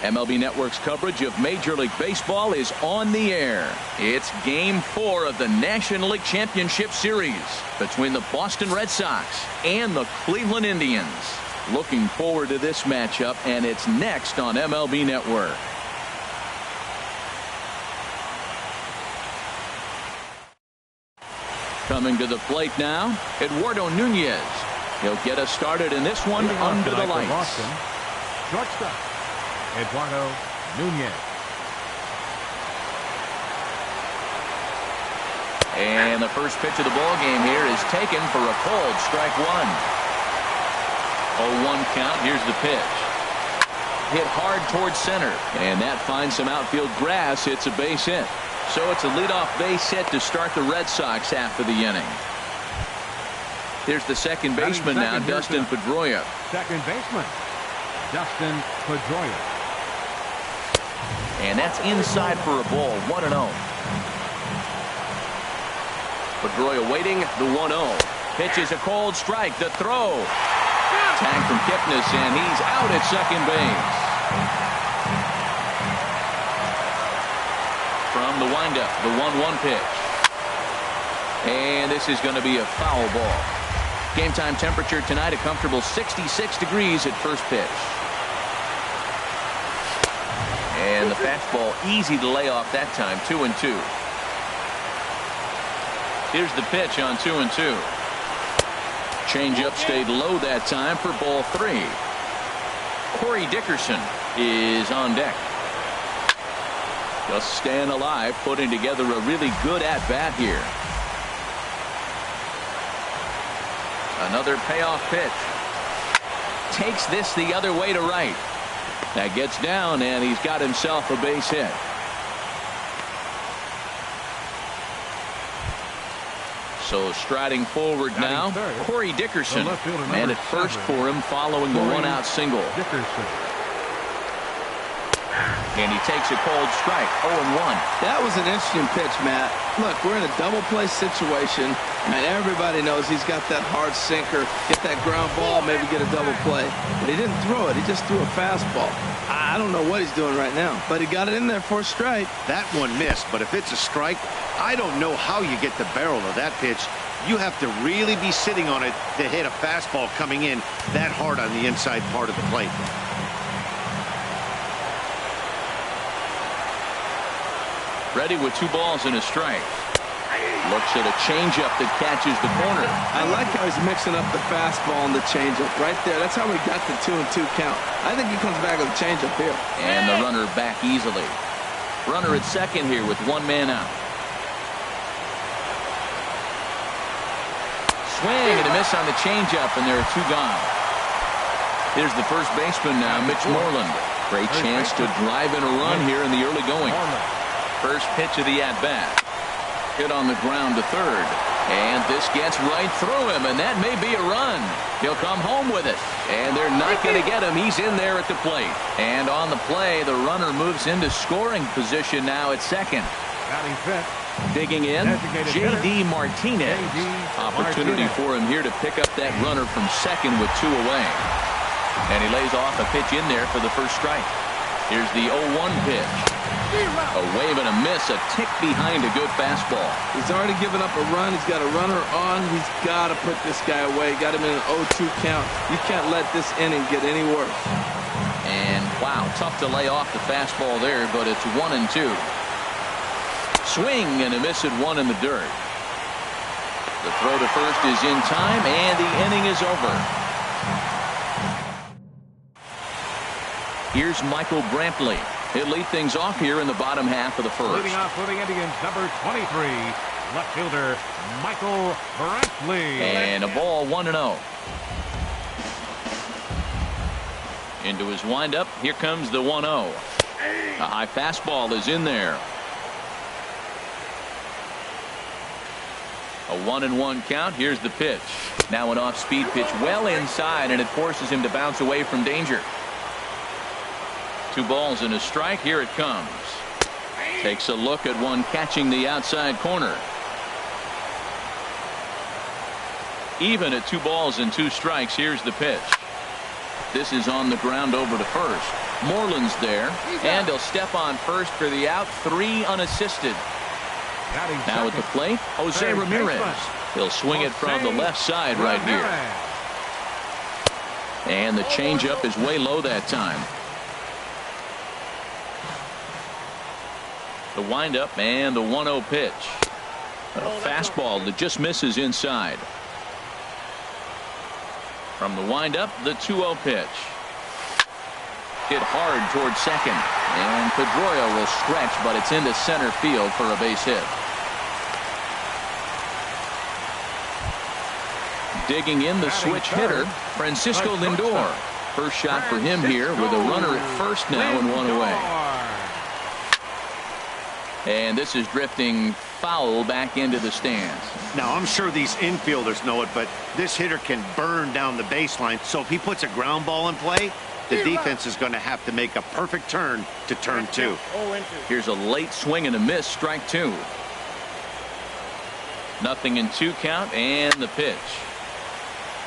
MLB Network's coverage of Major League Baseball is on the air. It's Game 4 of the National League Championship Series between the Boston Red Sox and the Cleveland Indians. Looking forward to this matchup, and it's next on MLB Network. Coming to the plate now, Eduardo Nunez. He'll get us started in this one under the lights. Boston, shortstop, Eduardo Nunez. And the first pitch of the ball game here is taken for a cold strike one. 0-1 count. Here's the pitch. Hit hard towards center, and that finds some outfield grass. It's a base hit. So it's a leadoff base hit to start the Red Sox after the inning. Here's the second baseman now, Dustin Pedroia. Second baseman, Dustin Pedroia. And that's inside for a ball, 1-0. Pedroia waiting, the 1-0. Pitch is a cold strike, the throw. Tag from Kipnis, and he's out at second base. From the windup, the 1-1 pitch. And this is going to be a foul ball. Game time temperature tonight, a comfortable 66 degrees at first pitch. And the fastball easy to lay off that time, 2-2. Here's the pitch on 2-2. Changeup stayed low that time for ball 3. Corey Dickerson is on deck. Just staying alive, putting together a really good at-bat here. Another payoff pitch. Takes this the other way to right. That gets down, and he's got himself a base hit. So striding forward now, Corey Dickerson. Man at first for him following the one-out single. And he takes a cold strike, 0-1. That was an interesting pitch, Matt. Look, we're in a double play situation, and everybody knows he's got that hard sinker. Get that ground ball, maybe get a double play. But he didn't throw it. He just threw a fastball. I don't know what he's doing right now, but he got it in there for a strike. That one missed, but if it's a strike, I don't know how you get the barrel of that pitch. You have to really be sitting on it to hit a fastball coming in that hard on the inside part of the plate. Ready with 2 balls and a strike. Looks at a changeup that catches the corner. I like how he's mixing up the fastball and the changeup right there. That's how we got the 2-2 count. I think he comes back with a changeup here. And the runner back easily. Runner at second here with 1 man out. Swing and a miss on the changeup, and there are 2 gone. Here's the first baseman now, Mitch Moreland. Great chance to drive in a run here in the early going. First pitch of the at-bat. Hit on the ground to third. And this gets right through him, and that may be a run. He'll come home with it. And they're not going to get him. He's in there at the plate. And on the play, the runner moves into scoring position now at second. Digging in, J.D. Martinez. Opportunity for him here to pick up that runner from second with 2 away. And he lays off a pitch in there for the first strike. Here's the 0-1 pitch. A wave and a miss, a tick behind a good fastball. He's already given up a run. He's got a runner on. He's got to put this guy away. Got him in an 0-2 count. You can't let this inning get any worse. And wow, tough to lay off the fastball there, but it's 1-2. Swing and a miss at 1 in the dirt. The throw to first is in time, and the inning is over. Here's Michael Brantley. He'll lead things off here in the bottom half of the first. Leading off for the Indians, number 23, left fielder Michael Brantley. And a ball, 1-0. Into his windup, here comes the 1-0. A high fastball is in there. A 1-1 count. Here's the pitch. Now an off-speed pitch well inside, and it forces him to bounce away from danger. 2 balls and a strike. Here it comes. Takes a look at one catching the outside corner. Even at 2 balls and 2 strikes. Here's the pitch. This is on the ground over to first. Moreland's there, and he'll step on first for the out. 3 unassisted. Now at the plate, Jose Ramirez. He'll swing it from the left side right here. And the changeup is way low that time. The windup and the 1-0 pitch. A fastball that just misses inside. From the windup, the 2-0 pitch. Hit hard towards second. And Pedroia will stretch, but it's into center field for a base hit. Digging in the switch hitter, Francisco Lindor. First shot for him here with a runner at first now and 1 away. And this is drifting foul back into the stands. Now, I'm sure these infielders know it, but this hitter can burn down the baseline. So if he puts a ground ball in play, the defense is going to have to make a perfect turn to turn 2. Here's a late swing and a miss, strike 2. 0-2 count and the pitch.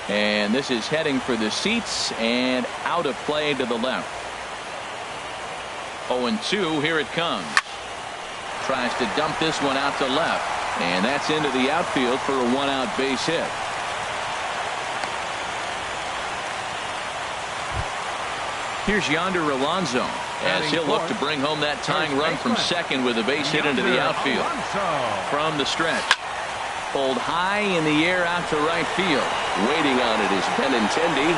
And this is heading for the seats and out of play to the left. 0-2, here it comes. Tries to dump this one out to left. And that's into the outfield for a 1-out base hit. Here's Yonder Alonso as he'll look to bring home that tying run from second with a base hit into the outfield. From the stretch. Pulled high in the air out to right field. Waiting on it is Benintendi.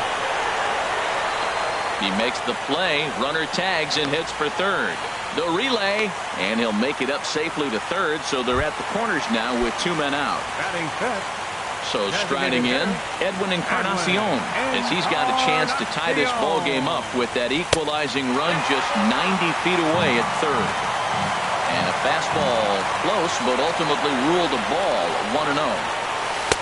He makes the play. Runner tags and hits for third. The relay, and he'll make it up safely to third, so they're at the corners now with 2 men out. So striding in, Edwin Encarnacion, as he's got a chance to tie this ball game up with that equalizing run just 90 feet away at third. And a fastball close, but ultimately ruled a ball 1-0.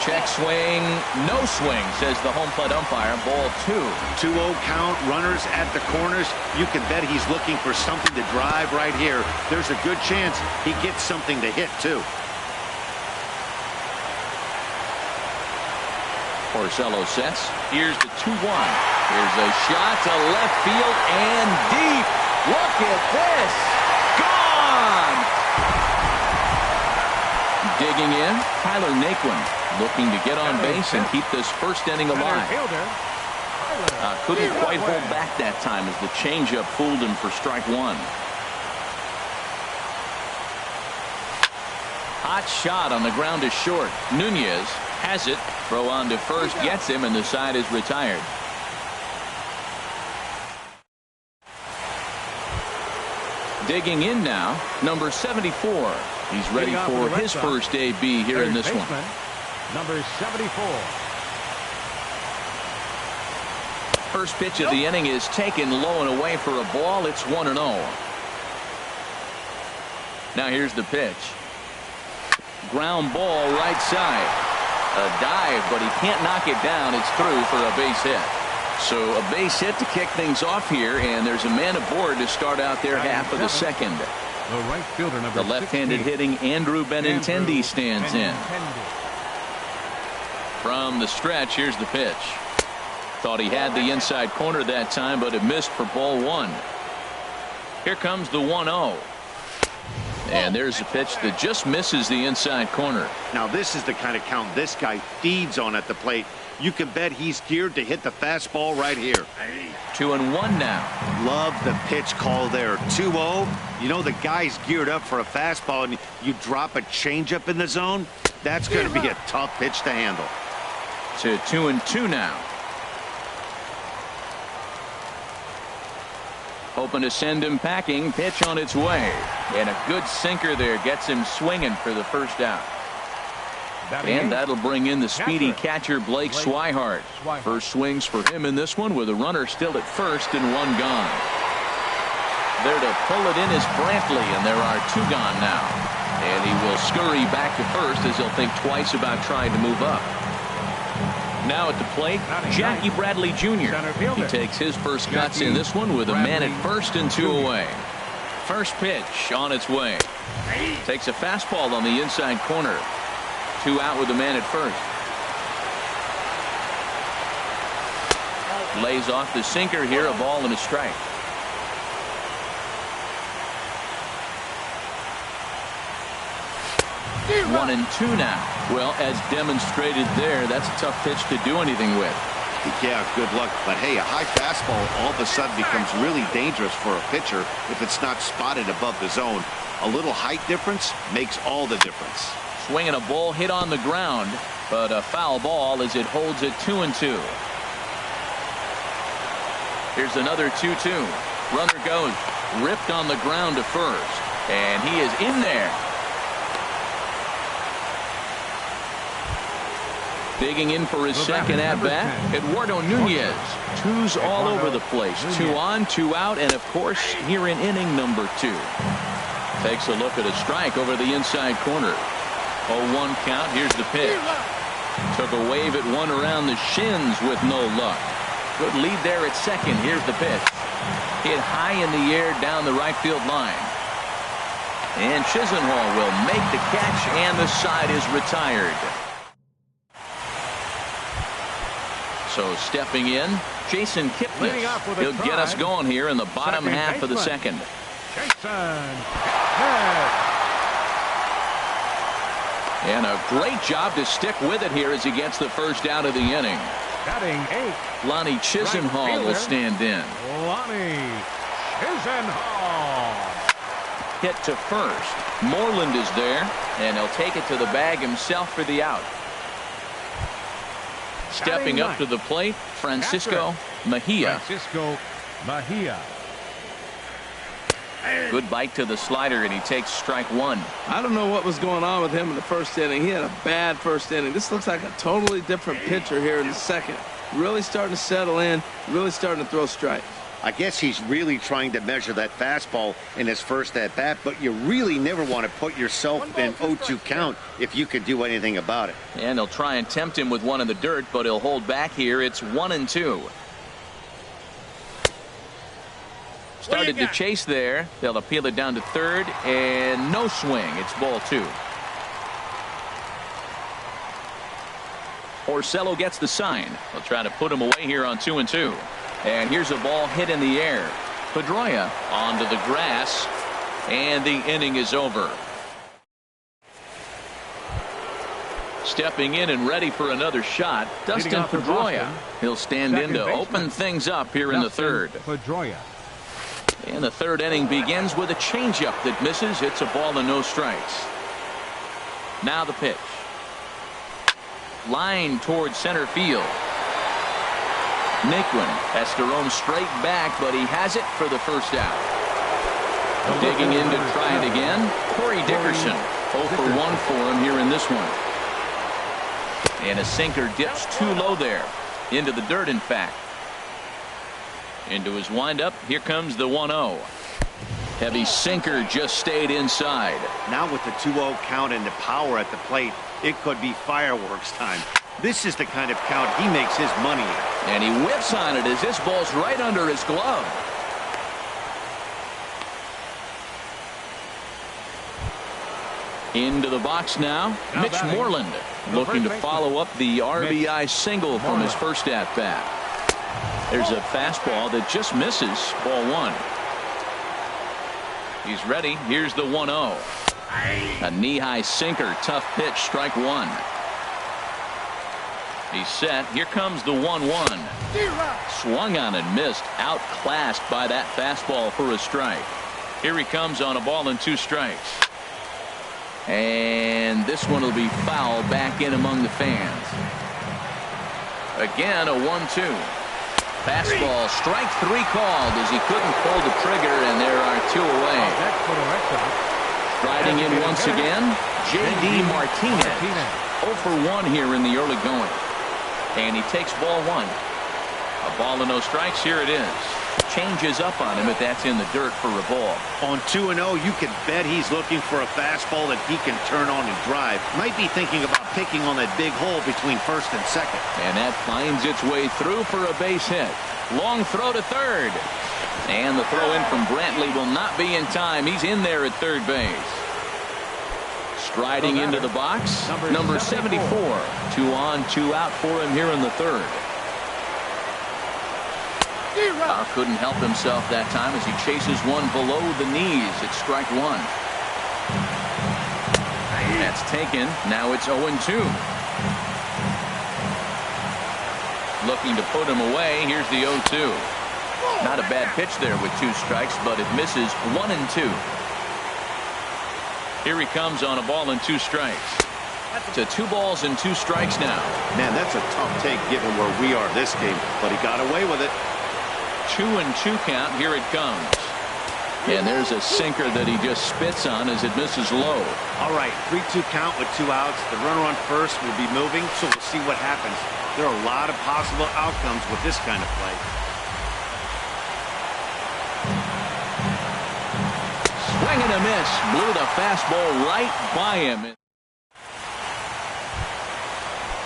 Check swing, no swing, says the home plate umpire. Ball 2. 2-0 count, runners at the corners. You can bet he's looking for something to drive right here. There's a good chance he gets something to hit, too. Porcello sets. Here's the 2-1. Here's a shot to left field and deep. Look at this. Gone. Digging in, Tyler Naquin looking to get on base and keep this first inning alive. Couldn't quite hold back that time as the changeup fooled him for strike 1. Hot shot on the ground is short. Nunez has it. Throw on to first gets him, and the side is retired. Digging in now, number 74. He's ready for his first AB here in this one. Number 74. First pitch of the inning is taken low and away for a ball. It's 1-0. Now here's the pitch. Ground ball right side. A dive, but he can't knock it down. It's through for a base hit. So a base hit to kick things off here, and there's a man aboard to start out their half of the second. The right fielder, number the left-handed hitting Andrew Benintendi stands in. From the stretch, here's the pitch. Thought he had the inside corner that time, but it missed for ball 1. Here comes the 1-0. And there's a pitch that just misses the inside corner. Now this is the kind of count this guy feeds on at the plate. You can bet he's geared to hit the fastball right here. 2-1 now. Love the pitch call there. 2-0. You know the guy's geared up for a fastball, and you drop a changeup in the zone. That's going to be a tough pitch to handle. To 2-2 now. Hoping to send him packing. Pitch on its way. And a good sinker there gets him swinging for the first out. And that'll bring in the speedy catcher Blake Swihart. First swings for him in this one with a runner still at first and 1 gone. There to pull it in is Brantley, and there are 2 gone now. And he will scurry back to first as he'll think twice about trying to move up. Now at the plate, Jackie Bradley Jr. He takes his first cuts in this one with a man at first and 2 away. First pitch on its way. Takes a fastball on the inside corner. 2 out with a man at first. Lays off the sinker here, a ball and a strike. 1-2 now. Well, as demonstrated there, that's a tough pitch to do anything with. Yeah, good luck. But hey, a high fastball all of a sudden becomes really dangerous for a pitcher if it's not spotted above the zone. A little height difference makes all the difference. Swinging a ball hit on the ground, but a foul ball as it holds it 2-2. Here's another 2-2. Runner goes, ripped on the ground to first, and he is in there. Digging in for his second at-bat, Eduardo Nunez. Twos all over the place. 2 on, 2 out, and of course, here in inning number 2. Takes a look at a strike over the inside corner. 0-1 count. Here's the pitch. Took a wave at one around the shins with no luck. Good lead there at second. Here's the pitch. Hit high in the air down the right field line. And Chisenhall will make the catch, and the side is retired. So stepping in, Jason Kipnis. He'll get us going here in the bottom half of the second. And a great job to stick with it here as he gets the first out of the inning. Batting 8. Lonnie Chisenhall will stand in. Lonnie Chisenhall. Hit to first. Moreland is there, and he'll take it to the bag himself for the out. Stepping up to the plate, Francisco Mejia. Good bite to the slider, and he takes strike one. I don't know what was going on with him in the first inning. He had a bad first inning. This looks like a totally different pitcher here in the second. Really starting to settle in, really starting to throw strikes. I guess he's really trying to measure that fastball in his first at-bat, but you really never want to put yourself in 0-2 count if you can do anything about it. And they'll try and tempt him with one in the dirt, but he'll hold back here. It's 1-2. Started to chase there. They'll appeal it down to third, and no swing. It's ball 2. Orsello gets the sign. They'll try to put him away here on 2-2. And here's a ball hit in the air. Pedroia onto the grass, and the inning is over. Stepping in and ready for another shot, Dustin Pedroia. He'll stand in to open things up here in the third. And the third inning begins with a changeup that misses. It's a ball and no strikes. Now the pitch. Line towards center field. Naquin has to roam straight back, but he has it for the first out. Digging in to try it again, Corey Dickerson. 0 for 1 for him here in this one. And a sinker dips too low there. Into the dirt, in fact. Into his windup. Here comes the 1-0. Heavy sinker just stayed inside. Now with the 2-0 count and the power at the plate, it could be fireworks time. This is the kind of count he makes his money in. And he whips on it as this ball's right under his glove. Into the box now, Mitch Moreland looking to follow up the RBI single from his first at-bat. There's a fastball that just misses, ball 1. He's ready. Here's the 1-0. A knee-high sinker, tough pitch, strike 1. He's set. Here comes the 1-1. Swung on and missed. Outclassed by that fastball for a strike. Here he comes on a ball and 2 strikes. And this one will be foul back in among the fans. Again, a 1-2. Fastball, strike 3 called as he couldn't pull the trigger, and there are 2 away. Striding in once again, J.D. Martinez. 0 for 1 here in the early going. And he takes ball 1. A ball and no strikes. Here it is. Changes up on him if that's in the dirt for a ball. On 2-0, you can bet he's looking for a fastball that he can turn on and drive. Might be thinking about picking on that big hole between first and second. And that finds its way through for a base hit. Long throw to third. And the throw in from Brantley will not be in time. He's in there at third base. Striding into the box, number 74. 2 on, 2 out for him here in the third. Couldn't help himself that time as he chases one below the knees. It's strike 1. That's taken. Now it's 0-2. Looking to put him away. Here's the 0-2. Not a bad pitch there with 2 strikes, but it misses 1-2. Here he comes on a ball and 2 strikes. To 2 balls and 2 strikes now. Man, that's a tough take given where we are this game, but he got away with it. 2-2 count. Here it comes. And there's a sinker that he just spits on as it misses low. All right, 3-2 count with 2 outs. The runner on first will be moving, so we'll see what happens. There are a lot of possible outcomes with this kind of play. Swing and a miss. Blew the fastball right by him.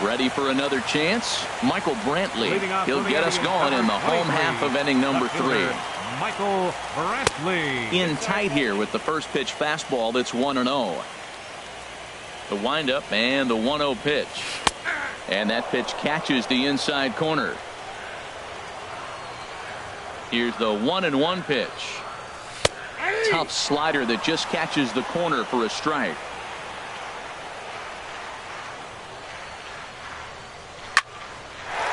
Ready for another chance? Michael Brantley. He'll get us going in the home half of inning number 3. Michael Brantley. In tight here with the first pitch fastball that's 1-0. The windup and the 1-0 pitch. And that pitch catches the inside corner. Here's the 1-1 pitch. Tough slider that just catches the corner for a strike.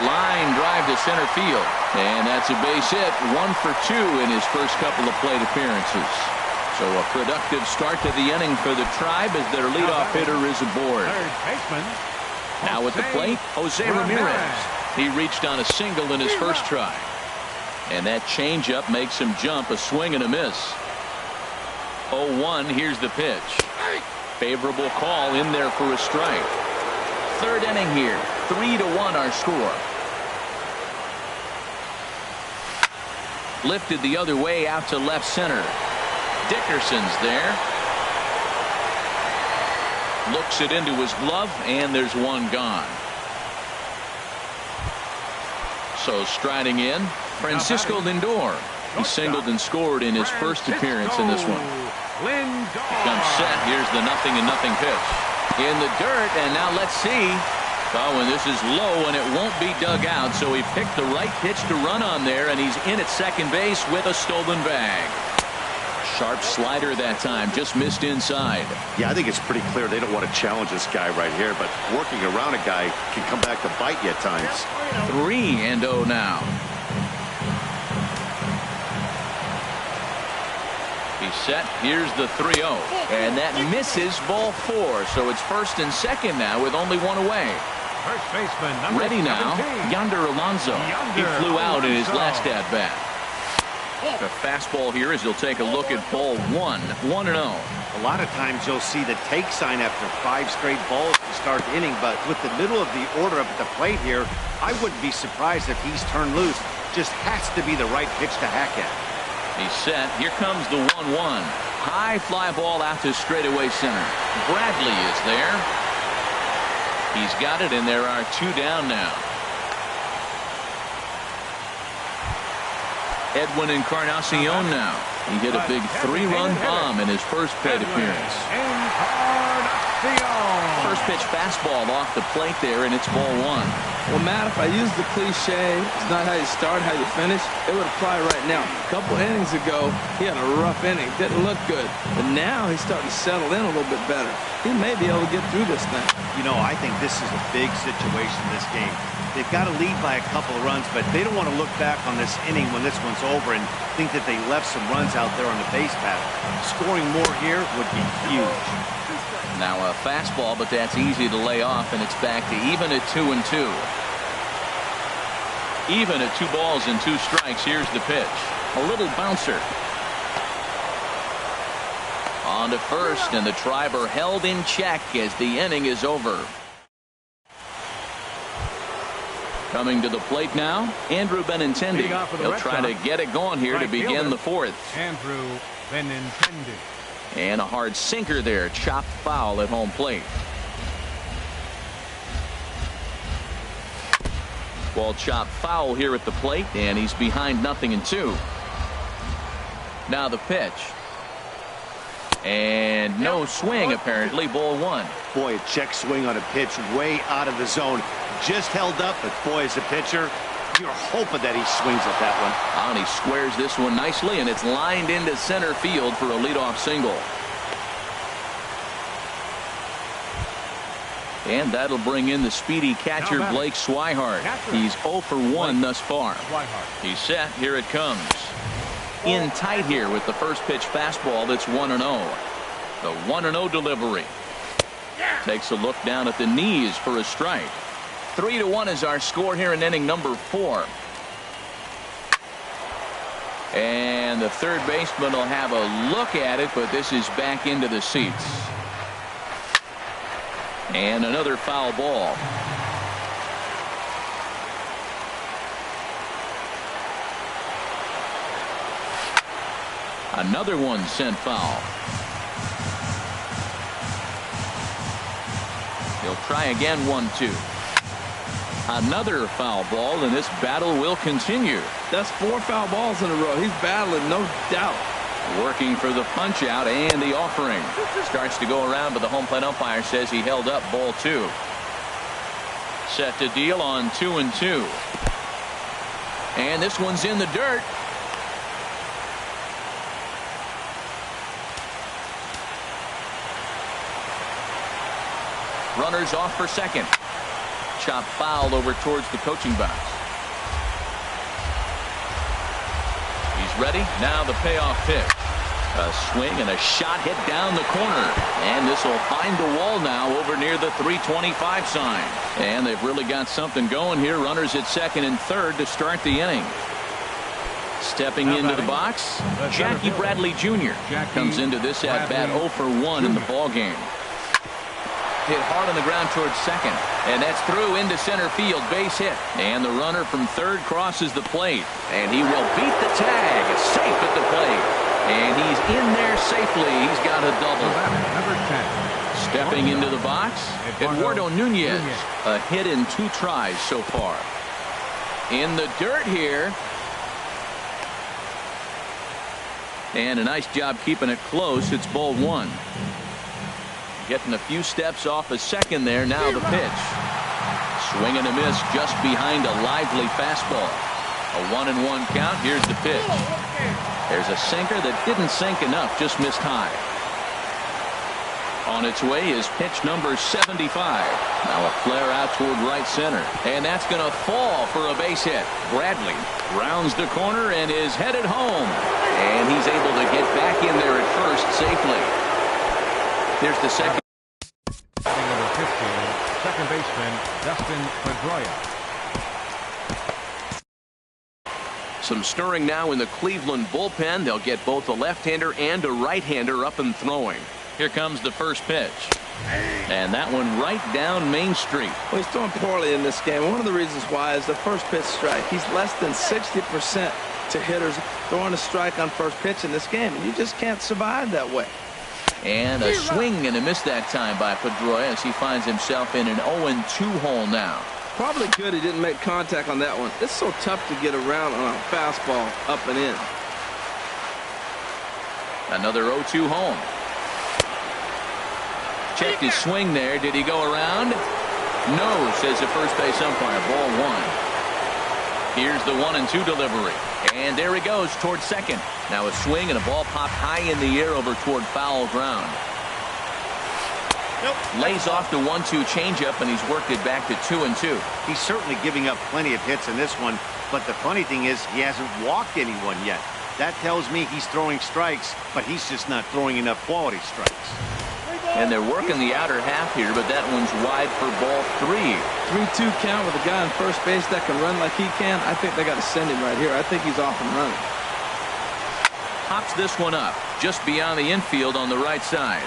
Line drive to center field. And that's a base hit. 1 for 2 in his first couple of plate appearances. So a productive start to the inning for the Tribe as their leadoff hitter is aboard. Third baseman. Now at the plate, Jose Ramirez. He reached on a single in his first try. And that changeup makes him jump. A swing and a miss. 0-1. Here's the pitch. Favorable call in there for a strike. Third inning here. 3-1 our score. Lifted the other way out to left center. Dickerson's there. Looks it into his glove, and there's one gone. So striding in, Francisco Lindor. He singled and scored in his first appearance in this one. Comes set. Here's the 0-0 pitch. In the dirt, and now let's see. Oh, and this is low, and it won't be dug out, so he picked the right pitch to run on there, and he's in at second base with a stolen bag. Sharp slider that time, just missed inside. Yeah, I think it's pretty clear they don't want to challenge this guy right here, but working around a guy can come back to bite you at times. 3-0 now. He's set. Here's the 3-0. And that misses ball 4. So it's first and second now with only 1 away. First baseman, number Ready now, 17. Yonder Alonso. He flew out in his last at-bat. The fastball here as he'll take a look at ball 1. 1-0. A lot of times you'll see the take sign after 5 straight balls to start the inning, but with the middle of the order up at the plate here, I wouldn't be surprised if he's turned loose. Just has to be the right pitch to hack at. He's set. Here comes the 1-1. High fly ball out to straightaway center. Bradley is there. He's got it, and there are 2 down now. Edwin Encarnacion now. He hit a big 3-run bomb in his first plate appearance. First pitch fastball off the plate there, and it's ball 1. Well, Matt, if I use the cliche, it's not how you start, how you finish, it would apply right now. A couple innings ago, he had a rough inning. Didn't look good. But now he's starting to settle in a little bit better. He may be able to get through this thing. You know, I think this is a big situation in this game. They've got to lead by a couple of runs, but they don't want to look back on this inning when this one's over and think that they left some runs out there on the base path. Scoring more here would be huge. Now a fastball, but that's easy to lay off, and it's back to even at 2-2. Even at 2 balls and 2 strikes. Here's the pitch. A little bouncer. On to first, and the Tribe are held in check as the inning is over. Coming to the plate now, Andrew Benintendi. He'll try to get it going here to begin the 4th. Andrew Benintendi. And a hard sinker there, chopped foul at home plate. Ball chopped foul here at the plate, and he's behind 0-2. Now the pitch. And no swing, apparently. Ball 1. Boy, a check swing on a pitch way out of the zone. Just held up, but boy, as a pitcher, you're hoping that he swings at that one. And he squares this one nicely, and it's lined into center field for a leadoff single. And that'll bring in the speedy catcher, Blake Swihart. He's 0 for 1 thus far. He's set. Here it comes. In tight here with the first pitch fastball that's 1-0. The 1-0 delivery. Takes a look down at the knees for a strike. 3-1 is our score here in inning number 4. And the third baseman will have a look at it, but this is back into the seats. And another foul ball. Another one sent foul. He'll try again, 1-2. Another foul ball, and this battle will continue. That's 4 foul balls in a row. He's battling, no doubt. Working for the punch out and the offering. Starts to go around, but the home plate umpire says he held up ball 2. Set to deal on 2-2. And this one's in the dirt. Runners off for second. Chop foul over towards the coaching box. He's ready. Now the payoff pitch. A swing and a shot hit down the corner. And this will find the wall now over near the 325 sign. And they've really got something going here. Runners at second and third to start the inning. Stepping into the box, Jackie Bradley Jr. comes into this at bat 0 for 1 in the ball game. Hit hard on the ground towards second, and that's through into center field, base hit, and the runner from third crosses the plate, and he will beat the tag, safe at the plate, and he's in there safely. He's got a double. Number 10. Stepping into the box, Eduardo Nunez, a hit in 2 tries so far. In the dirt here, and a nice job keeping it close. It's ball 1. Getting a few steps off a second there. Now the pitch. Swing and a miss just behind a lively fastball. A 1-1 count. Here's the pitch. There's a sinker that didn't sink enough, just missed high. On its way is pitch number 75. Now a flare out toward right center. And that's going to fall for a base hit. Bradley rounds the corner and is headed home. And he's able to get back in there at first safely. There's the second. Number 15, second baseman, Dustin Pedroia. Some stirring now in the Cleveland bullpen. They'll get both a left-hander and a right-hander up and throwing. Here comes the first pitch. And that one right down Main Street. Well, he's throwing poorly in this game. One of the reasons why is the first pitch strike. He's less than 60% to hitters throwing a strike on first pitch in this game. And you just can't survive that way. And a swing and a miss that time by Pedroia as he finds himself in an 0-2 hole now. Probably good he didn't make contact on that one. It's so tough to get around on a fastball up and in. Another 0-2 home. Checked his swing there. Did he go around? No, says the first base umpire. Ball 1. Here's the 1-2 delivery. And there he goes towards second. Now a swing and a ball popped high in the air over toward foul ground. Lays off the 1-2 changeup, and he's worked it back to 2-2. He's certainly giving up plenty of hits in this one, but the funny thing is he hasn't walked anyone yet. That tells me he's throwing strikes, but he's just not throwing enough quality strikes. And they're working the outer half here, but that one's wide for ball 3. 3-2 count with a guy on first base that can run like he can. I think they got to send him right here. I think he's off and running. Pops this one up just beyond the infield on the right side.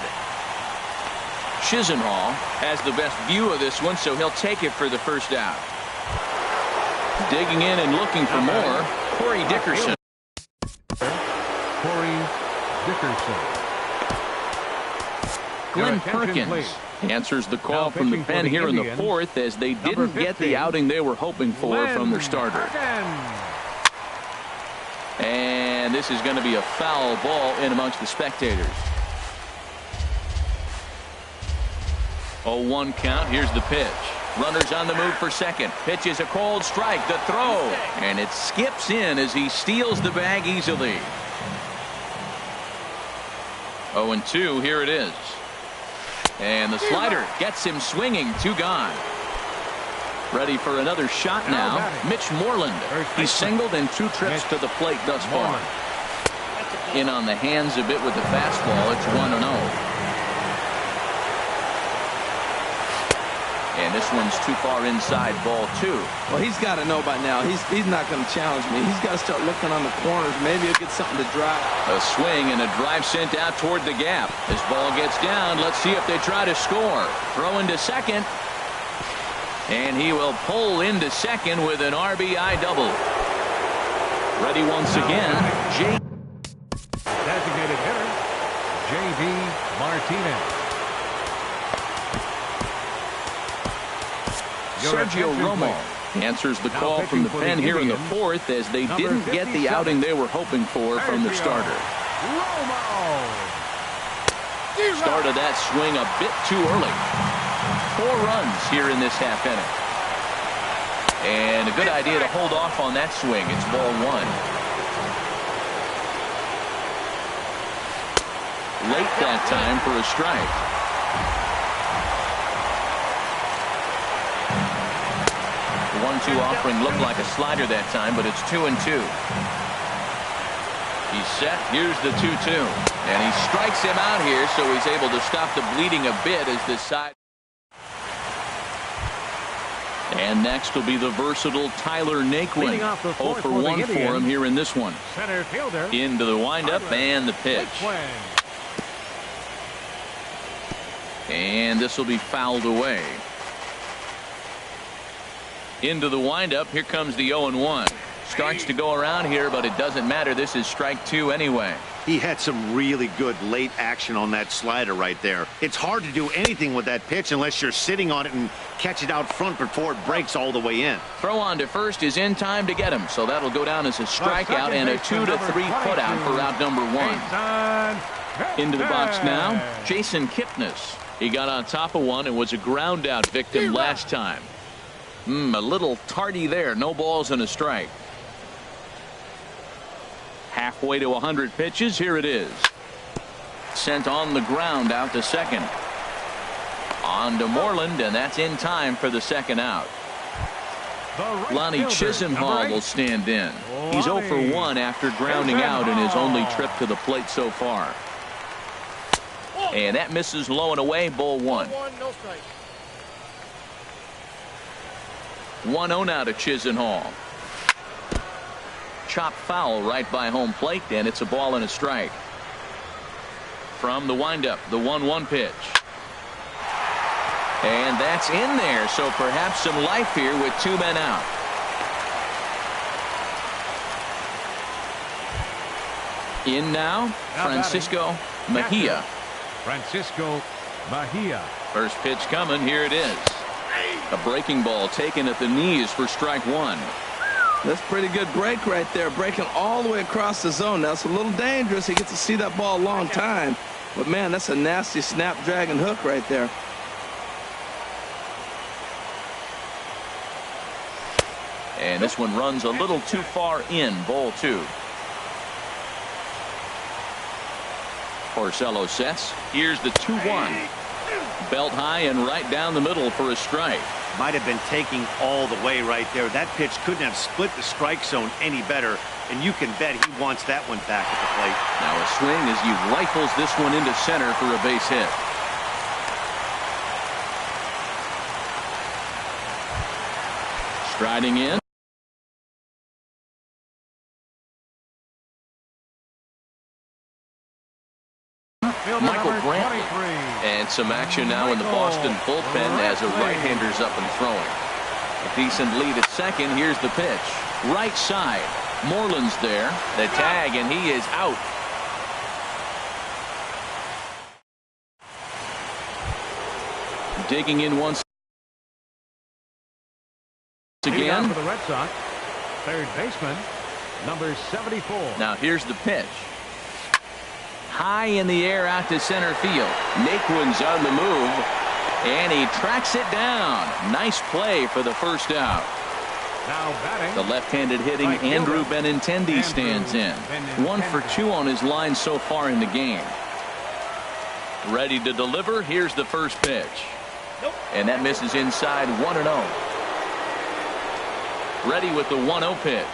Chisenhall has the best view of this one, so he'll take it for the first out. Digging in and looking for more, Corey Dickerson. Corey Dickerson. Glenn Perkins answers the call from the pen here in the 4th as they didn't get the outing they were hoping for from their starter. And this is going to be a foul ball in amongst the spectators. 0-1 count. Here's the pitch. Runners on the move for second. Pitch is a cold strike. The throw. And it skips in as he steals the bag easily. 0-2. Here it is. And the slider gets him swinging. 2 gone. Ready for another shot now. Mitch Moreland. He's singled in 2 trips to the plate thus far. In on the hands a bit with the fastball. It's 1-0. And this one's too far inside, ball 2. Well, he's got to know by now. He's not going to challenge me. He's got to start looking on the corners. Maybe he'll get something to drop. A swing and a drive sent out toward the gap. This ball gets down. Let's see if they try to score. Throw into second. And he will pull into second with an RBI double. Ready once again. Designated hitter, J.D. Martinez. Sergio Romo answers the call from the pen here in the 4th as they didn't get the outing they were hoping for from the starter. Started that swing a bit too early. 4 runs here in this half inning. And a good idea to hold off on that swing. It's ball 1. Late that time for a strike. 1-2 offering looked like a slider that time, but it's 2-2. He's set. Here's the 2-2. And he strikes him out here, so he's able to stop the bleeding a bit as this side. And next will be the versatile Tyler Naquin. 0 for 1 for him here in this one. Center fielder. Into the windup and the pitch. And this will be fouled away. Into the windup. Here comes the 0-1. Starts to go around here, but it doesn't matter. This is strike 2 anyway. He had some really good late action on that slider right there. It's hard to do anything with that pitch unless you're sitting on it and catch it out front before it breaks all the way in. Throw on to first is in time to get him, so that'll go down as a strikeout and a 2-3 putout for out number 1. Into the box now, Jason Kipnis. He got on top of one and was a ground out victim last time. A little tardy there. No balls and a strike. Halfway to 100 pitches. Here it is. Sent on the ground out to second. On to Moreland, and that's in time for the second out. Lonnie Chisenhall will stand in. He's 0 for 1 after grounding out in his only trip to the plate so far. And that misses low and away. Ball 1. 1-0 now to Chisenhall. Chop foul right by home plate, and it's a ball and a strike. From the windup, the 1-1 pitch. And that's in there, so perhaps some life here with 2 men out. In now, Francisco Mejia. Francisco Mejia. First pitch coming. Here it is. A breaking ball taken at the knees for strike 1. That's a pretty good break right there. Breaking all the way across the zone. Now it's a little dangerous. He gets to see that ball a long time. But man, that's a nasty snapdragon hook right there. And this one runs a little too far in. Ball 2. Porcello sets. Here's the 2-1. Belt high and right down the middle for a strike. Might have been taking all the way right there. That pitch couldn't have split the strike zone any better, and you can bet he wants that one back at the plate. Now a swing as he rifles this one into center for a base hit. Striding in. Michael Brantley. And some action now in the Boston bullpen as a right-hander's up and throwing. A decent lead at second. Here's the pitch. Right side. Moreland's there. The tag, and he is out. Digging in once again. For the Red Sox, third baseman, number 74. Now here's the pitch. High in the air out to center field. Naquin's on the move, and he tracks it down. Nice play for the first out. Now batting. The left-handed hitting Andrew Benintendi stands in. 1 for 2 on his line so far in the game. Ready to deliver. Here's the first pitch. And that misses inside 1-0. Ready with the 1-0 pitch.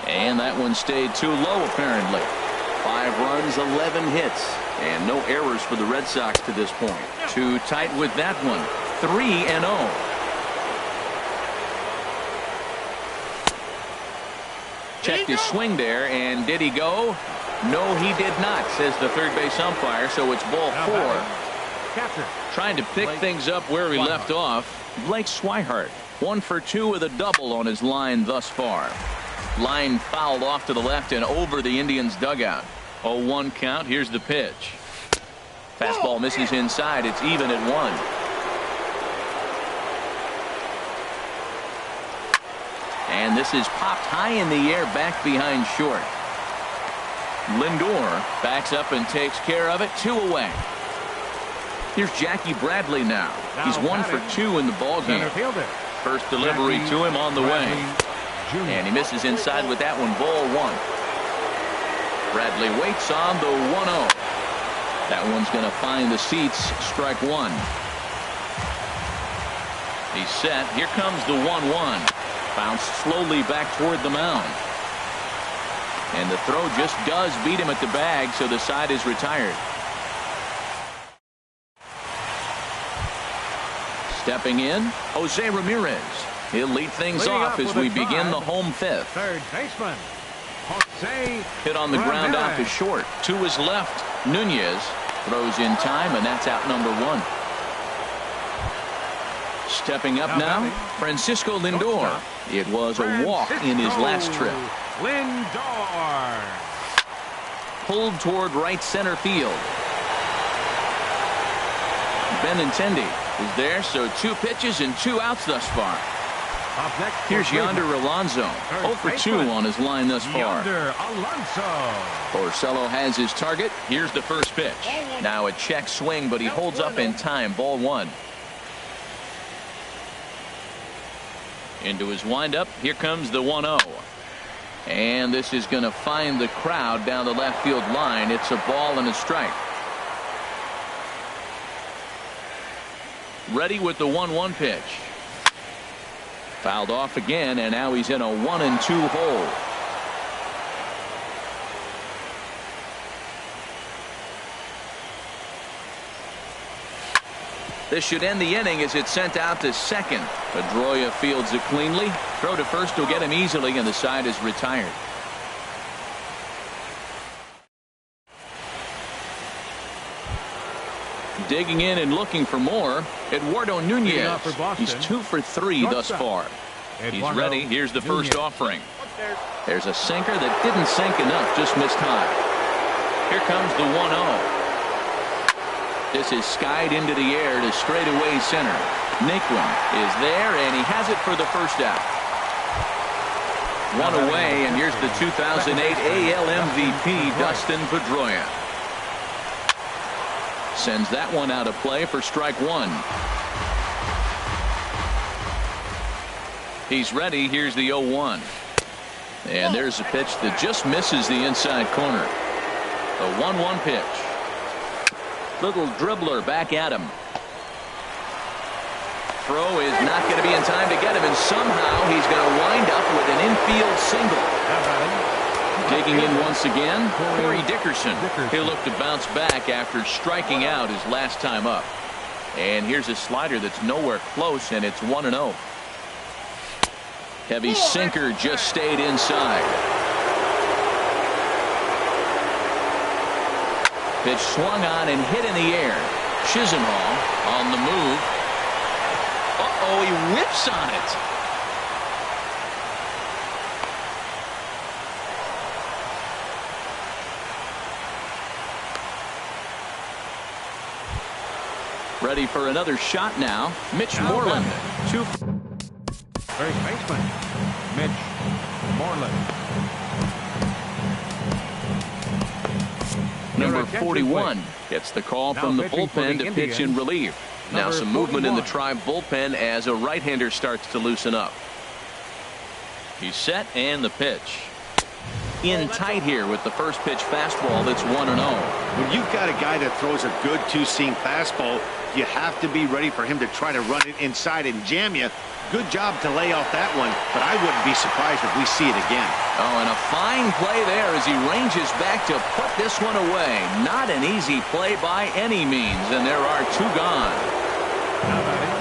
And that one stayed too low apparently. 5 runs, 11 hits, and no errors for the Red Sox to this point. Too tight with that one. 3-0. Checked his swing there, and did he go? No, he did not, says the third base umpire, so it's ball 4. Catcher. Trying to pick things up where he left off, Blake Swihart. 1 for 2 with a double on his line thus far. Line fouled off to the left and over the Indians dugout. 0-1 count. Here's the pitch. Fastball misses inside. It's even at 1. And this is popped high in the air back behind short. Lindor backs up and takes care of it. 2 away. Here's Jackie Bradley now. He's 1 for 2 in the ballgame. First delivery to him on the way. And he misses inside with that one. Ball 1. Bradley waits on the 1-0. That one's going to find the seats. Strike 1. He's set. Here comes the 1-1. Bounced slowly back toward the mound. And the throw just does beat him at the bag, so the side is retired. Stepping in, Jose Ramirez. He'll lead things off as we begin the home 5th. Third baseman, Jose Hit on the ground Ramirez. off his short. To his left, Nunez throws in time, and that's out number 1. Stepping up now, Francisco Lindor. It was a walk in his last trip. Lindor. Pulled toward right center field. Benintendi is there, so 2 pitches and 2 outs thus far. Up next, Here's Yonder Alonso. 0 for 2 on his line thus far. Yonder Alonso. Porcello has his target. Here's the first pitch. Now a check swing, but he holds up in time. Ball 1. Into his windup. Here comes the 1-0. And this is going to find the crowd down the left field line. It's a ball and a strike. Ready with the 1-1 pitch. Fouled off again, and now he's in a 1-2 hole. This should end the inning as it's sent out to second. Pedroia fields it cleanly. Throw to first will get him easily, and the side is retired. Digging in and looking for more, Eduardo Nunez. He's 2 for 3 thus far. He's ready. Here's the first offering. There's a sinker that didn't sink enough, just missed high. Here comes the 1-0. This is skied into the air to straightaway center. Naquin is there, and he has it for the first out. 1 away, and here's the 2008 AL MVP, Dustin Pedroia. Sends that one out of play for strike 1. He's ready. Here's the 0-1. And there's a pitch that just misses the inside corner. The 1-1 pitch. Little dribbler back at him. Throw is not going to be in time to get him, and somehow he's going to wind up with an infield single. Digging in once again, Corey Dickerson. He'll look to bounce back after striking out his last time up. And here's a slider that's nowhere close, and it's 1-0. Heavy sinker just stayed inside. Pitch swung on and hit in the air. Chisenhall on the move. Uh-oh, he whips on it. Ready for another shot now. Mitch Moreland. First baseman, Mitch Moreland. Number 41 gets the call from the bullpen to pitch in relief. Now some movement in the Tribe bullpen as a right-hander starts to loosen up. He's set, and the pitch. in tight here with the first pitch fastball that's 1-0. When you've got a guy that throws a good two-seam fastball, you have to be ready for him to try to run it inside and jam you. Good job to lay off that one, but I wouldn't be surprised if we see it again. Oh, and a fine play there as he ranges back to put this one away. Not an easy play by any means, and there are 2 gone.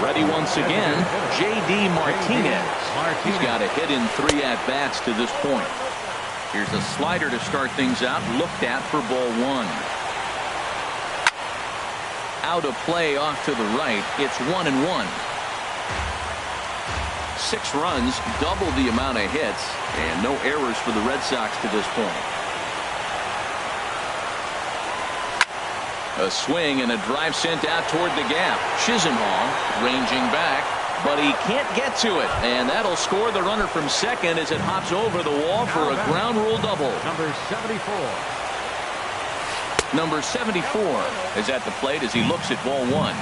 Ready once again, J.D. Martinez. He's got a hit in 3 at-bats to this point. Here's a slider to start things out, looked at for ball 1. Out of play off to the right. It's 1-1. 6 runs, double the amount of hits, and no errors for the Red Sox to this point. A swing and a drive sent out toward the gap. Chisenhall ranging back, but he can't get to it, and that'll score the runner from second as it hops over the wall for a ground rule double. Number 74. Number 74 is at the plate as he looks at ball 1.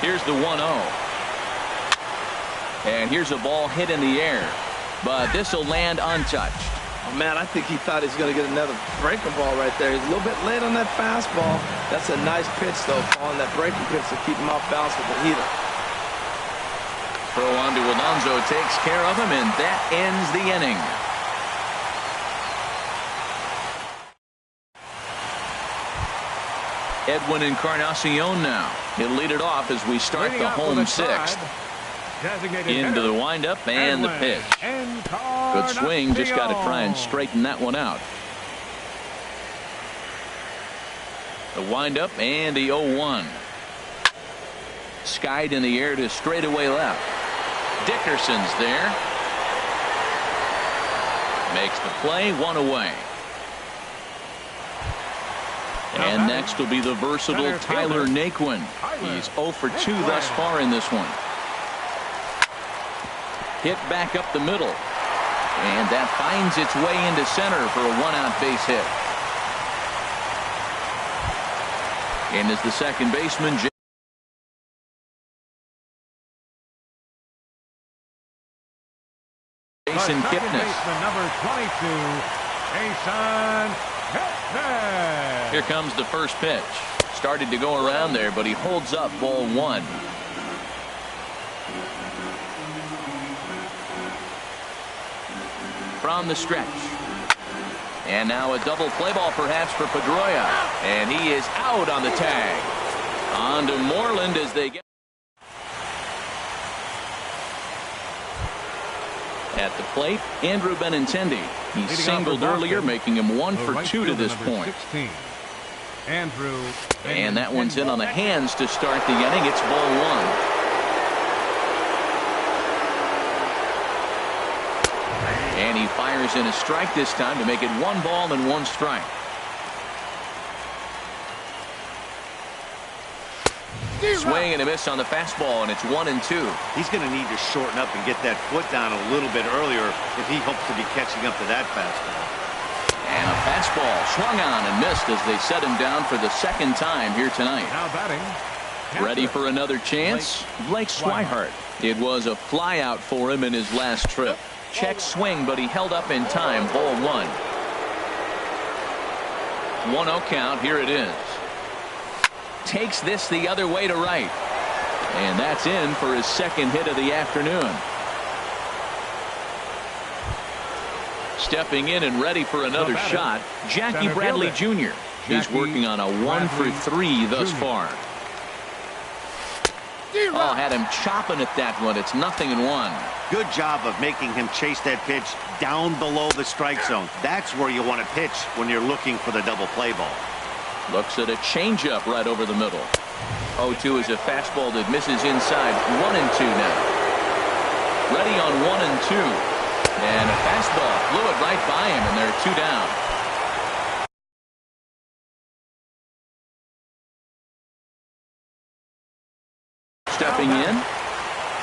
Here's the 1-0. And here's a ball hit in the air, but this will land untouched. Oh, man, I think he thought he was going to get another breaking ball right there. He's a little bit late on that fastball. That's a nice pitch, though, calling that breaking pitch to keep him off balance with the heater. Throw on to Alonso takes care of him, and that ends the inning. Edwin Encarnacion now. He'll lead it off as we start the home 6th. Into the windup and the pitch. Good swing, just got to try and straighten that one out. The windup and the 0-1. Skied in the air to straightaway left. Dickerson's there. Makes the play, 1 away. And next will be the versatile Tyler Naquin. He's 0 for 2 thus far in this one. Hit back up the middle. And that finds its way into center for a 1-out base hit. And is the second baseman, Jason Kipnis. Number 22, Jason Kipnis. Here comes the first pitch. Started to go around there, but he holds up ball 1. From the stretch. And now a double play ball perhaps for Pedroia. And he is out on the tag. On to Moreland as they get. At the plate, Andrew Benintendi. He singled earlier, making him 1 for 2 to this point. 16. Andrew. And that one's in on the hands to start the inning. It's ball 1. And he fires in a strike this time to make it 1 ball and 1 strike. Swing and a miss on the fastball, and it's 1-2. He's going to need to shorten up and get that foot down a little bit earlier if he hopes to be catching up to that fastball. And a fastball swung on and missed as they set him down for the second time here tonight. Now batting. Ready for another chance? Blake Swihart. It was a fly out for him in his last trip. Check swing, but he held up in time. Ball 1. 1-0 count. Here it is. Takes this the other way to right. And that's in for his second hit of the afternoon. Stepping in and ready for another shot, Jackie Bradley Jr. He's working on a 1 for 3 thus far. Oh, had him chopping at that one. It's 0-1. Good job of making him chase that pitch down below the strike zone. That's where you want to pitch when you're looking for the double play ball. Looks at a changeup right over the middle. 0-2 is a fastball that misses inside. 1-2 now. Ready on 1-2. And a fastball flew it right by him, and they're 2 down. Stepping in.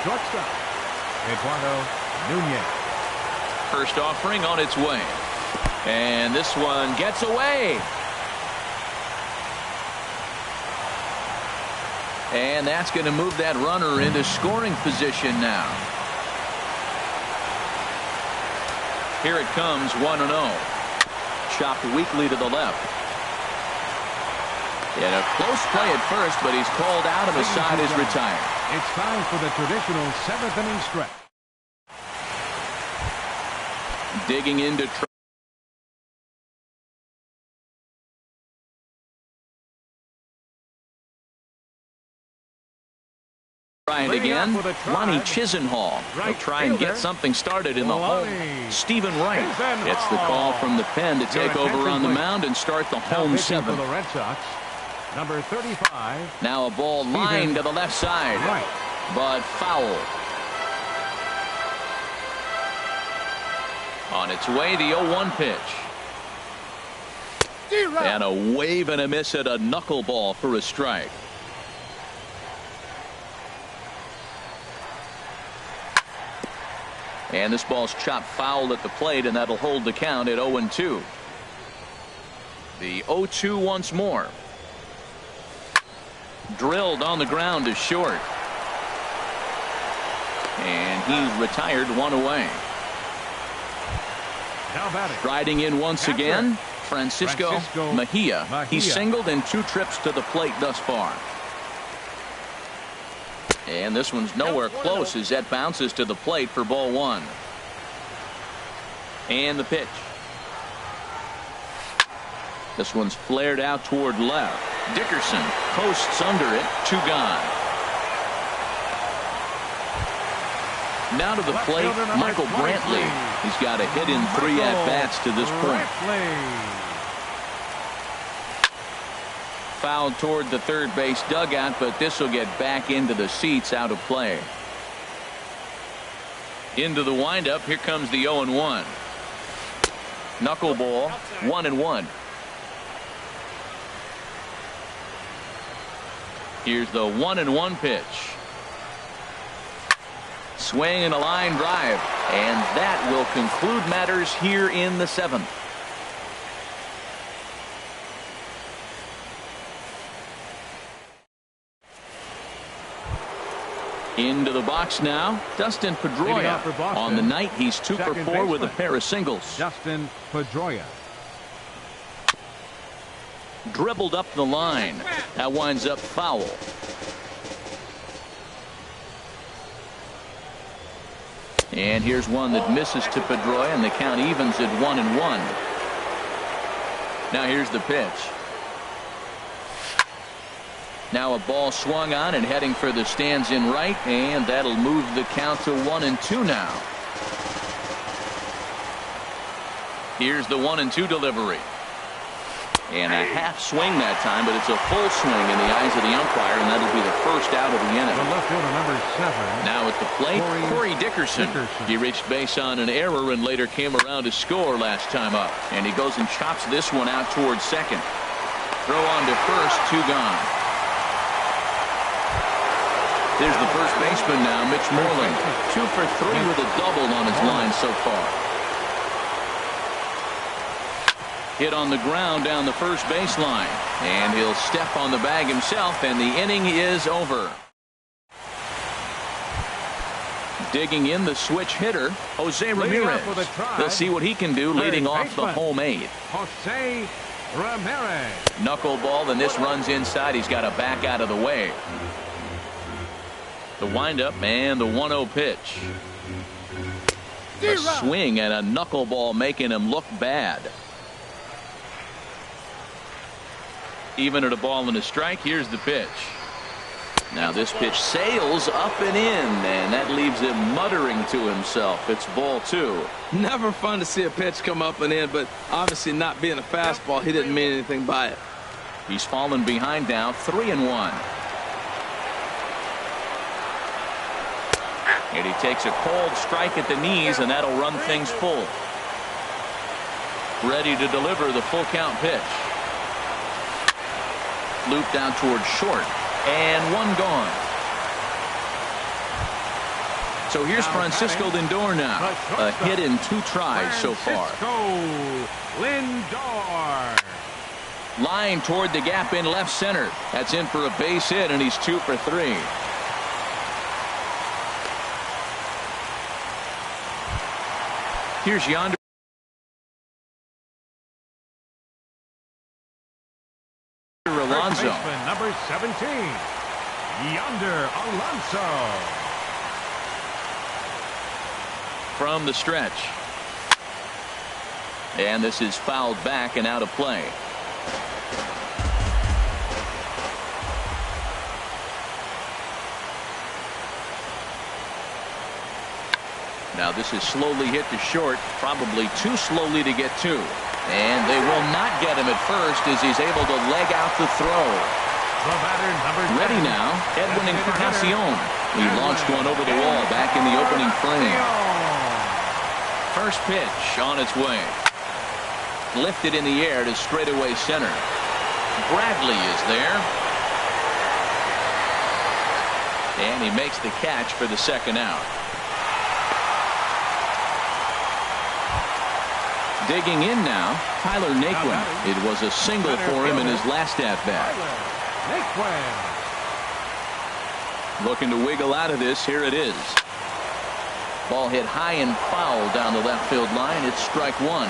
Shortstop, Eduardo Nunez. First offering on its way. And this one gets away. And that's going to move that runner into scoring position now. Here it comes, 1-0. Chopped weakly to the left. And a close play at first, but he's called out and the side is retired. It's time for the traditional 7th inning stretch. Digging into trying again. Lonnie Chisenhall will try and get something started in the home. Stephen Wright gets the call from the pen to take over on the mound and start the home 7th. For the Red Sox, number 35. Now a ball lined to the left side, but foul. On its way, the 0-1 pitch. And a wave and a miss at a knuckleball for a strike. And this ball's chopped foul at the plate, and that'll hold the count at 0-2. The 0-2 once more. Drilled on the ground to short. And he's retired, 1 away. Riding in once again, Francisco Mejia. He's singled in 2 trips to the plate thus far. And this one's nowhere close as that bounces to the plate for ball 1. And the pitch. This one's flared out toward left. Dickerson posts under it. 2 gone. Now to the plate, Michael Brantley. He's got a hit in 3 at-bats to this point. Fouled toward the third base dugout, but this will get back into the seats, out of play. Into the windup. Here comes the 0-1. Knuckleball, 1-1. Here's the 1-1 pitch. Swing and a line drive, and that will conclude matters here in the 7th. Into the box now, Dustin Pedroia. On the night, he's 2 for 4 with a pair of singles. Dustin Pedroia. Dribbled up the line. That winds up foul. And here's one that misses to Pedroia, and the count evens at 1-1. Now here's the pitch. Now a ball swung on and heading for the stands in right, and that'll move the count to 1-2 now. Here's the 1-2 delivery. And a half swing that time, but it's a full swing in the eyes of the umpire, and that'll be the first out of the inning. The left fielder, number 7. Now at the plate, Corey Dickerson. He reached base on an error and later came around to score last time up. And he goes and chops this one out towards second. Throw on to first, 2 gone. There's the first baseman now, Mitch Moreland. 2 for 3 with a double on his line so far. Hit on the ground down the first baseline, and he'll step on the bag himself, and the inning is over. Digging in the switch hitter, Jose Ramirez. We'll see what he can do leading off the home 8th. Jose Ramirez. Knuckleball, and this runs inside. He's got to back out of the way. The windup and the 1-0 pitch. A swing and a knuckleball making him look bad. Even at a ball and a strike. Here's the pitch. Now this pitch sails up and in, and that leaves him muttering to himself. It's ball 2. Never fun to see a pitch come up and in, but obviously not being a fastball, he didn't mean anything by it. He's fallen behind now, 3-1. And he takes a cold strike at the knees, and that'll run things full. Ready to deliver the full count pitch. Looped out towards short, and 1 gone. So here's Francisco Lindor now. A hit in 2 tries so far. Lindor. Line toward the gap in left center. That's in for a base hit, and he's 2 for 3. Here's yonder. number 17, Yonder Alonso. From the stretch. And this is fouled back and out of play. Now this is slowly hit to short, probably too slowly to get to. And they will not get him at first as he's able to leg out the throw. The batter, number 10. Ready now, Edwin Encarnacion. He launched one over the wall back in the opening frame. First pitch on its way. Lifted in the air to straightaway center. Bradley is there. And he makes the catch for the second out. Digging in now, Tyler Naquin. It was a single for him in his last at-bat. Looking to wiggle out of this. Here it is. Ball hit high and foul down the left field line. It's strike one.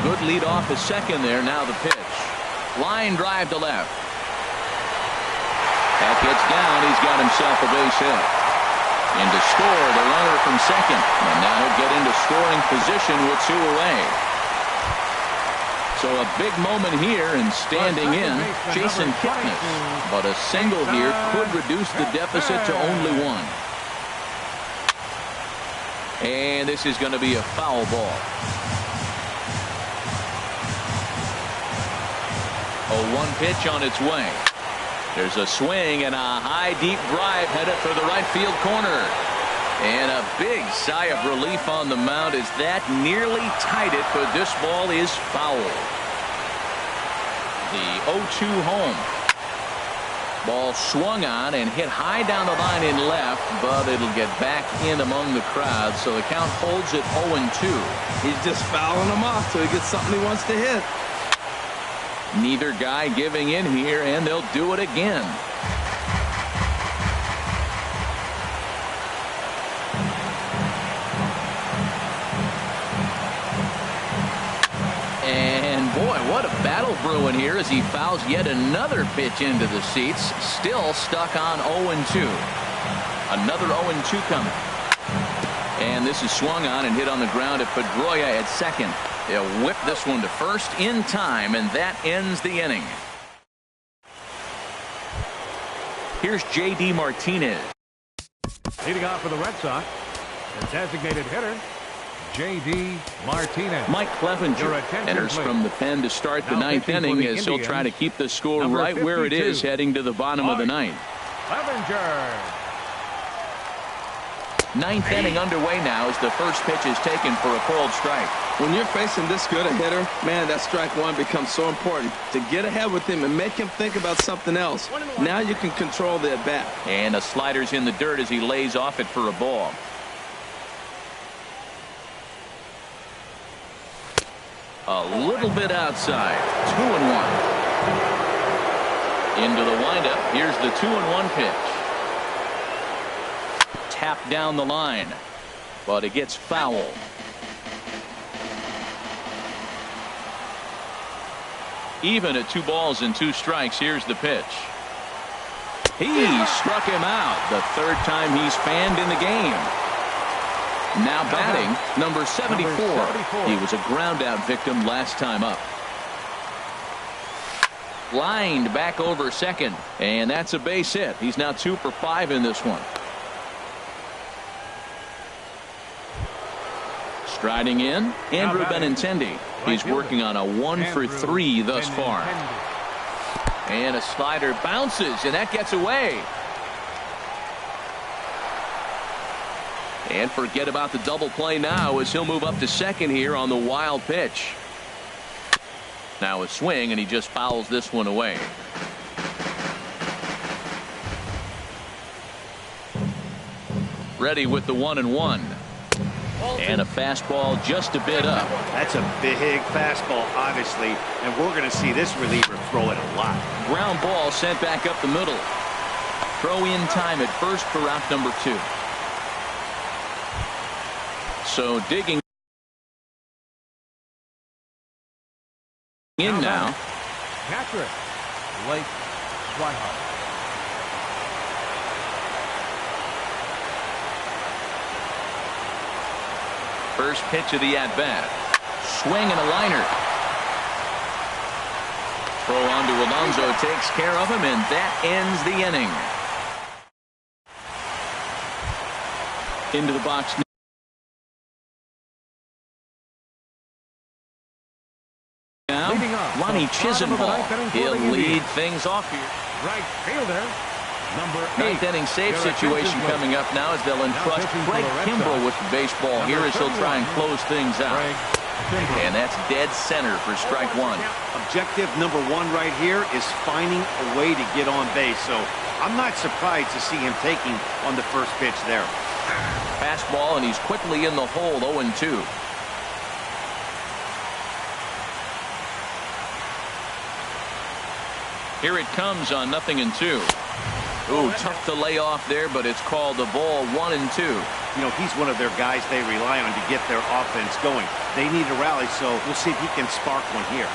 Good lead off the second there. Now the pitch. Line drive to left. That gets down. He's got himself a base hit. And to score the runner from second. And now he'll get into scoring position with two away. So a big moment here and standing in Jason Kipnis. But a single here could reduce the deficit to only one. And this is going to be a foul ball. A 1 pitch on its way. There's a swing and a high deep drive headed for the right field corner. And a big sigh of relief on the mound as that nearly tied it, but this ball is foul. The 0-2 home. Ball swung on and hit high down the line in left, but it'll get back in among the crowd, so the count holds at 0-2. He's just fouling them off till he gets something he wants to hit. Neither guy giving in here, and they'll do it again. And boy, what a battle brewing here as he fouls yet another pitch into the seats. Still stuck on 0-2. Another 0-2 coming. And this is swung on and hit on the ground at Pedroia at second. They'll whip this one to first in time, and that ends the inning. Here's J.D. Martinez. Leading off for the Red Sox, the designated hitter, J.D. Martinez. Mike Clevenger enters from the pen to start the ninth inning as he'll try to keep the score right where it is heading to the bottom of the ninth. Clevenger. Ninth inning underway now as the first pitch is taken for a called strike. When you're facing this good a hitter, man, that strike one becomes so important to get ahead with him and make him think about something else. Now you can control the at-bat. And a slider's in the dirt as he lays off it for a ball. A little bit outside. 2-1. Into the windup. Here's the 2-1 pitch. Tapped down the line, but it gets foul. Even at 2 balls and 2 strikes. Here's the pitch. He struck him out. The third time he's fanned in the game. Now batting, number 74. He was a ground out victim last time up. Lined back over second, and that's a base hit. He's now 2 for 5 in this one. Striding in, Andrew Benintendi. He's working on a 1 for 3 thus far. And a slider bounces, and that gets away. And forget about the double play now as he'll move up to second here on the wild pitch. Now a swing, and he just fouls this one away. Ready with the 1-1. And a fastball just a bit up. That's a big fastball, obviously, and we're going to see this reliever throw it a lot. Ground ball sent back up the middle. Throw in time at first for out number 2. So digging In now. Catcher, Blake Swihart. First pitch of the at-bat. Swing and a liner. Throw on to Alonso takes care of him, and that ends the inning. Into the box. Now, Lonnie Chisenhall. He'll lead things off here. Right fielder, number 8. Ninth inning save situation coming up now as they'll entrust Craig Kimbrell with the baseball here as he'll try and close things out. And that's dead center for strike one. Objective number 1 right here is finding a way to get on base. So I'm not surprised to see him taking on the first pitch there. Fastball, and he's quickly in the hole, 0-2. Here it comes on 0-2. Ooh, tough to lay off there, but it's called the ball, 1-2. You know, he's one of their guys they rely on to get their offense going. They need a rally, so we'll see if he can spark one here.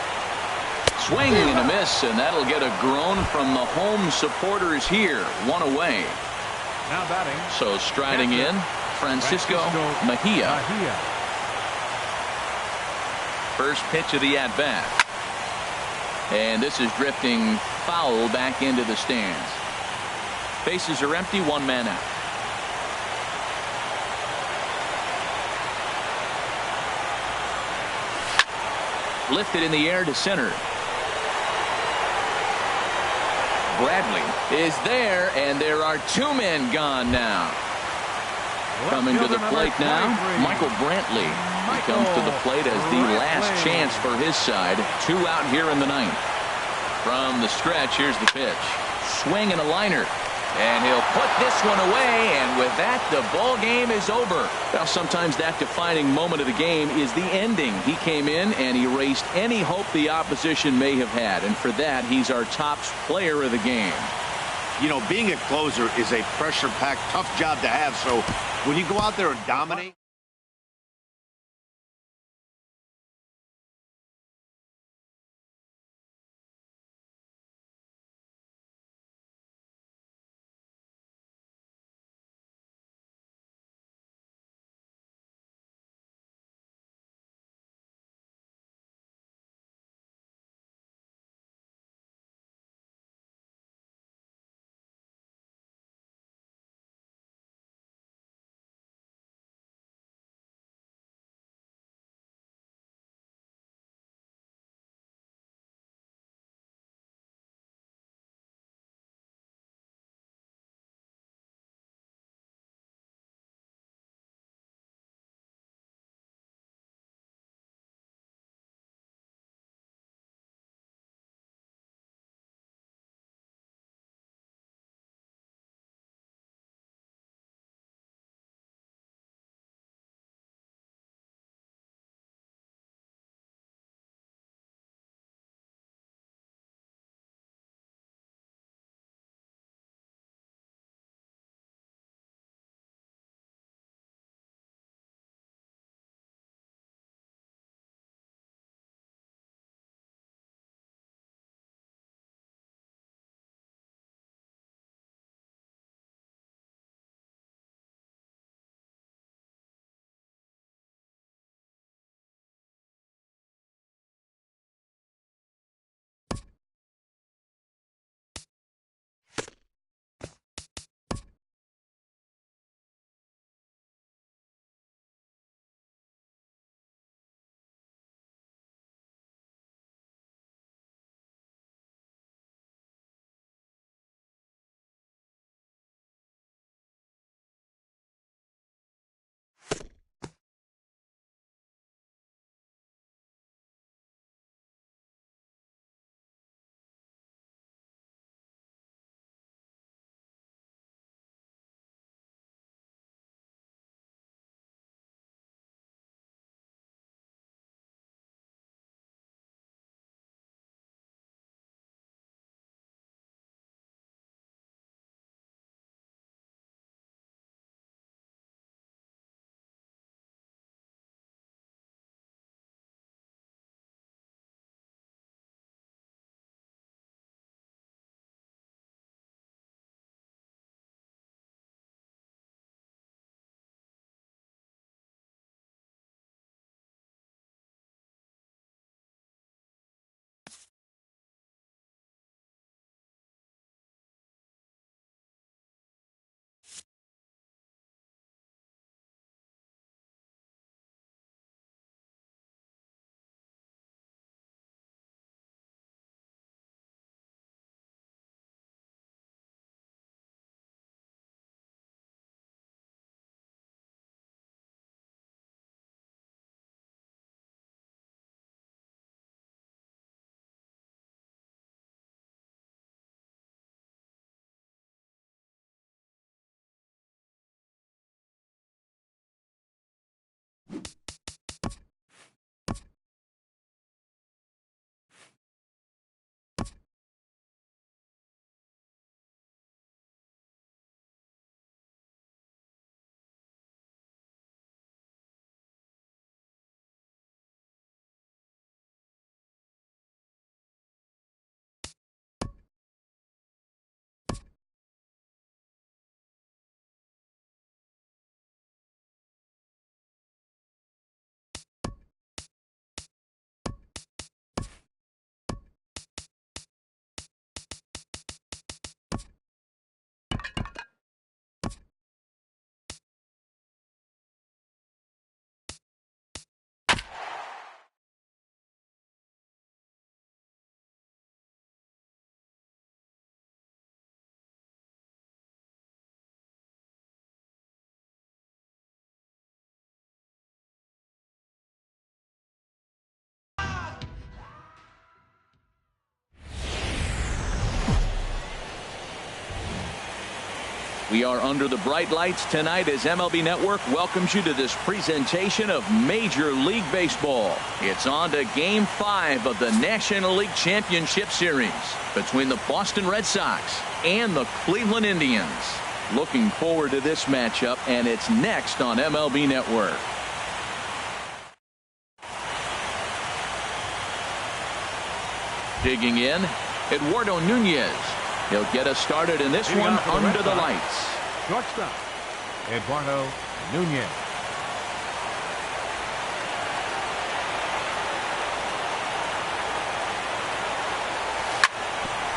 Swing and a miss, and that'll get a groan from the home supporters here. One away. Now batting. So striding in, Francisco Mejia. First pitch of the at-bat. And this is drifting foul back into the stands. Bases are empty, 1 man out. Lifted in the air to center. Bradley is there, and there are 2 men gone now. Coming to the plate now, Michael Brantley. He comes to the plate as the last chance for his side. 2 out here in the 9th. From the stretch, here's the pitch. Swing and a liner. And he'll put this one away, and with that, the ball game is over. Well, sometimes that defining moment of the game is the ending. He came in and erased any hope the opposition may have had, and for that, he's our top player of the game. You know, being a closer is a pressure-packed, tough job to have, so when you go out there and dominate, We are under the bright lights tonight as MLB Network welcomes you to this presentation of Major League Baseball. It's on to Game 5 of the National League Championship Series between the Boston Red Sox and the Cleveland Indians. Looking forward to this matchup, and it's next on MLB Network. Digging in, Eduardo Nunez. He'll get us started in this one under the lights. Shortstop, Eduardo Nunez.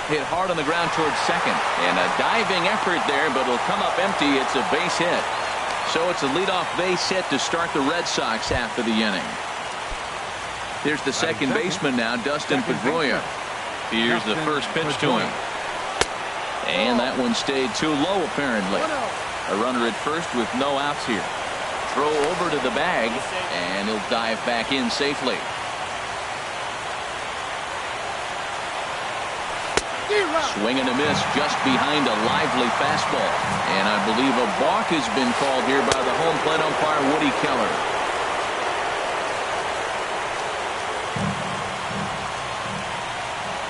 Hit hard on the ground towards second. And a diving effort there, but it'll come up empty. It's a base hit. So it's a leadoff base hit to start the Red Sox after the inning. Here's the second baseman now, Dustin Pedroia. Here's the first pitch to him. And that one stayed too low, apparently. A runner at first with no outs here. Throw over to the bag, and he'll dive back in safely. Swing and a miss just behind a lively fastball. And I believe a balk has been called here by the home plate umpire, Woody Keller.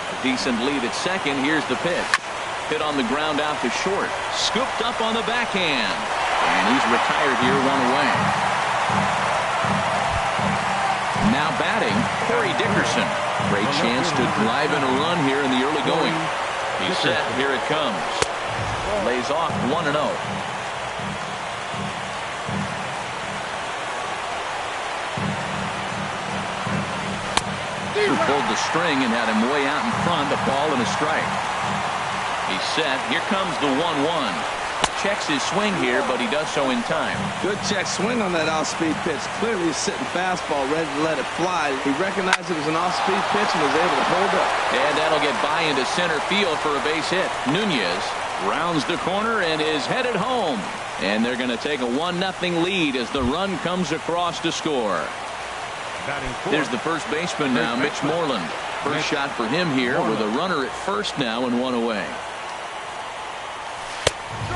A decent lead at second. Here's the pitch. Hit on the ground out to short. Scooped up on the backhand. And he's retired here, one away. Now batting, Corey Dickerson. Great chance to drive in a run here in the early going. He's set. Here it comes. Lays off 1-0. Who pulled the string and had him way out in front. A ball and a strike. He's set. Here comes the 1-1. Checks his swing here, but he does so in time. Good check swing on that off-speed pitch. Clearly he's sitting fastball, ready to let it fly. He recognized it was an off-speed pitch and was able to hold up. And that'll get by into center field for a base hit. Nunez rounds the corner and is headed home. And they're going to take a 1-0 lead as the run comes across to score. There's the first baseman now, Mitch Moreland. First shot for him here with a runner at first now and one away.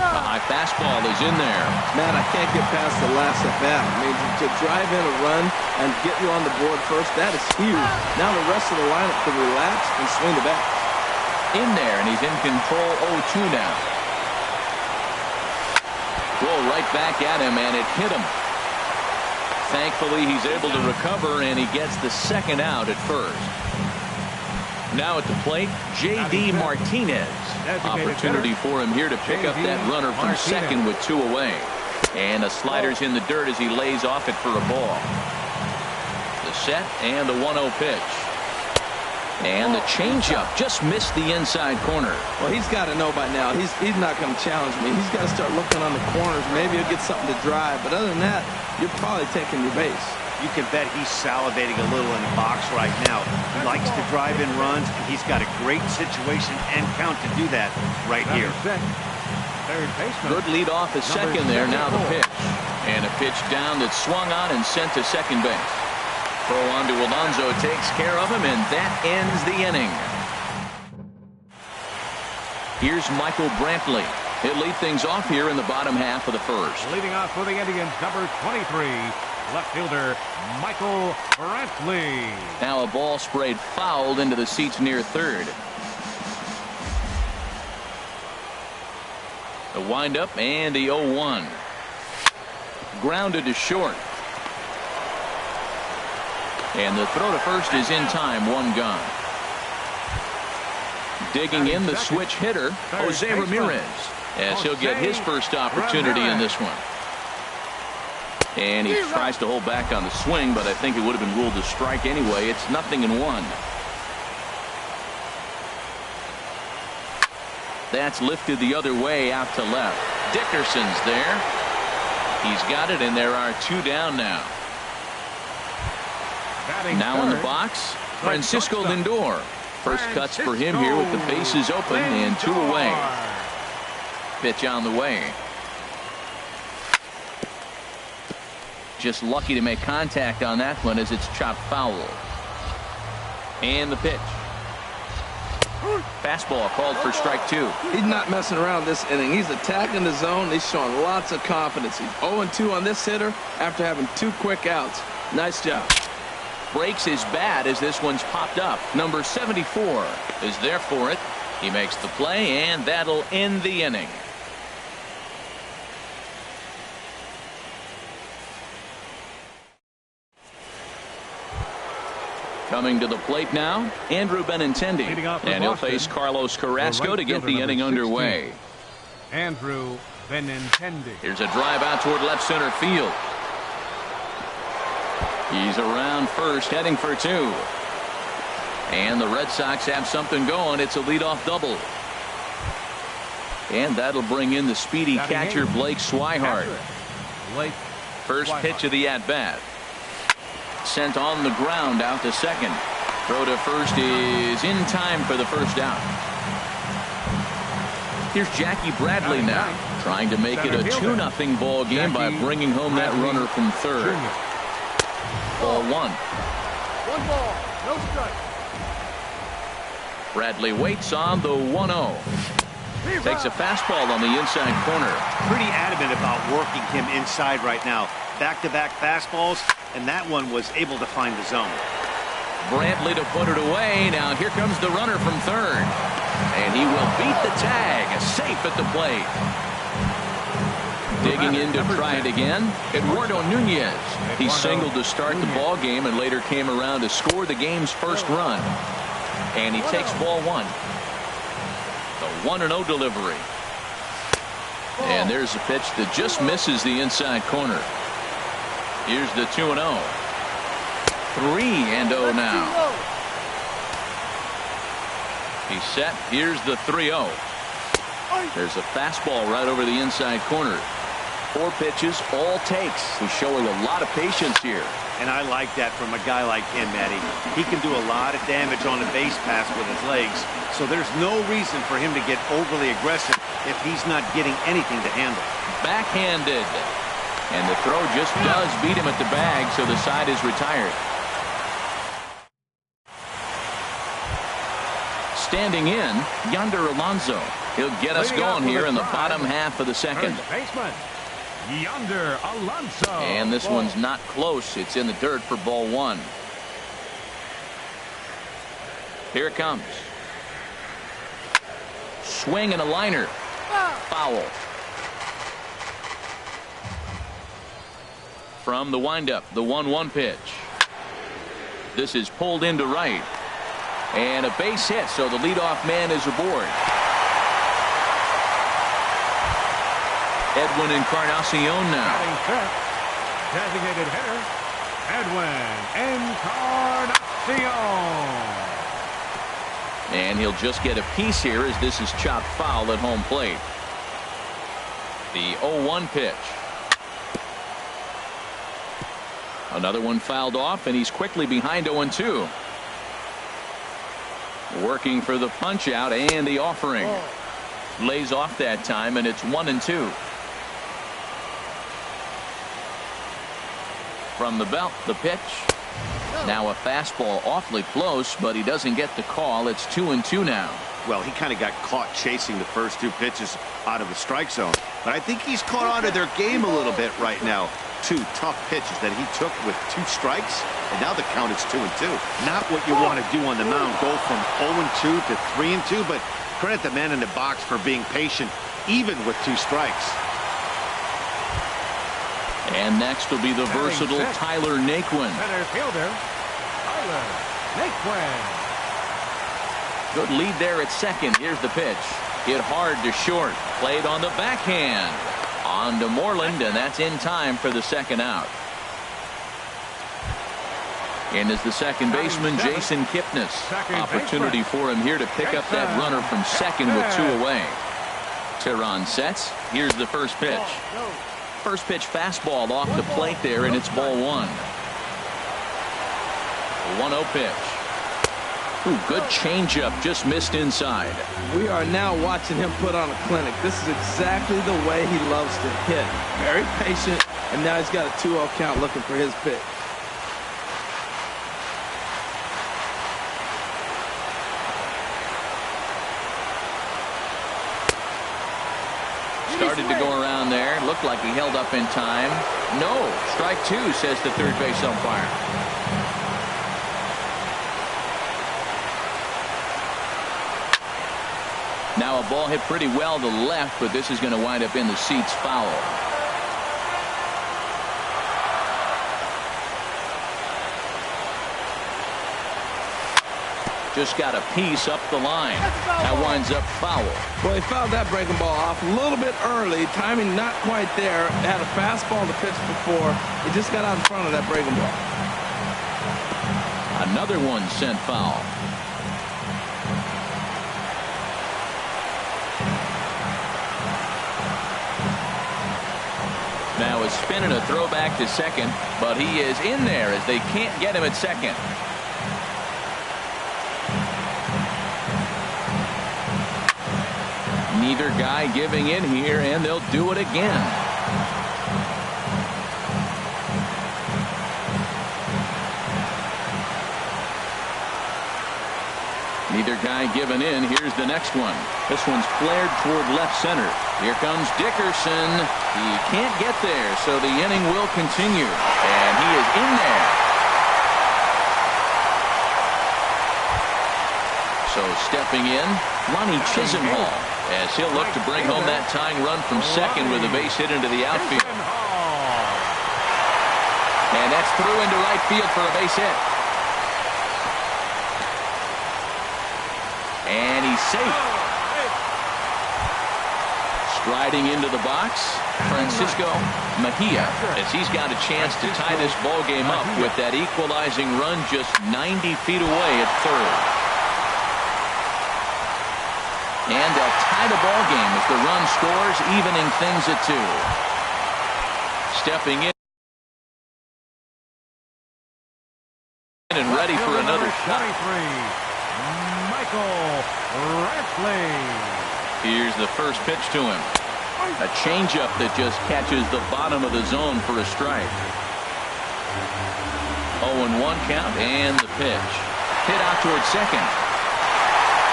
A high fastball is in there. Man, I can't get past the last at bat. I mean, to drive in a run and get you on the board first, that is huge. Now the rest of the lineup can relax and swing the bat. In there, and he's in control 0-2 now. Throw right back at him, and it hit him. Thankfully, he's able to recover, and he gets the second out at first. Now at the plate, J.D. Martinez. Opportunity for him here to pick up that runner from second with two away. And the slider's in the dirt as he lays off it for a ball. The set and the 1-0 pitch. And the changeup just missed the inside corner. Well, he's got to know by now. He's not going to challenge me. He's got to start looking on the corners. Maybe he'll get something to drive. But other than that, you're probably taking your base. You can bet he's salivating a little in the box right now. He likes to drive in runs, and he's got a great situation and count to do that right here. Good lead off at second there. Now the pitch. And a pitch down that's swung on and sent to second base. Throw on to Alonso takes care of him, and that ends the inning. Here's Michael Brantley. He'll lead things off here in the bottom half of the first. Leading off for the Indians, number 23. Left fielder Michael Brantley. Now a ball sprayed fouled into the seats near third. The windup and the 0-1. Grounded to short. And the throw to first is in time. One gone. Digging in the switch hitter, Jose Ramirez, as he'll get his first opportunity in this one. And he tries to hold back on the swing, but I think it would have been ruled a strike anyway. It's 0-1. That's lifted the other way out to left. Dickerson's there. He's got it, and there are two down now. Now in the box, Francisco Lindor. First cuts for him here with the bases open and two away. Pitch on the way. Just lucky to make contact on that one as it's chopped foul. And the pitch. Fastball called for strike 2. He's not messing around this inning. He's attacking the zone. He's showing lots of confidence. He's 0-2 on this hitter after having 2 quick outs. Nice job. Breaks his bat as this one's popped up. Number 74 is there for it. He makes the play, and that'll end the inning. Coming to the plate now, Andrew Benintendi. And he'll face Carlos Carrasco to get the inning underway. Andrew Benintendi. Here's a drive out toward left center field. He's around first, heading for 2. And the Red Sox have something going. It's a leadoff double. And that'll bring in the speedy catcher, Blake Swihart. First pitch of the at-bat. Sent on the ground out to second. Throw to first is in time for the first out. Here's Jackie Bradley now, trying to make it a 2-0 ball game by bringing home that runner from third. Ball 1. 1 ball, no strike. Bradley waits on the 1-0. Takes a fastball on the inside corner. Pretty adamant about working him inside right now. Back-to-back fastballs, and that one was able to find the zone. Bradley to put it away. Now here comes the runner from third. And he will beat the tag. Safe at the plate. Digging in to try it again, Eduardo Nunez. He singled to start the ball game and later came around to score the game's first run. And he takes ball 1. The 1-0 delivery. And there's a pitch that just misses the inside corner. Here's the 2-0. 3-0 now. He's set. Here's the 3-0. There's a fastball right over the inside corner. 4 pitches, all takes. He's showing a lot of patience here. And I like that from a guy like him, Matty. He can do a lot of damage on a base pass with his legs, so there's no reason for him to get overly aggressive if he's not getting anything to handle. Backhanded. And the throw just does beat him at the bag, so the side is retired. Standing in, Yonder Alonso. He'll get us going here in the bottom half of the second. Baseman, Yonder Alonso. And this one's not close. It's in the dirt for ball 1. Here it comes. Swing and a liner. Foul. From the windup, the 1-1 pitch. This is pulled into right. And a base hit, so the leadoff man is aboard. Edwin Encarnacion now. Designated hitter, Edwin Encarnacion. And he'll just get a piece here as this is chopped foul at home plate. The 0-1 pitch. Another one fouled off, and he's quickly behind 0-2. Working for the punch out and the offering. Lays off that time, and it's 1-2. From the belt, the pitch. Now a fastball awfully close, but he doesn't get the call. It's 2-2 now. Well, he kind of got caught chasing the first 2 pitches out of the strike zone. But I think he's caught on to their game a little bit right now. 2 tough pitches that he took with 2 strikes, and now the count is 2-2. Not what you want to do on the mound, go from 0-2 to 3-2, but credit the man in the box for being patient, even with 2 strikes. And next will be the versatile Tyler Naquin. Center fielder, Tyler Naquin. Good lead there at second. Here's the pitch. Hit hard to short. Played on the backhand. On to Moreland, and that's in time for the second out. In is the second baseman, Jason Kipnis. Opportunity for him here to pick up that runner from second with 2 away. Tehran sets. Here's the first pitch. First pitch fastball off the plate there, and it's ball 1. 1-0 pitch. Ooh, good changeup, just missed inside. We are now watching him put on a clinic. This is exactly the way he loves to hit. Very patient, and now he's got a 2-0 count looking for his pitch. Started to go around there. Looked like he held up in time. No. Strike two, says the third base umpire. Now a ball hit pretty well to the left, but this is going to wind up in the seats foul. Just got a piece up the line. That winds up foul. Well, he fouled that breaking ball off a little bit early. Timing not quite there. Had a fastball to pitch before. He just got out in front of that breaking ball. Another one sent foul. Now is spinning a throwback to second, but he is in there as they can't get him at second. Neither guy giving in here, and they'll do it again. Neither guy giving in. Here's the next one. This one's flared toward left center. Here comes Dickerson. He can't get there, so the inning will continue. And he is in there. So stepping in, Lonnie Chisenhall, as he'll look to bring home that tying run from second with a base hit into the outfield. And that's through into right field for a base hit. And he's safe. Striding into the box, Francisco Mejia, as he's got a chance to tie this ball game up with that equalizing run just 90 feet away at third. And they'll tie the ball game as the run scores, evening things at 2. Stepping in and ready for another shot. 23, Michael Brantley. Here's the first pitch to him. A changeup that just catches the bottom of the zone for a strike. 0-1 count, and the pitch. Hit out towards second.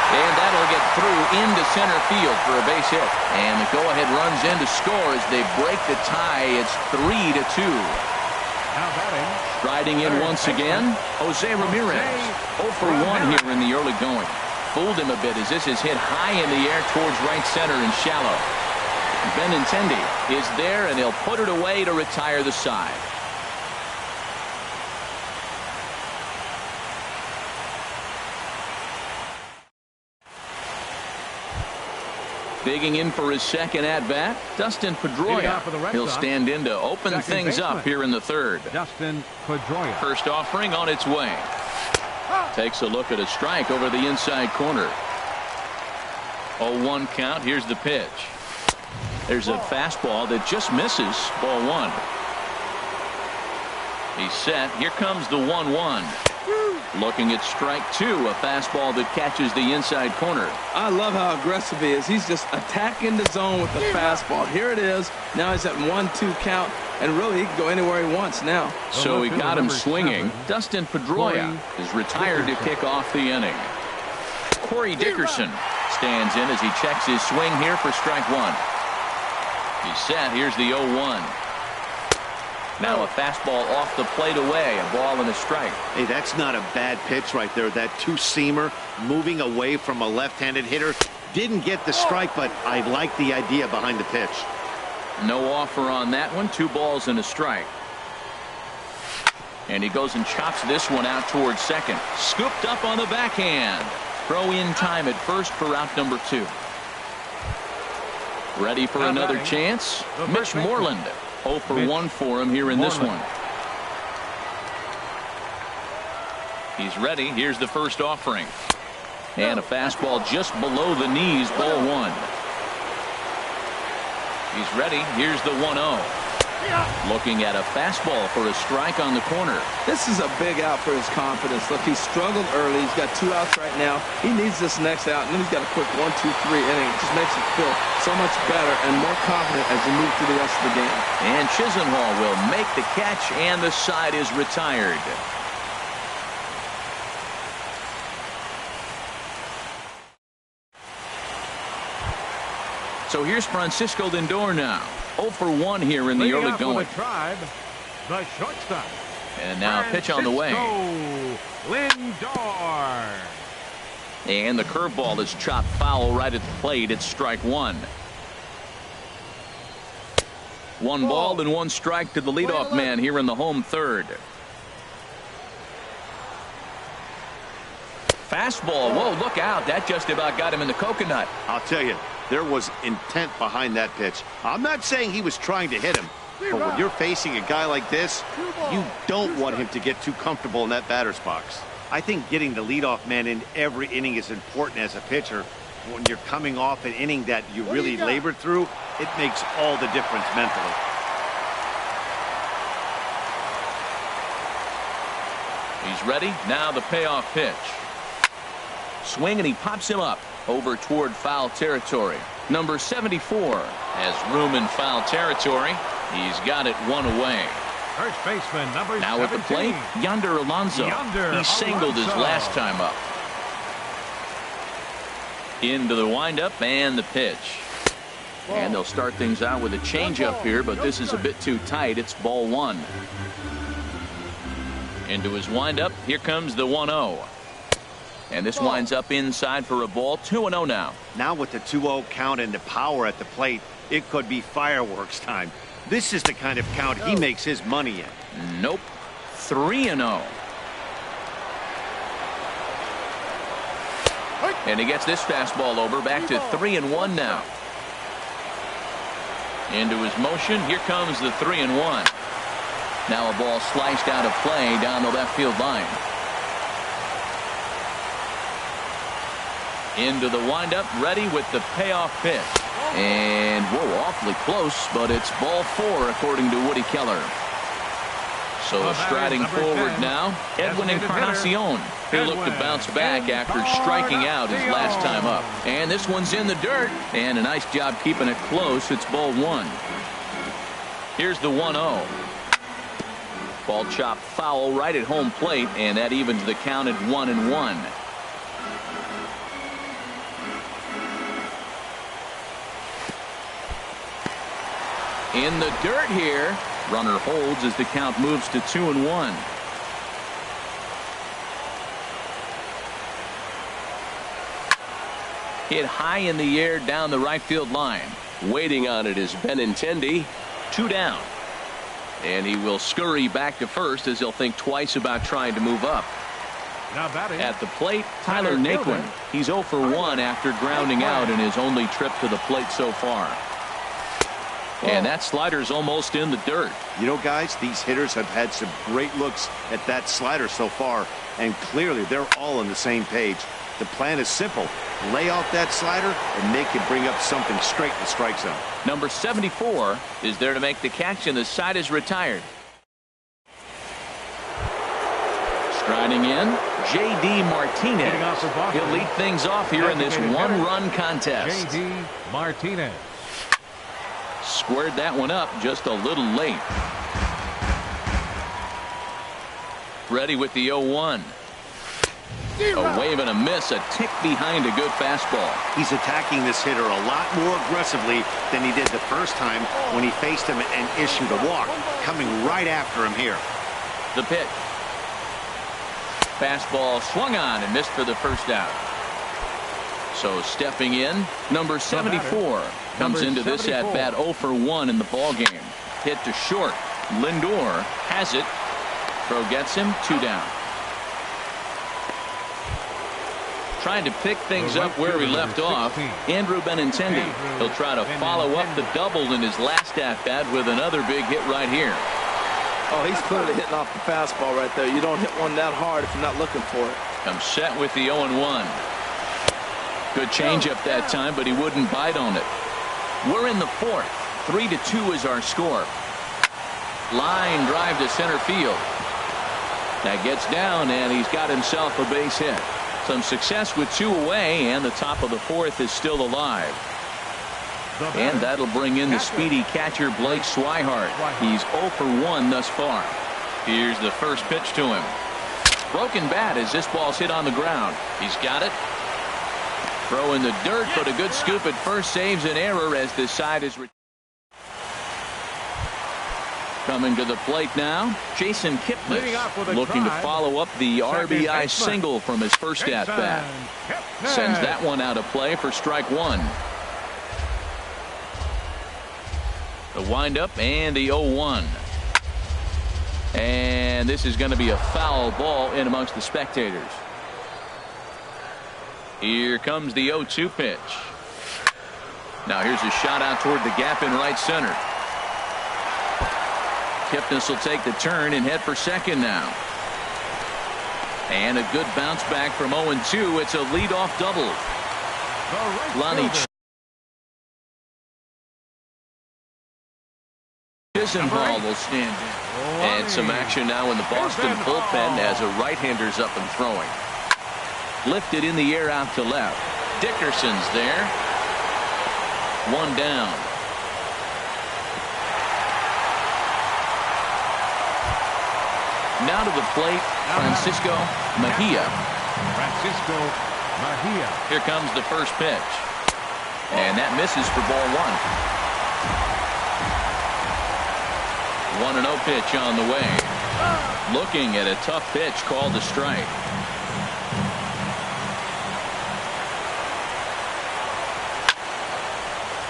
And that'll get through into center field for a base hit. And the go-ahead runs in to score as they break the tie. It's 3-2. Now batting. Striding in once again, Jose Ramirez. 0 for 1 here in the early going. Fooled him a bit as this is hit high in the air towards right center and shallow. Benintendi is there, and he'll put it away to retire the side. Digging in for his second at-bat, Dustin Pedroia. He'll stand in to open things up here in the third. Dustin Pedroia. First offering on its way. Takes a look at a strike over the inside corner. 0-1 count. Here's the pitch. There's a fastball that just misses. Ball one. He's set. Here comes the 1-1. Looking at strike two, a fastball that catches the inside corner. I love how aggressive he is. He's just attacking the zone with the fastball. Here it is. Now he's at 1-2 count, and really he can go anywhere he wants now. So he got him swinging. Dustin Pedroia is retired to kick off the inning. Corey Dickerson stands in as he checks his swing here for strike one. He's set. Here's the 0-1. Now a fastball off the plate away, a ball and a strike. Hey, that's not a bad pitch right there. That two-seamer moving away from a left-handed hitter. Didn't get the strike, but I like the idea behind the pitch. No offer on that one. 2 balls and a strike. And he goes and chops this one out towards second. Scooped up on the backhand. Throw in time at first for out number 2. Ready for another chance? Mitch Moreland. 0 for 1 for him here in this one. He's ready. Here's the first offering. And a fastball just below the knees, ball one. He's ready. Here's the 1-0. Looking at a fastball for a strike on the corner. This is a big out for his confidence. Look, he struggled early. He's got 2 outs right now. He needs this next out, and then he's got a quick 1, 2, 3 inning. It just makes him feel so much better and more confident as he moves through the rest of the game. And Chisenhall will make the catch, and the side is retired. So here's Francisco Lindor now. 0 for 1 here in the early going. The shortstop. And now pitch on the way. Lindor. And the curveball is chopped foul right at the plate. It's strike one. 1 ball and 1 strike to the leadoff man here in the home third. Fastball. Whoa, look out. That just about got him in the coconut. I'll tell you, there was intent behind that pitch. I'm not saying he was trying to hit him, but when you're facing a guy like this, you don't want him to get too comfortable in that batter's box. I think getting the leadoff man in every inning is important as a pitcher. When you're coming off an inning that you really labored through, it makes all the difference mentally. He's ready. Now the payoff pitch. Swing, and he pops him up over toward foul territory. Number 74 has room in foul territory. He's got it 1 away. First baseman, number now 17. at the plate, Yonder Alonso. He singled his last time up. Into the windup and the pitch. And they'll start things out with a changeup here, but this is a bit too tight. It's ball 1. Into his windup. Here comes the 1-0. And this winds up inside for a ball. 2-0 now. Now with the 2-0 count and the power at the plate, it could be fireworks time. This is the kind of count he makes his money in. Nope. 3-0. And he gets this fastball over. Back to 3-1 now. Into his motion. Here comes the 3-1. Now a ball sliced out of play down the left field line. Into the windup, ready with the payoff pitch. And, whoa, awfully close, but it's ball 4 according to Woody Keller. So striding forward now, Edwin Encarnacion. He'll look to bounce back after striking out his last time up. And this one's in the dirt. And a nice job keeping it close. It's ball 1. Here's the 1-0. Ball chopped foul right at home plate, and that evens the count at 1-1. In the dirt here. Runner holds as the count moves to 2-1. Hit high in the air down the right field line. Waiting on it is Benintendi. 2 down. And he will scurry back to first as he'll think twice about trying to move up. Now batting at the plate, Tyler Naquin. He's 0 for 1 after grounding out in his only trip to the plate so far. And that slider's almost in the dirt. You know, guys, these hitters have had some great looks at that slider so far, and clearly they're all on the same page. The plan is simple. Lay off that slider and make it bring up something straight in the strike zone. Number 74 is there to make the catch, and the side is retired. Striding in, J.D. Martinez. He'll lead things off here in this one-run contest. J.D. Martinez. Squared that one up just a little late. Ready with the 0-1. A wave and a miss, a tick behind a good fastball. He's attacking this hitter a lot more aggressively than he did the first time when he faced him and issued a walk. Coming right after him here. The pitch. Fastball swung on and missed for the first out. So stepping in, number 74 comes into this at bat 0 for 1 in the ball game. Hit to short. Lindor has it. Throw gets him. 2 down. Trying to pick things up where he left off. Andrew Benintendi. He'll try to follow up the double in his last at bat with another big hit right here. Oh, he's clearly hitting off the fastball right there. You don't hit one that hard if you're not looking for it. Comes set with the 0-1. Good changeup that time, but he wouldn't bite on it. We're in the 4th. 3-2 is our score. Line drive to center field. That gets down, and he's got himself a base hit. Some success with 2 away, and the top of the 4th is still alive. And that'll bring in the speedy catcher Blake Swihart. He's 0 for 1 thus far. Here's the first pitch to him. Broken bat as this ball's hit on the ground. He's got it. Throw in the dirt, but a good scoop at first saves an error as this side is coming to the plate now. Jason Kipnis looking to follow up the RBI single from his first at-bat. Sends that one out of play for strike one. The windup and the 0-1. And this is going to be a foul ball in amongst the spectators. Here comes the 0-2 pitch. Now here's a shot out toward the gap in right center. Kipnis will take the turn and head for second now. And a good bounce back from 0-2. It's a leadoff double. Lonnie Chisenhall will stand in. And some action now in the Boston bullpen as a right-hander's up and throwing. Lifted in the air out to left. Dickerson's there. One down. Now to the plate, Francisco Mejia. Here comes the first pitch. And that misses for ball one. 1-0 pitch on the way. Looking at a tough pitch called a strike.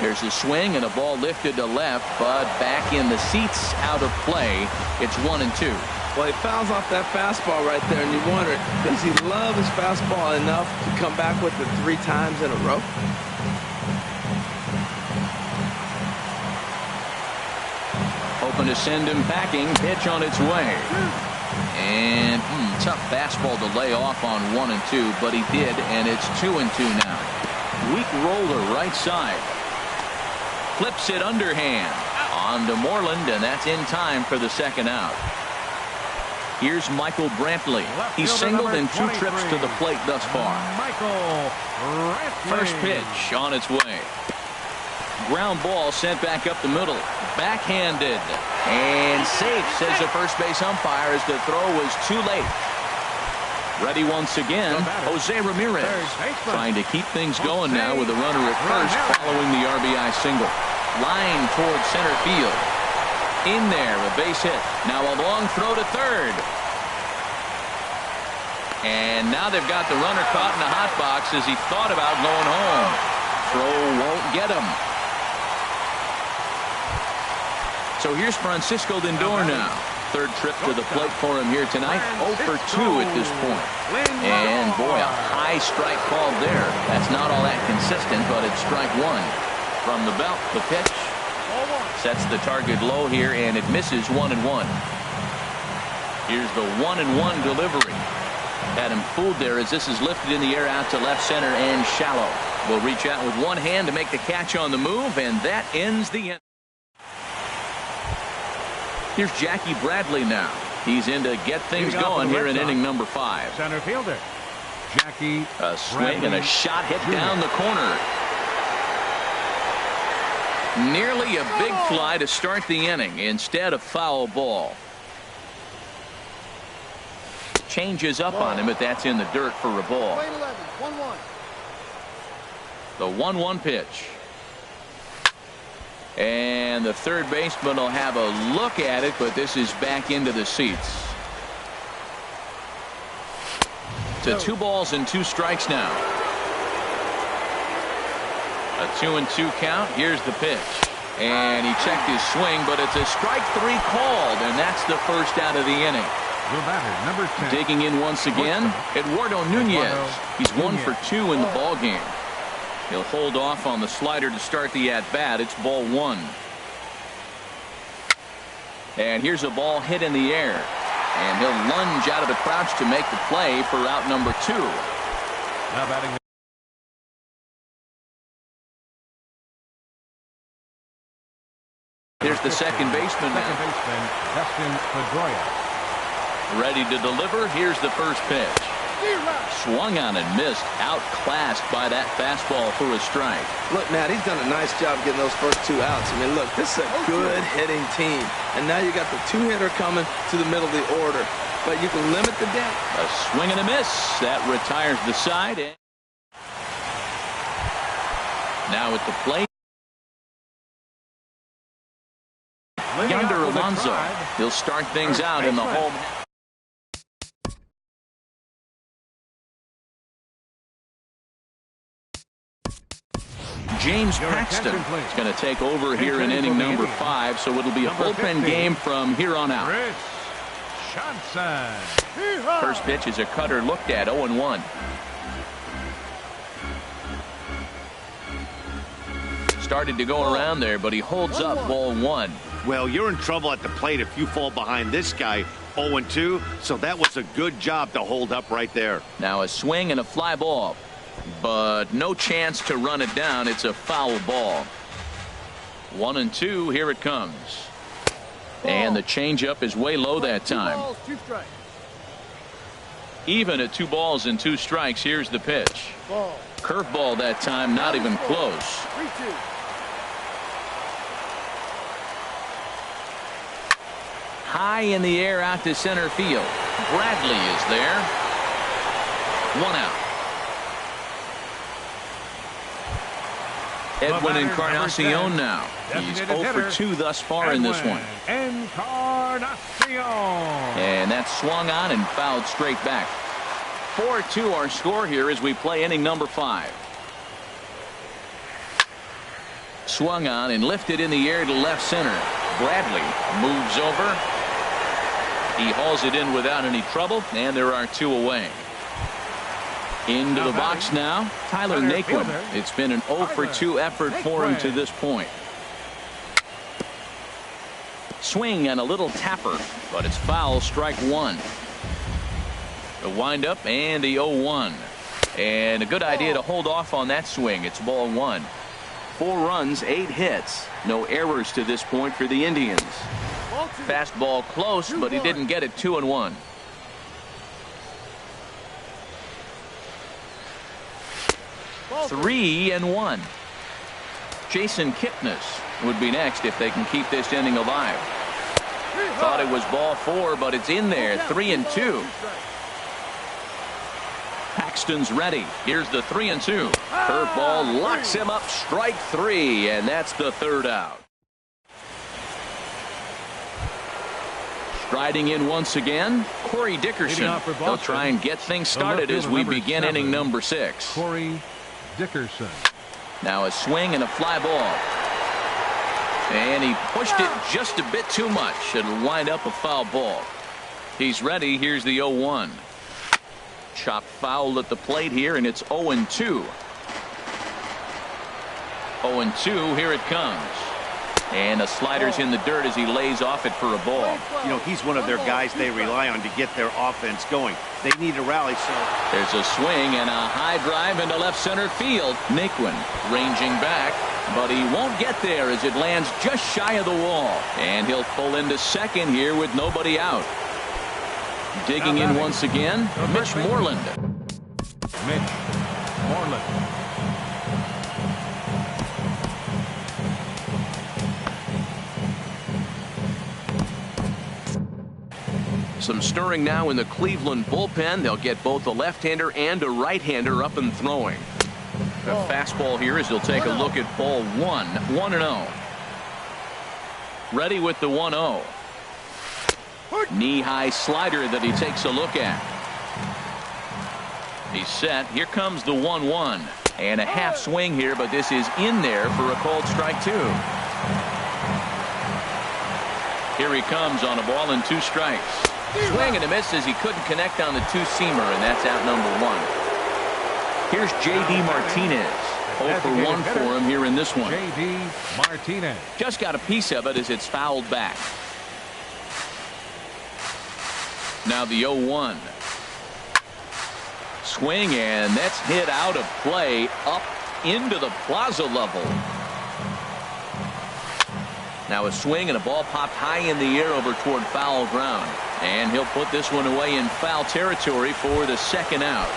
There's a swing and a ball lifted to left, but back in the seats, out of play. It's 1-2. Well, he fouls off that fastball right there, and you wonder, does he love his fastball enough to come back with it 3 times in a row? Hoping to send him packing. Pitch on its way. And tough fastball to lay off on 1-2, but he did, and it's 2-2 now. Weak roller right side. Flips it underhand. On to Moreland, and that's in time for the second out. Here's Michael Brantley. He's singled in 2 trips to the plate thus far. First pitch on its way. Ground ball sent back up the middle. Backhanded. And safe, says the first base umpire, as the throw was too late. Ready once again, Jose Ramirez. Trying to keep things going now with a runner at first following the RBI single. Line towards center field. In there, a base hit. Now a long throw to third. And now they've got the runner caught in the hot box as he thought about going home. Throw won't get him. So here's Francisco Lindor now. Third trip to the plate for him here tonight. 0 for 2 at this point. And boy, a high strike called there. That's not all that consistent, but it's strike one. From the belt, the pitch. Sets the target low here, and it misses 1-1. Here's the 1-1 delivery. Had him fooled there as this is lifted in the air out to left center and shallow. Will reach out with one hand to make the catch on the move, and that ends the inning. Here's Jackie Bradley now. He's in to get things going here in inning number 5. Center fielder Jackie. A swing and a shot hit down the corner. Nearly a big fly to start the inning instead of foul ball. Changes up on him, but that's in the dirt for a ball. The 1-1 pitch. And the third baseman will have a look at it, but this is back into the seats. To 2 balls and 2 strikes now. A 2-2 count. Here's the pitch. And he checked his swing, but it's a strike 3 called, and that's the first out of the inning. The batter, number 10. Digging in once again, Eduardo Nunez. He's 1 for 2 in the ball game. He'll hold off on the slider to start the at-bat. It's ball 1. And here's a ball hit in the air. And he'll lunge out of the crouch to make the play for out number 2. Now batting. Here's the second baseman now. Second baseman, Dustin Pedroia. Ready to deliver. Here's the first pitch. Swung on and missed. Outclassed by that fastball for a strike. Look, Matt, he's done a nice job getting those first 2 outs. I mean, look, this is a good hitting team. And now you got the 2-hitter coming to the middle of the order. But you can limit the depth. A swing and a miss. That retires the side. Now at the plate, Yonder Alonso. He'll start things out in the home. James Paxton is going to take over here in inning number 5, so it'll be a bullpen game from here on out. First pitch is a cutter looked at, 0-1. Started to go around there, but he holds up, ball 1. Well, you're in trouble at the plate if you fall behind this guy, 0-2, so that was a good job to hold up right there. Now a swing and a fly ball, but no chance to run it down. It's a foul ball. 1-2, here it comes. And the changeup is way low that time. Even at 2 balls and 2 strikes, here's the pitch. Curveball that time, not even close. High in the air out to center field. Bradley is there. 1 out. Edwin Encarnacion now. He's 0 for 2 thus far in this one. Encarnacion. And that's swung on and fouled straight back. 4-2 our score here as we play inning number 5. Swung on and lifted in the air to left center. Bradley moves over. He hauls it in without any trouble, and there are 2 away. Into the box now, Tyler Naquin. It's been an 0 for 2 effort for him to this point. Swing and a little tapper, but it's foul, strike 1. The windup and the 0-1. And a good idea to hold off on that swing. It's ball 1. 4 runs, 8 hits. No errors to this point for the Indians. Fastball close, but he didn't get it. 2-1. Three and 1. Jason Kipnis would be next if they can keep this inning alive. Thought it was ball 4, but it's in there. 3-2. Paxton's ready. Here's the 3-2. Curveball locks him up. Strike 3, and that's the 3rd out. Striding in once again, Corey Dickerson. They'll try and get things started as we begin inning number 6. Corey Dickerson. Now a swing and a fly ball. And he pushed it just a bit too much. It'll wind up a foul ball. He's ready. Here's the 0-1. Chopped foul at the plate here, and it's 0-2. 0-2, here it comes. And the slider's in the dirt as he lays off it for a ball. You know, he's one of their guys they rely on to get their offense going. They need a rally, so. There's a swing and a high drive into left center field. Naquin ranging back, but he won't get there as it lands just shy of the wall. And he'll pull into second here with nobody out. Digging in once again, Mitch Moreland. Mitch Moreland. Some stirring now in the Cleveland bullpen. They'll get both a left-hander and a right-hander up and throwing. The fastball here as they'll take a look at ball 1. 1-0. Ready with the 1-0. Knee-high slider that he takes a look at. He's set. Here comes the 1-1. And a half swing here, but this is in there for a called strike 2. Here he comes on a ball and 2 strikes. Swing and a miss as he couldn't connect on the 2-seamer, and that's out number 1. Here's J.D. Martinez. 0 for 1 for him here in this one. J.D. Martinez. Just got a piece of it as it's fouled back. Now the 0-1. Swing, and that's hit out of play up into the plaza level. Now a swing and a ball popped high in the air over toward foul ground. And he'll put this one away in foul territory for the 2nd out.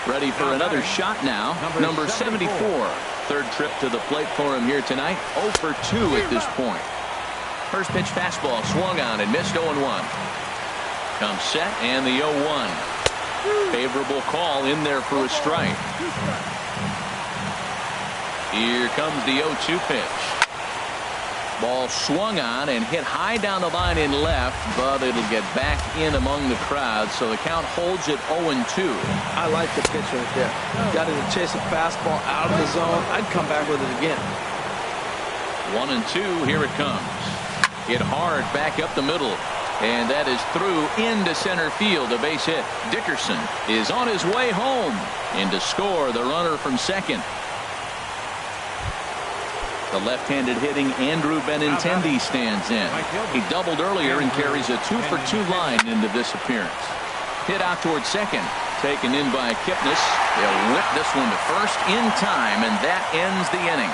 Ready for another shot now. Number 74. 3rd trip to the plate for him here tonight. 0 for 2 at this point. First pitch fastball swung on and missed. 0-1. Comes set and the 0-1. Favorable call in there for a strike. Here comes the 0-2 pitch. Ball swung on and hit high down the line in left, but it'll get back in among the crowd, so the count holds at 0-2. I like the pitch right there. Got him to chase a fastball out of the zone. I'd come back with it again. 1-2. Here it comes. Hit hard back up the middle, and that is through into center field. A base hit. Dickerson is on his way home, and to score the runner from second. The left-handed hitting Andrew Benintendi stands in. He doubled earlier and carries a 2-for-2 line into this appearance. Hit out towards second. Taken in by Kipnis. They'll whip this one to first in time, and that ends the inning.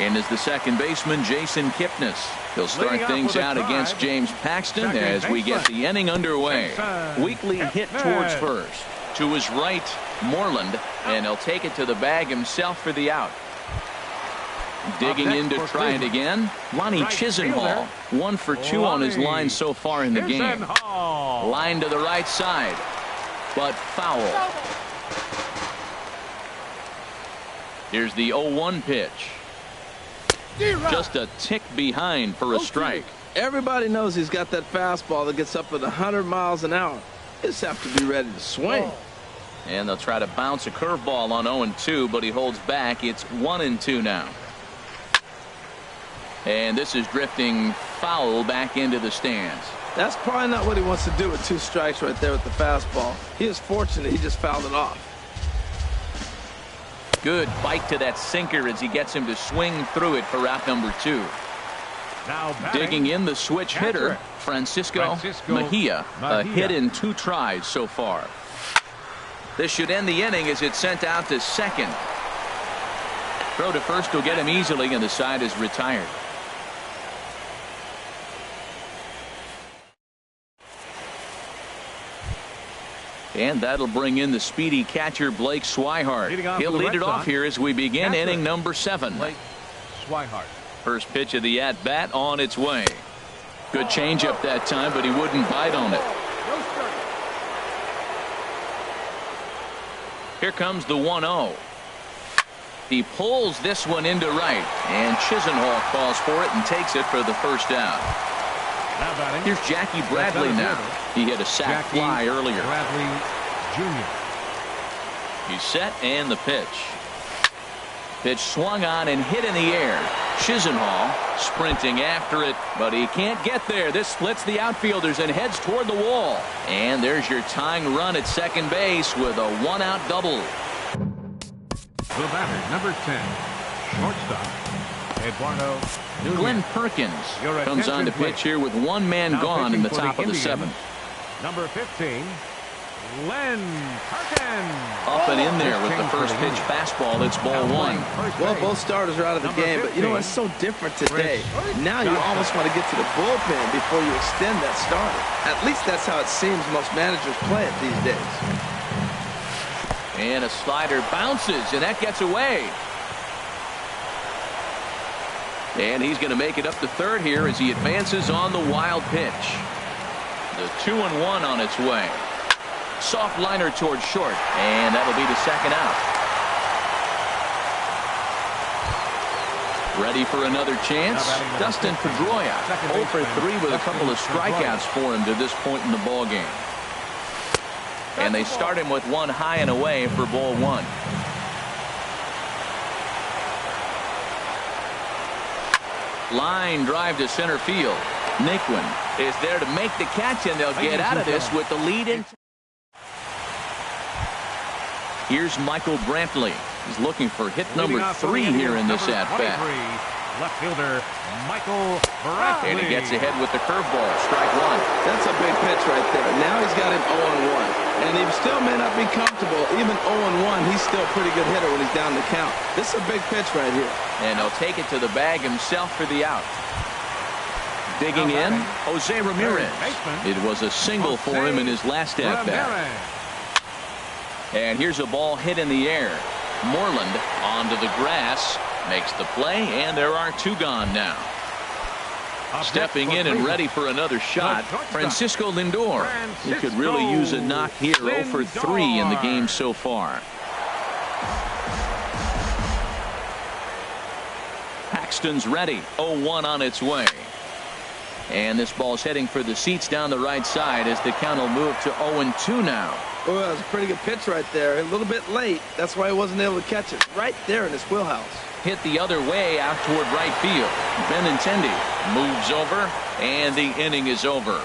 In is the second baseman, Jason Kipnis. He'll start things out against James Paxton as we get the inning underway. Weekly hit towards first. To his right, Moreland, and he'll take it to the bag himself for the out. Digging in to try it again, Lonnie Chisenhall. 1 for 2 on his line so far in the game. Line to the right side, but foul. Here's the 0-1 pitch. Just a tick behind for a strike. Everybody knows he's got that fastball that gets up at 100 miles an hour. Just have to be ready to swing. And they'll try to bounce a curveball on 0-2, but he holds back. It's 1-2 now. And this is drifting foul back into the stands. That's probably not what he wants to do with 2 strikes right there with the fastball. He is fortunate he just fouled it off. Good bite to that sinker as he gets him to swing through it for out number 2. Now digging in the switch hitter, Francisco Mejia. A hit in 2 tries so far. This should end the inning as it's sent out to second. Throw to first will get him easily, and the side is retired. And that'll bring in the speedy catcher Blake Swihart. He'll lead it off here as we begin inning number 7. Blake Swihart. First pitch of the at-bat on its way. Good changeup that time, but he wouldn't bite on it. Here comes the 1-0. He pulls this one into right, and Chisenhall calls for it and takes it for the first out. Here's Jackie Bradley now. He hit a sac fly earlier. Bradley Jr. He's set, and the pitch. Pitch swung on and hit in the air. Chisenhall sprinting after it, but he can't get there. This splits the outfielders and heads toward the wall. And there's your tying run at second base with a 1-out double. The batter, number 10, shortstop, Eduardo Nunez. Glenn Perkins comes on to pitch here with 1 man gone in the top of the 7th. Number 15, Glenn Perkins. Up and in there with the first pitch fastball. It's ball 1. Well, both starters are out of the game, but you know, it's so different today. Now you almost want to get to the bullpen before you extend that starter. At least that's how it seems most managers play it these days. And a slider bounces, and that gets away. And he's going to make it up to third here as he advances on the wild pitch. The 2-1 on its way. Soft liner towards short, and that'll be the second out. Ready for another chance? Dustin Pedroia, 0 for 3 with a couple of strikeouts for him to this point in the ball game. And they start him with 1 high and away for ball 1. Line drive to center field. Naquin is there to make the catch, and they'll get out of this with the lead in. Here's Michael Brantley. He's looking for hit number 3 here in this at-bat. Left fielder Michael Brantley. And he gets ahead with the curveball. Strike 1. That's a big pitch right there. Now he's got him 0-1. And he still may not be comfortable. Even 0-1, he's still a pretty good hitter when he's down the count. This is a big pitch right here. And he'll take it to the bag himself for the out. Digging in, Jose Ramirez. It was a single for him in his last at-bat. And here's a ball hit in the air. Moreland onto the grass, makes the play, and there are 2 gone now. Stepping in and ready for another shot, Francisco Lindor. He could really use a knock here. 0 for 3 in the game so far. Paxton's ready. 0-1 on its way. And this ball's heading for the seats down the right side as the count will move to 0-2 now. Oh, that was a pretty good pitch right there. A little bit late. That's why he wasn't able to catch it. Right there in his wheelhouse. Hit the other way out toward right field. Benintendi moves over, and the inning is over.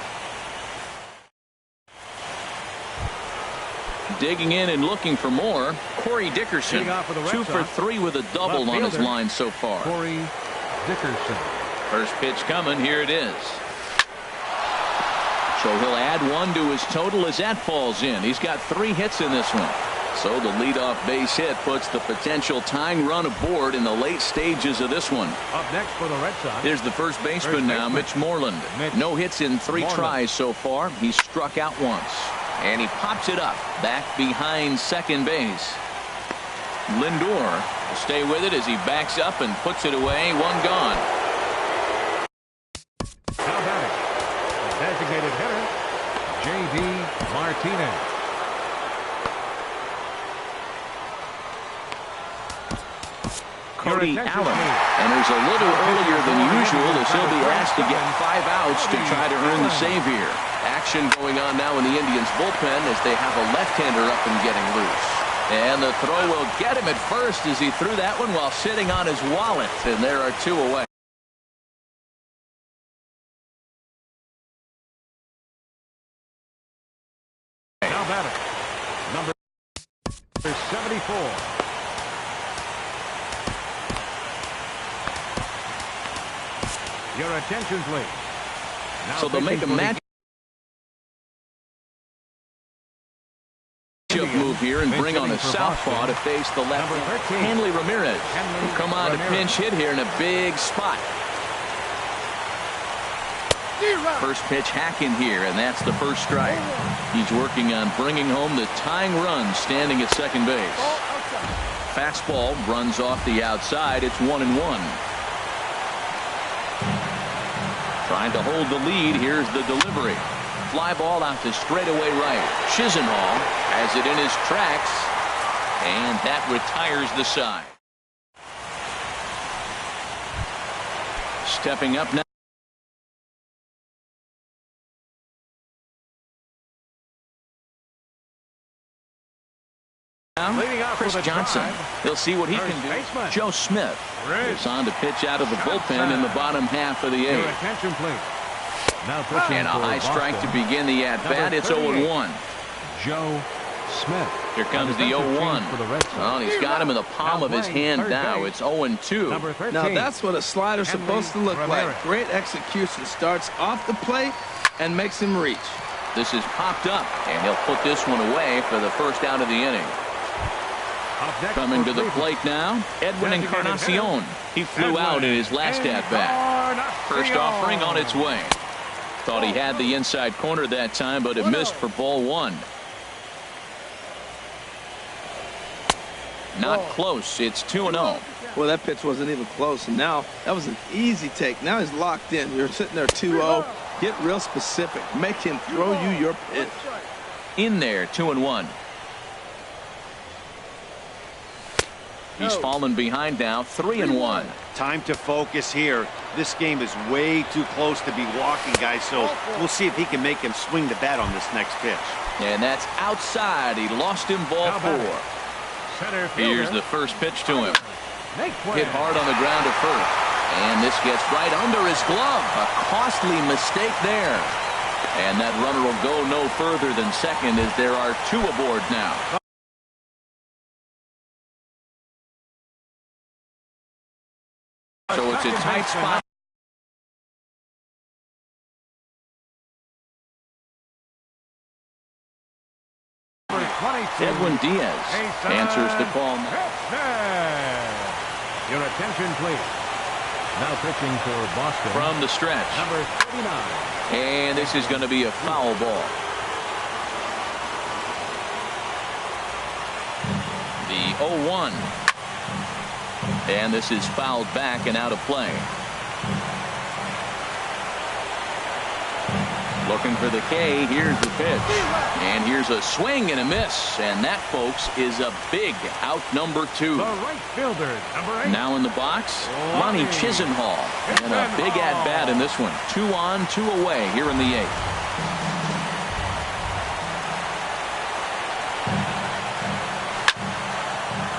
Digging in and looking for more, Corey Dickerson. 2 for 3 with a double on his line so far. Corey Dickerson. First pitch coming. Here it is. So he'll add 1 to his total as that falls in. He's got 3 hits in this one. So the leadoff base hit puts the potential tying run aboard in the late stages of this one. Up next for the Red Sox. Here's the first baseman now, Mitch Moreland. No hits in 3 tries so far. He's struck out once. And he pops it up back behind second base. Lindor will stay with it as he backs up and puts it away. 1 gone. Now batting, the designated hitter, J.D. Martinez. Cody Allen. And there's a little earlier than usual as he'll be asked to get 5 outs to try to earn the save here. Action going on now in the Indians bullpen as they have a left-hander up and getting loose. And the throw will get him at first as he threw that one while sitting on his wallet. And there are 2 away. Now batting, number 74. Your attention, please. Now So they'll make a match move here and bring on a southpaw to face the left. Hanley Ramirez will come on to pinch hit here in a big spot. First pitch hacking here, and that's the first strike. He's working on bringing home the tying run standing at second base. Fastball runs off the outside. It's 1-1. Trying to hold the lead. Here's the delivery. Fly ball out to straightaway right. Chisenhall has it in his tracks, and that retires the side. Stepping up now. Chris Johnson. He'll see what he can do. Joe Smith is on to pitch out of the bullpen in the bottom half of the 8th. Attention, please. And a high strike to begin the at-bat. It's 0-1. Joe Smith. Here comes the 0-1. Well, he's got him in the palm of his hand now. It's 0-2. Now that's what a slider's supposed to look like. Great execution. Starts off the plate and makes him reach. This is popped up, and he'll put this one away for the first out of the inning. Coming to the plate now, Edwin Encarnacion. He flew out in his last at-bat. First offering on its way. Thought he had the inside corner that time, but it missed for ball 1. Not close. It's 2-0. Well, that pitch wasn't even close, and now that was an easy take. Now he's locked in. You're sitting there 2-0. Get real specific. Make him throw you your pitch. In there, 2-1. He's fallen behind now, 3-1. Time to focus here. This game is way too close to be walking, guys, so we'll see if he can make him swing the bat on this next pitch. And that's outside. He lost him ball 4. Here's the first pitch to him. Hit hard on the ground at first. And this gets right under his glove. A costly mistake there. And that runner will go no further than second as there are 2 aboard now. So it's a tight spot. Edwin Diaz answers the call. Your attention, please. Now pitching for Boston. From the stretch. Number 39. And this is going to be a foul ball. The 0-1. And this is fouled back and out of play. Looking for the K. Here's the pitch. And here's a swing and a miss. And that, folks, is a big out number 2. The right fielder, number 8. Now in the box, Ronnie Chisenhall. And a big at-bat in this one. 2 on, 2 away here in the 8th.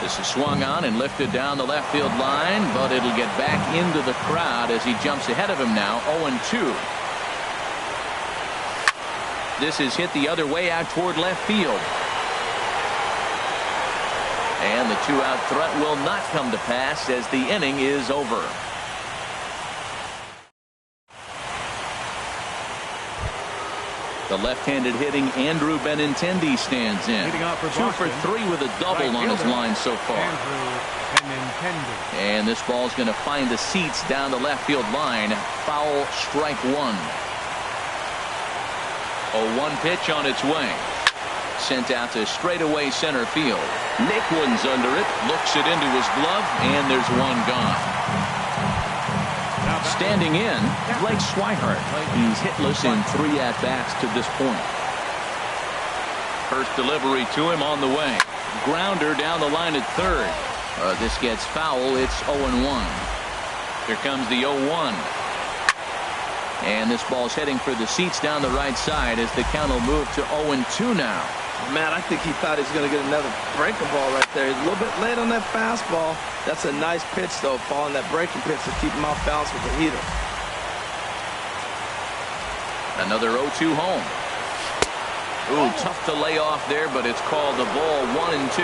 This is swung on and lifted down the left field line, but it'll get back into the crowd as he jumps ahead of him now, 0-2. This is hit the other way out toward left field. And the 2-out threat will not come to pass as the inning is over. The left-handed hitting Andrew Benintendi stands in. 2 for 3 with a double on his line so far. And this ball's going to find the seats down the left field line. Foul, strike 1. A 1 pitch on its way. Sent out to straightaway center field. Naquin's under it. Looks it into his glove. And there's 1 gone. Standing in, Blake Swihart. He's hitless in 3 at-bats to this point. First delivery to him on the way. Grounder down the line at third. This gets foul. It's 0-1. Here comes the 0-1. And this ball's heading for the seats down the right side as the count will move to 0-2 now. Man, I think he thought he was going to get another breaking ball right there. He's a little bit late on that fastball. That's a nice pitch, though, following that breaking pitch to keep him off balance with the heater. Another 0-2 home. Ooh, tough to lay off there, but it's called the ball 1-2.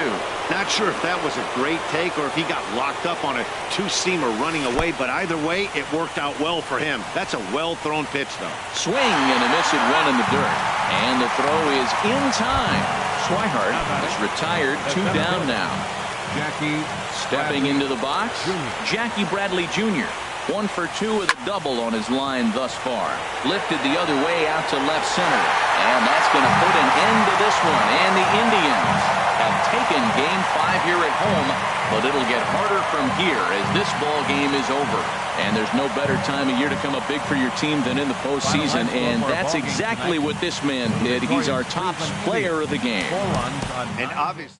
Not sure if that was a great take or if he got locked up on a 2-seamer running away, but either way, it worked out well for him. That's a well-thrown pitch, though. Swing and a miss at 1 in the dirt. And the throw is in time. Swihart is retired, 2 down now. Jackie Stepping into the box, Jackie Bradley Jr. 1 for 2 with a double on his line thus far. Lifted the other way out to left center. And that's going to put an end to this one. And the Indians have taken Game 5 here at home, but it'll get harder from here as this ball game is over. And there's no better time of year to come up big for your team than in the postseason, and that's exactly what this man did. He's our top player of the game. And obviously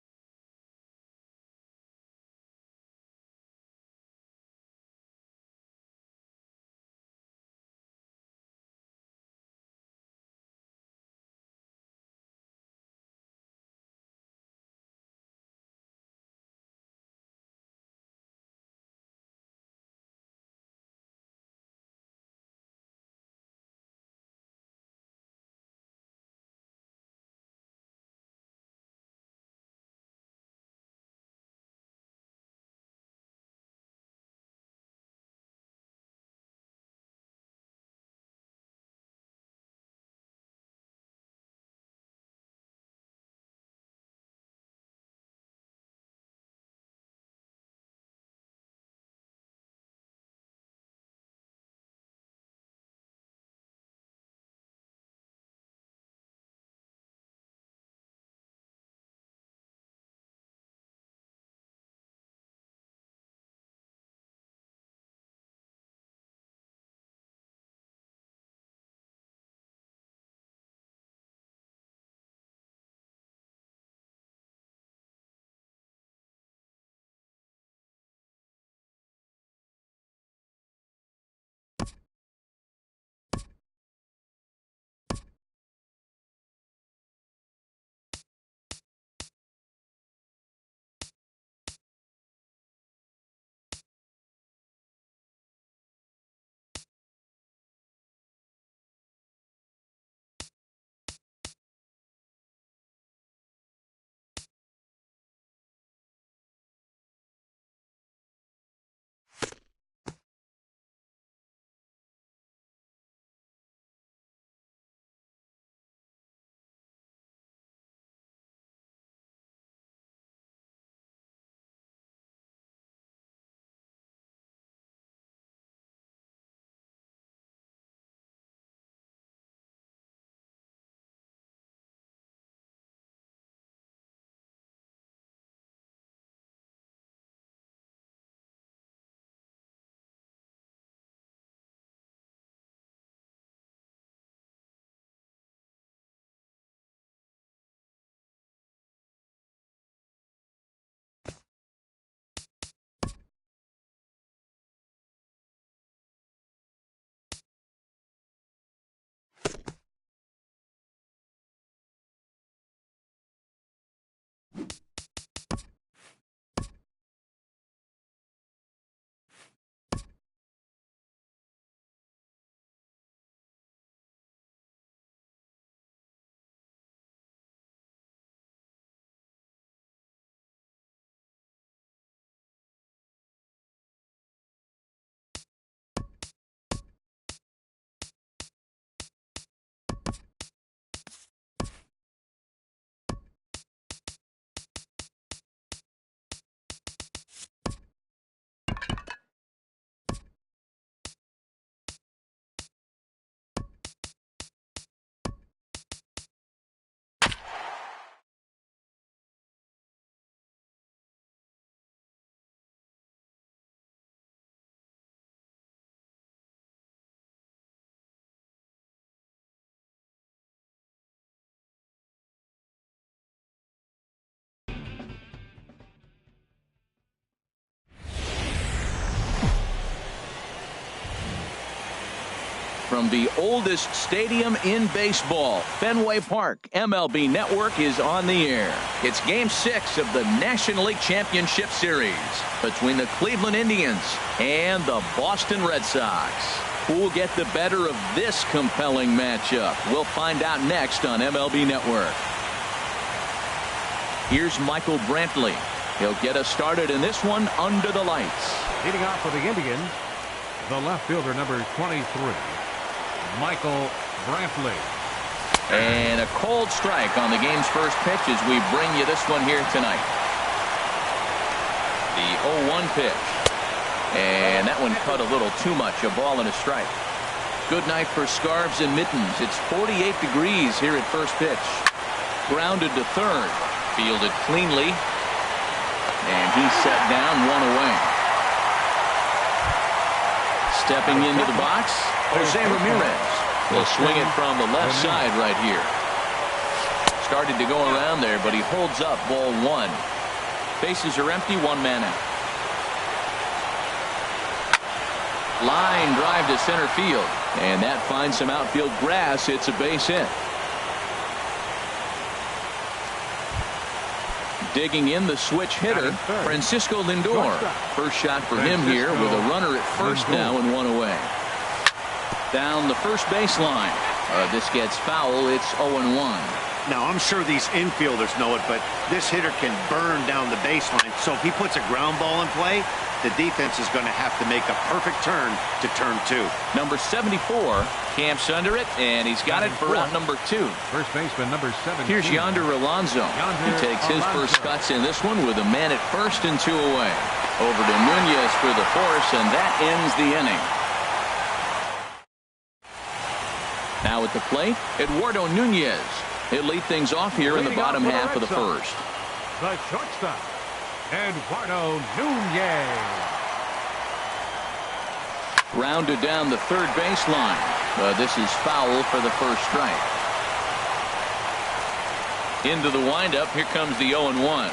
from the oldest stadium in baseball, Fenway Park. MLB Network is on the air. It's Game 6 of the National League Championship Series between the Cleveland Indians and the Boston Red Sox. Who will get the better of this compelling matchup? We'll find out next on MLB Network. Here's Michael Brantley. He'll get us started in this one under the lights. Leading off for the Indians, the left fielder, number 23, Michael Brantley. And a cold strike on the game's first pitch as we bring you this one here tonight. The 0-1 pitch. And that one cut a little too much, a ball and a strike. Good night for scarves and mittens. It's 48 degrees here at first pitch. Grounded to third. Fielded cleanly. And he's set down, one away. Stepping into the box, Jose Ramirez will swing it from the left side right here. Started to go around there, but he holds up ball one. Bases are empty, one man out. Line drive to center field, and that finds some outfield grass. It's a base hit. Digging in the switch hitter, Francisco Lindor. First shot for him here with a runner at first now and one away. Down the first baseline. This gets foul. It's 0-1. Now, I'm sure these infielders know it, but this hitter can burn down the baseline. So if he puts a ground ball in play, the defense is going to have to make a perfect turn to turn two. Number 74 camps under it, and he's got it for out number 2. First baseman, number 7. Here's Yonder Alonso. He takes his first cuts in this one with a man at first and 2 away. Over to Nunez for the force, and that ends the inning. Now at the plate, Eduardo Nunez. He'll lead things off here in the bottom half of the first. The shortstop, Eduardo Nunez. Rounded down the third baseline. This is foul for the first strike. Into the windup. Here comes the 0-1.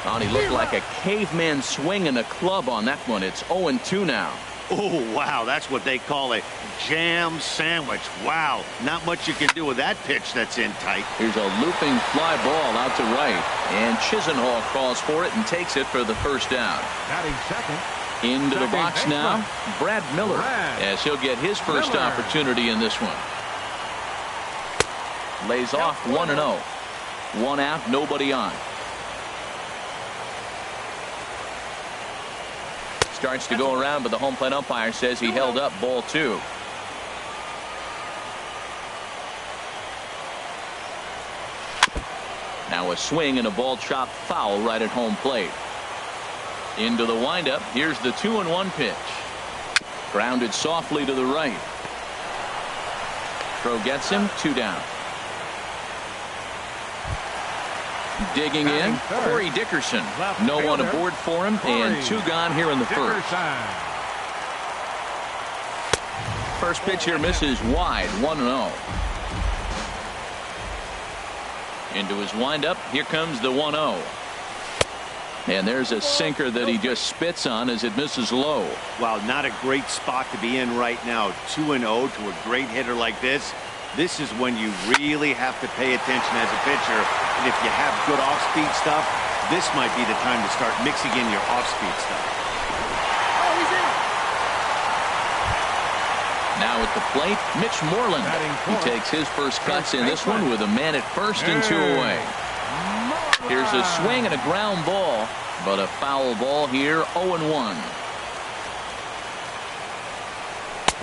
Oh, he looked like a caveman swinging a club on that one. It's 0-2 now. Oh, wow. That's what they call a jam sandwich. Wow. Not much you can do with that pitch that's in tight. Here's a looping fly ball out to right. And Chisenhall calls for it and takes it for the first down. Batting second. Into the box now, Brad Miller, as he'll get his first opportunity in this one. Lays off 1-0. 1 out, nobody on. Starts to go around, but the home plate umpire says he held up ball 2. Now a swing and a ball chopped foul right at home plate. Into the windup. Here's the 2-1 pitch. Grounded softly to the right. Throw gets him. 2 down. Digging in, Corey Dickerson. No one aboard for him, and 2 gone here in the first. First pitch here misses wide. 1-0. Into his windup. Here comes the 1-0. And there's a sinker that he just spits on as it misses low. Wow, not a great spot to be in right now. 2-0 to a great hitter like this. This is when you really have to pay attention as a pitcher. And if you have good off-speed stuff, this might be the time to start mixing in your off-speed stuff. Now at the plate, Mitch Moreland. He takes his first cuts in this one with a man at first and 2 away. Here's a swing and a ground ball, but a foul ball here, 0-1.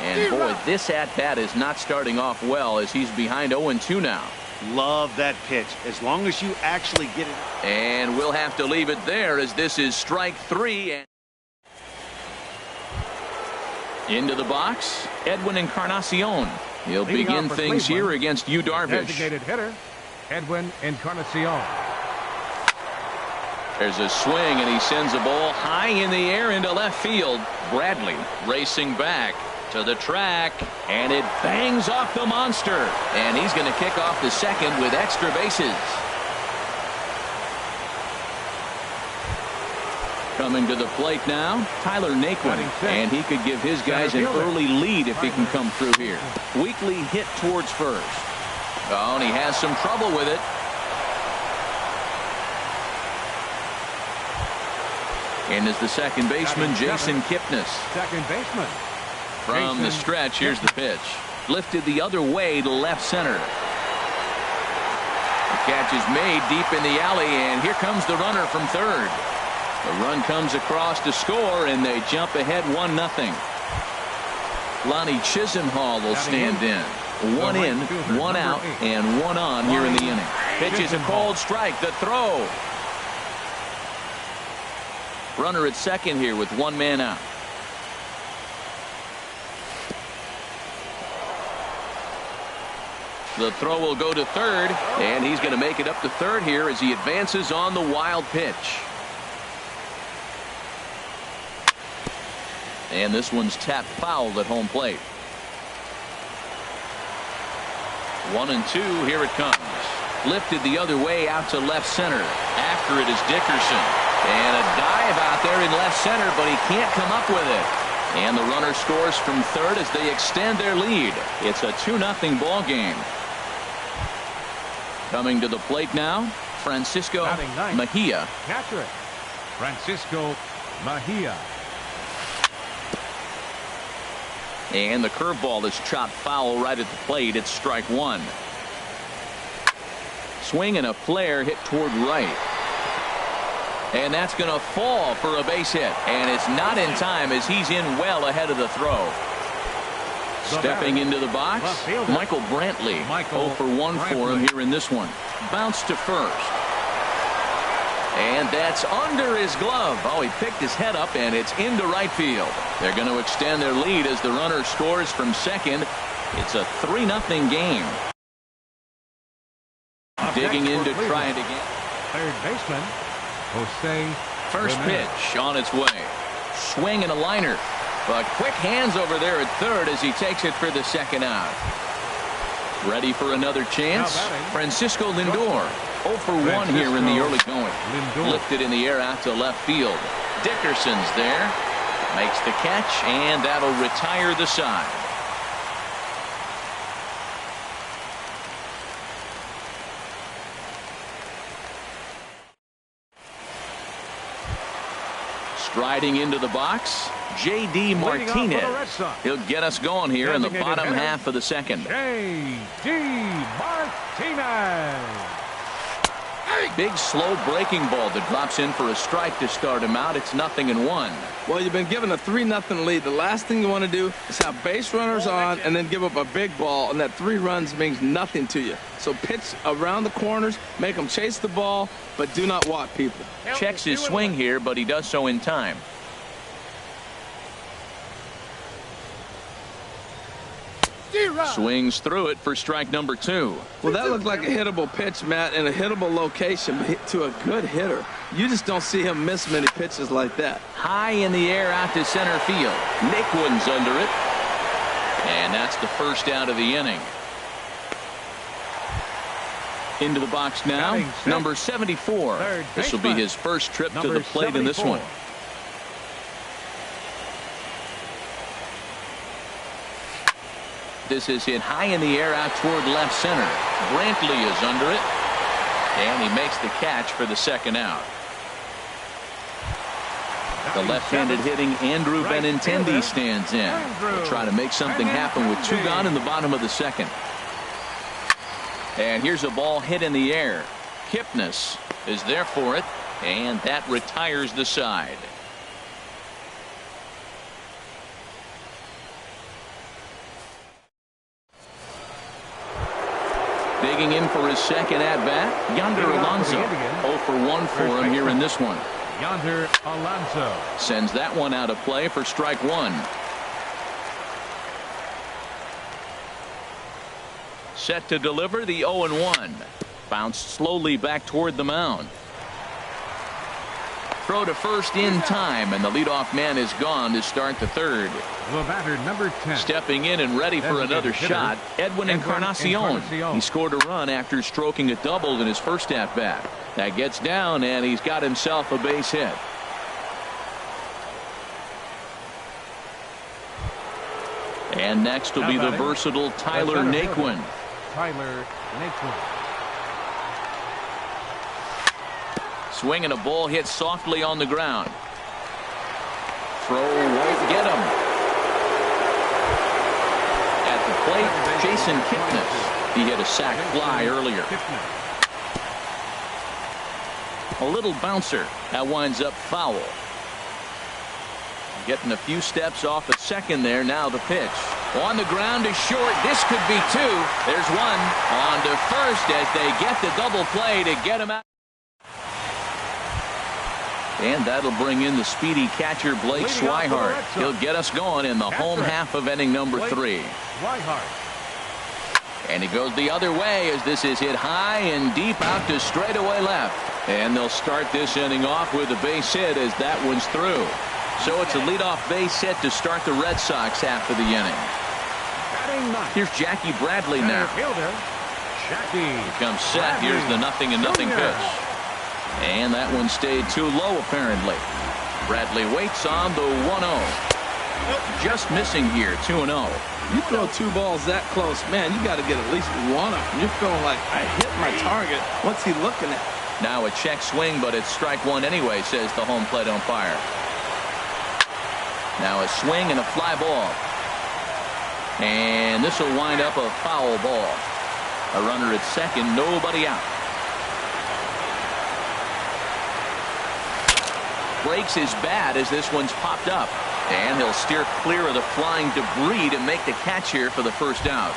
And boy, this at-bat is not starting off well as he's behind 0-2 now. Love that pitch, as long as you actually get it. And we'll have to leave it there as this is strike 3. Into the box, Edwin Encarnacion. He'll begin things here against Yu Darvish. Designated hitter, Edwin Encarnacion. There's a swing, and he sends a ball high in the air into left field. Bradley racing back to the track, and it bangs off the monster. And he's going to kick off the second with extra bases. Coming to the plate now, Tyler Naquin, and he could give his guys an early lead if he can come through here. Weakly hit towards first. Oh, and he has some trouble with it. And is the second baseman, Jason Kipnis. Second baseman. From the stretch, here's the pitch. Lifted the other way to left center. The catch is made deep in the alley, and here comes the runner from third. The run comes across to score, and they jump ahead 1-0. Lonnie Chisenhall will stand in. One in, one out, and one on here in the inning. Pitch is a called strike. The throw. Runner at second here with one man out. The throw will go to third, and he's going to make it up to third here as he advances on the wild pitch. And this one's tapped foul at home plate. 1-2. Here it comes. Lifted the other way out to left center. After it is Dickerson. And a dive out there in left center, but he can't come up with it. And the runner scores from third as they extend their lead. It's a 2-0 ball game. Coming to the plate now, Francisco Mejia. Catcher it. Francisco Mejia. And the curveball is chopped foul right at the plate. It's strike one. Swing and a flare hit toward right. And that's going to fall for a base hit. And it's not in time as he's in well ahead of the throw. Stepping into the box, Michael Brantley. 0 for 1 for him here in this one. Bounce to first. And that's under his glove. Oh, he picked his head up, and it's into right field. They're going to extend their lead as the runner scores from second. It's a 3-0 game. Digging in to try it again. Third baseman, Jose. First pitch on its way. Swing and a liner. But quick hands over there at third as he takes it for the second out. Ready for another chance? Francisco Lindor. 0 for 1 here in the early going. Lifted in the air out to left field. Dickerson's there. Makes the catch, and that'll retire the side. Striding into the box, J.D. Martinez. He'll get us going here in the bottom half of the second. J.D. Martinez. Big slow breaking ball that drops in for a strike to start him out. It's 0-1. Well, you've been given a 3-0 lead. The last thing you want to do is have base runners on and then give up a big ball, and that 3 runs means nothing to you. So pitch around the corners, make them chase the ball, but do not walk people. Checks his swing here, but he does so in time. Swings through it for strike number 2. Well, that looked like a hittable pitch, Matt, in a hittable location to a good hitter. You just don't see him miss many pitches like that. High in the air out to center field. Naquin's under it. And that's the first out of the inning. Into the box now, number 74. This will be his first trip to the plate in this one. This is hit high in the air out toward left center. Brantley is under it. And he makes the catch for the second out. The left-handed hitting Andrew Benintendi stands in. Will try to make something happen with 2 gone in the bottom of the second. And here's a ball hit in the air. Kipnis is there for it, and that retires the side. Digging in for his second at-bat, Yonder Alonso. 0 for 1 for him here in this one. Yonder Alonso sends that one out of play for strike 1. Set to deliver the 0-1. Bounced slowly back toward the mound. Throw to first in time, and the leadoff man is gone to start the third. The batter, number 10. Stepping in and ready for another shot, Edwin Encarnacion. He scored a run after stroking a double in his first at-bat. That gets down, and he's got himself a base hit. And next will be the versatile Tyler Naquin. Tyler Naquin. Swinging a ball hit softly on the ground. Throw won't get him. At the plate, Jason Kipnis. He hit a sac fly earlier. A little bouncer. That winds up foul. Getting a few steps off at second there. Now the pitch. On the ground is short. This could be two. There's one. On to first as they get the double play to get him out. And that'll bring in the speedy catcher Blake Swihart. He'll get us going in the home half of inning number 3. And he goes the other way as this is hit high and deep out to straightaway left. And they'll start this inning off with a base hit as that one's through. So it's a leadoff base hit to start the Red Sox half of the inning. Here's Jackie Bradley now. Here comes Seth. Here's the 0-0 pitch. And that one stayed too low apparently. Bradley waits on the 1-0. Just missing here, 2-0. You throw two balls that close, man, you got to get at least one of them. You're feeling like, I hit my target. What's he looking at? Now a check swing, but it's strike one anyway, says the home plate umpire. Now a swing and a fly ball. And this will wind up a foul ball. A runner at second, nobody out. Breaks his bat as this one's popped up. And he'll steer clear of the flying debris to make the catch here for the first out.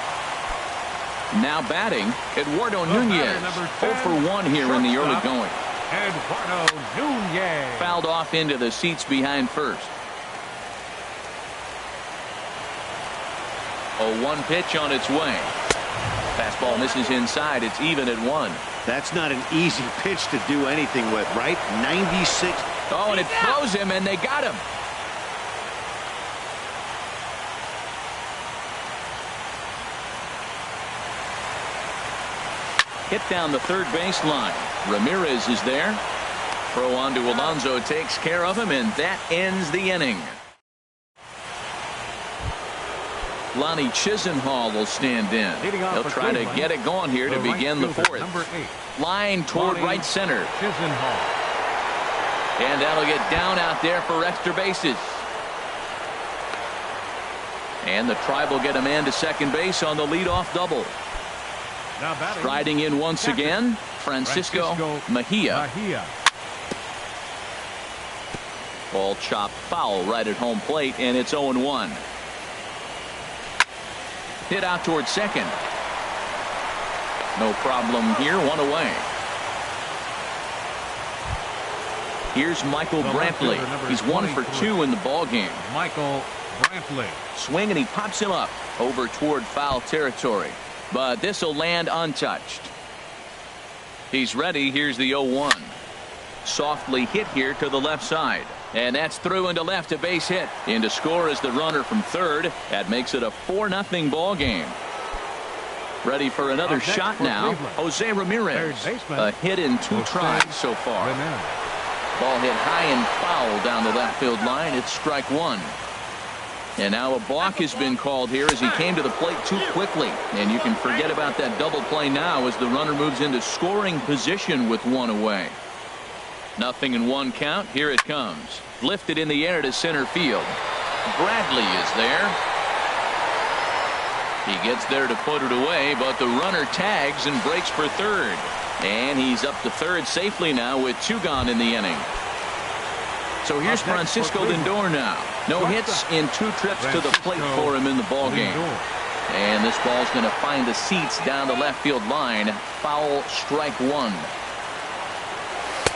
Now batting, Eduardo Nunez. 0 for 1 here in the early going. Eduardo Nunez. Fouled off into the seats behind first. 0-1 pitch on its way. Fastball misses inside. It's even at 1. That's not an easy pitch to do anything with, right? 96. Oh, and it throws him, and they got him. Hit down the third baseline. Ramirez is there. Throw on to Alonso takes care of him, and that ends the inning. Lonnie Chisenhall will stand in. He'll try to get it going here to begin the fourth. Line toward right center. Chisenhall. And that'll get down out there for extra bases. And the Tribe will get a man to second base on the leadoff double. Striding in once again, Francisco Mejia. Ball chopped foul right at home plate, and it's 0-1. Hit out towards second. No problem here, one away. Here's Michael Brantley. He's 1 for 2 in the ball game. Michael Brantley. Swing and he pops him up over toward foul territory. But this will land untouched. He's ready. Here's the 0-1. Softly hit here to the left side. And that's through into left, a base hit. In to score is the runner from third. That makes it a 4-0 ball game. Ready for another shot now. Jose Ramirez. A hit in 2 tries so far. Ball hit high and foul down the left field line. It's strike 1. And now a balk has been called here as he came to the plate too quickly. And you can forget about that double play now as the runner moves into scoring position with 1 away. 0-1 count. Here it comes. Lifted in the air to center field. Bradley is there. He gets there to put it away, but the runner tags and breaks for third. And he's up to third safely now with 2 gone in the inning. So here's Francisco Lindor now. No hits in 2 trips to the plate for him in the ball game. And this ball's going to find the seats down the left field line. Foul, strike 1.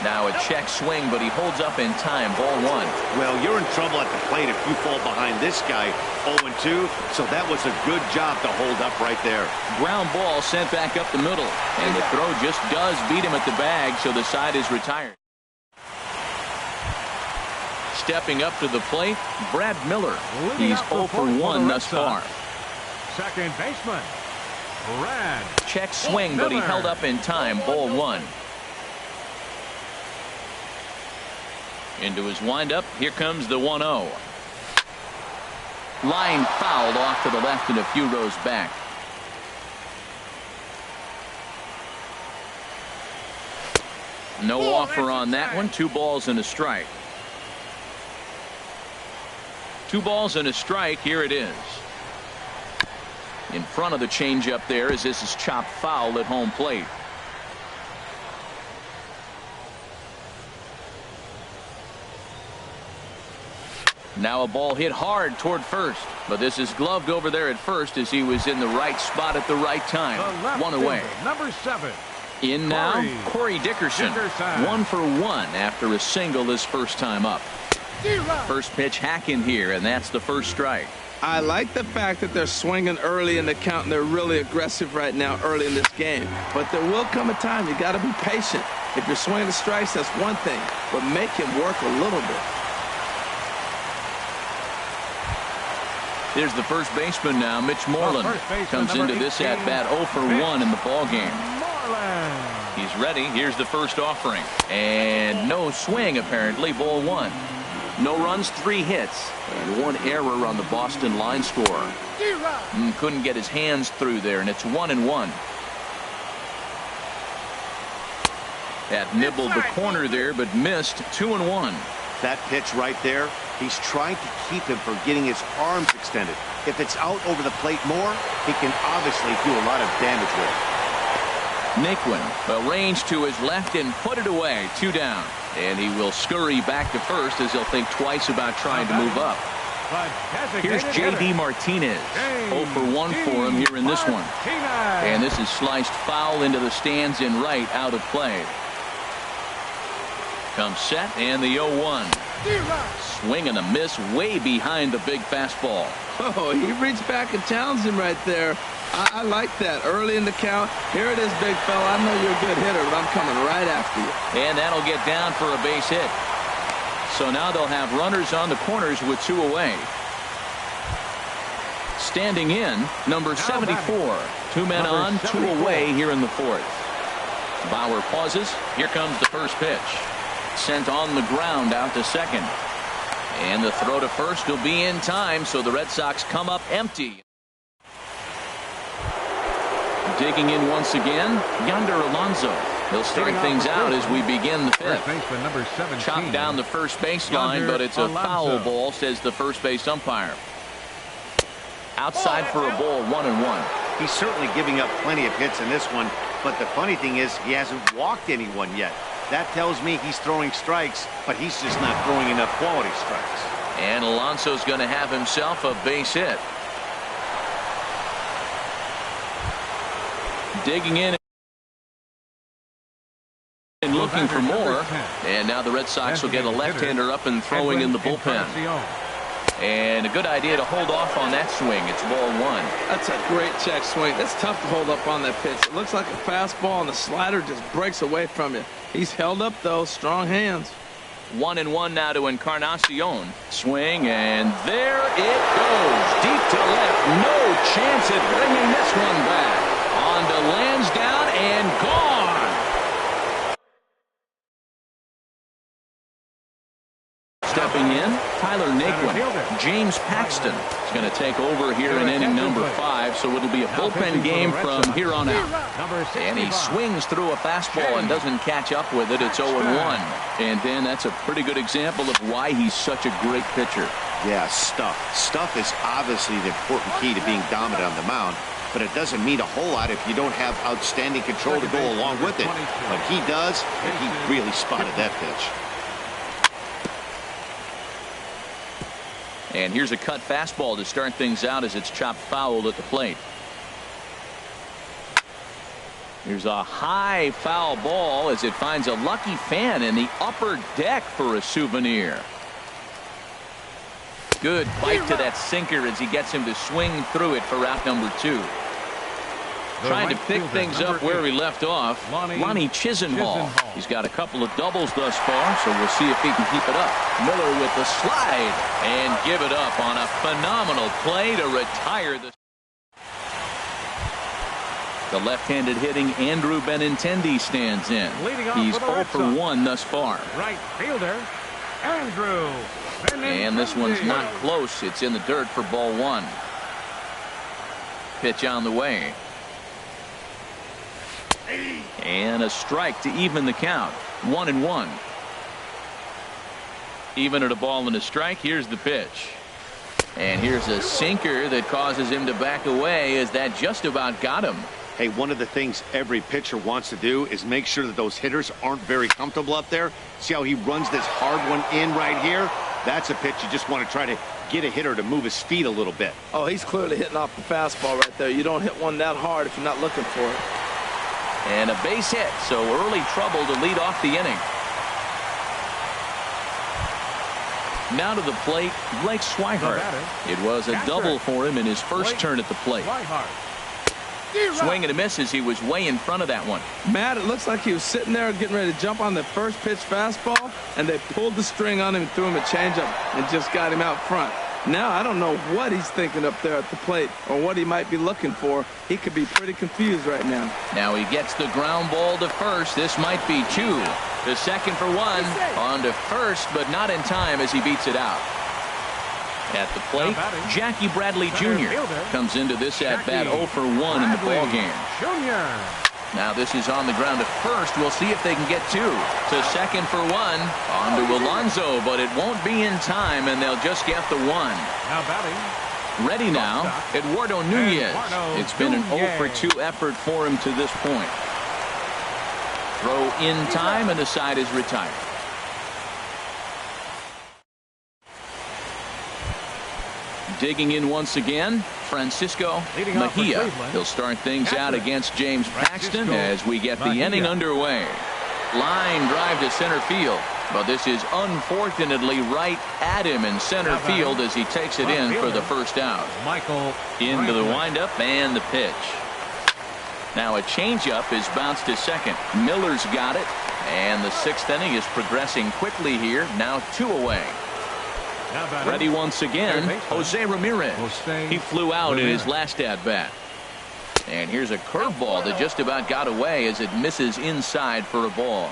Now a check swing, but he holds up in time. Ball 1. Well, you're in trouble at the plate if you fall behind this guy. 0-2, so that was a good job to hold up right there. Ground ball sent back up the middle, and the throw just does beat him at the bag, so the side is retired. Stepping up to the plate, Brad Miller. He's 0 for 1 thus far. Second baseman, Brad. Check swing, but he held up in time. Ball 1. Into his windup. Here comes the 1-0. Line fouled off to the left and a few rows back. No offer on that one. 2 balls and a strike. 2 balls and a strike. Here it is. In front of the changeup there as this is chopped foul at home plate. Now a ball hit hard toward first, but this is gloved over there at first as he was in the right spot at the right time. 1 away. Number 7. In now, Corey Dickerson. 1 for 1 after a single his first time up. First pitch hacking here, and that's the first strike. I like the fact that they're swinging early in the count, and they're really aggressive right now early in this game. But there will come a time you got to be patient. If you're swinging the strikes, that's one thing, but make him work a little bit. Here's the first baseman now, Mitch Moreland. Comes into this at-bat 0 for 1 in the ballgame. He's ready. Here's the first offering. And no swing, apparently. Ball 1. No runs, 3 hits, and 1 error on the Boston line scorer. Couldn't get his hands through there, and it's 1-1. That nibbled the corner there, but missed. 2-1. That pitch right there, he's trying to keep him from getting his arms extended. If it's out over the plate more, he can obviously do a lot of damage with it. Naquin arranged to his left and put it away. 2 down. And he will scurry back to first as he'll think twice about trying to move up. Here's J.D. Martinez. 0 for 1 for him here in this one. And this is sliced foul into the stands in right, out of play. Comes set and the 0-1. Swing and a miss way behind the big fastball. Oh, he reached back and challenged him right there. I like that. Early in the count. Here it is, big fella. I know you're a good hitter, but I'm coming right after you. And that'll get down for a base hit. So now they'll have runners on the corners with 2 away. Standing in, number 74. 2 men on, 2 away here in the 4th. Bauer pauses. Here comes the first pitch. Sent on the ground out to second. And the throw to first will be in time, so the Red Sox come up empty. Digging in once again, Yonder Alonso. He'll start things out as we begin the 5th. Chopped down the first baseline, but it's a foul ball, says the first base umpire. Outside for a ball, 1-1. He's certainly giving up plenty of hits in this one, but the funny thing is he hasn't walked anyone yet. That tells me he's throwing strikes, but he's just not throwing enough quality strikes. And Alonso's going to have himself a base hit. Digging in and looking for more. And now the Red Sox will get a left-hander up and throwing in the bullpen. And a good idea to hold off on that swing. It's ball 1. That's a great check swing. That's tough to hold up on that pitch. It looks like a fastball, and the slider just breaks away from you. He's held up, though. Strong hands. 1-1 now to Encarnacion. Swing, and there it goes. Deep to left. No chance at bringing this one back. On to Lansdowne and gone. Stepping in, Tyler Naquin. James Paxton is going to take over here in inning number 5, so it'll be a bullpen game from here on out. And he swings through a fastball and doesn't catch up with it. It's 0-1. And then that's a pretty good example of why he's such a great pitcher. Yeah, stuff. Stuff is obviously the important key to being dominant on the mound, but it doesn't mean a whole lot if you don't have outstanding control to go along with it. But he does, and he really spotted that pitch. And here's a cut fastball to start things out as it's chopped foul at the plate. Here's a high foul ball as it finds a lucky fan in the upper deck for a souvenir. Good bite to that sinker as he gets him to swing through it for out number 2. Trying to pick things up where he left off, Lonnie Chisenhall. He's got a couple of doubles thus far, so we'll see if he can keep it up. Miller with the slide and give it up on a phenomenal play to retire the. The left-handed hitting Andrew Benintendi stands in. He's 0 for 1 thus far. Right fielder, Andrew. And this one's not close. It's in the dirt for ball one. Pitch on the way. And a strike to even the count. 1-1. Even at a ball and a strike. Here's the pitch. And here's a sinker that causes him to back away as that just about got him. Hey, one of the things every pitcher wants to do is make sure that those hitters aren't very comfortable up there. See how he runs this hard one in right here? That's a pitch you just want to try to get a hitter to move his feet a little bit. Oh, he's clearly hitting off the fastball right there. You don't hit one that hard if you're not looking for it. And a base hit, so early trouble to lead off the inning. Now to the plate, Blake Swihart. It was a double for him in his first turn at the plate. Swing and a miss as he was way in front of that one. Matt, it looks like he was sitting there getting ready to jump on the first pitch fastball, and they pulled the string on him and threw him a changeup and just got him out front. Now, I don't know what he's thinking up there at the plate or what he might be looking for. He could be pretty confused right now. Now he gets the ground ball to first. This might be two. To second for one. On to first, but not in time as he beats it out. At the plate, Jackie Bradley Jr. comes into this at-bat 0 for 1 in the ball game. Now this is on the ground to first. We'll see if they can get two. To second for one. On to Alonso, but it won't be in time, and they'll just get the one. Now batting. Ready now, Eduardo Nunez. It's been an 0 for 2 effort for him to this point. Throw in time, and the side is retired. Digging in once again, Francisco Mejia. He'll start things out against James Paxton as we get the inning underway. Line drive to center field, but this is unfortunately right at him in center field as he takes it in for the first out. Into the windup and the pitch. Now a changeup is bounced to second. Miller's got it, and the 6th inning is progressing quickly here. Now 2 away. Ready once again, Jose Ramirez. He flew out in his last at-bat. And here's a curveball that just about got away as it misses inside for a ball.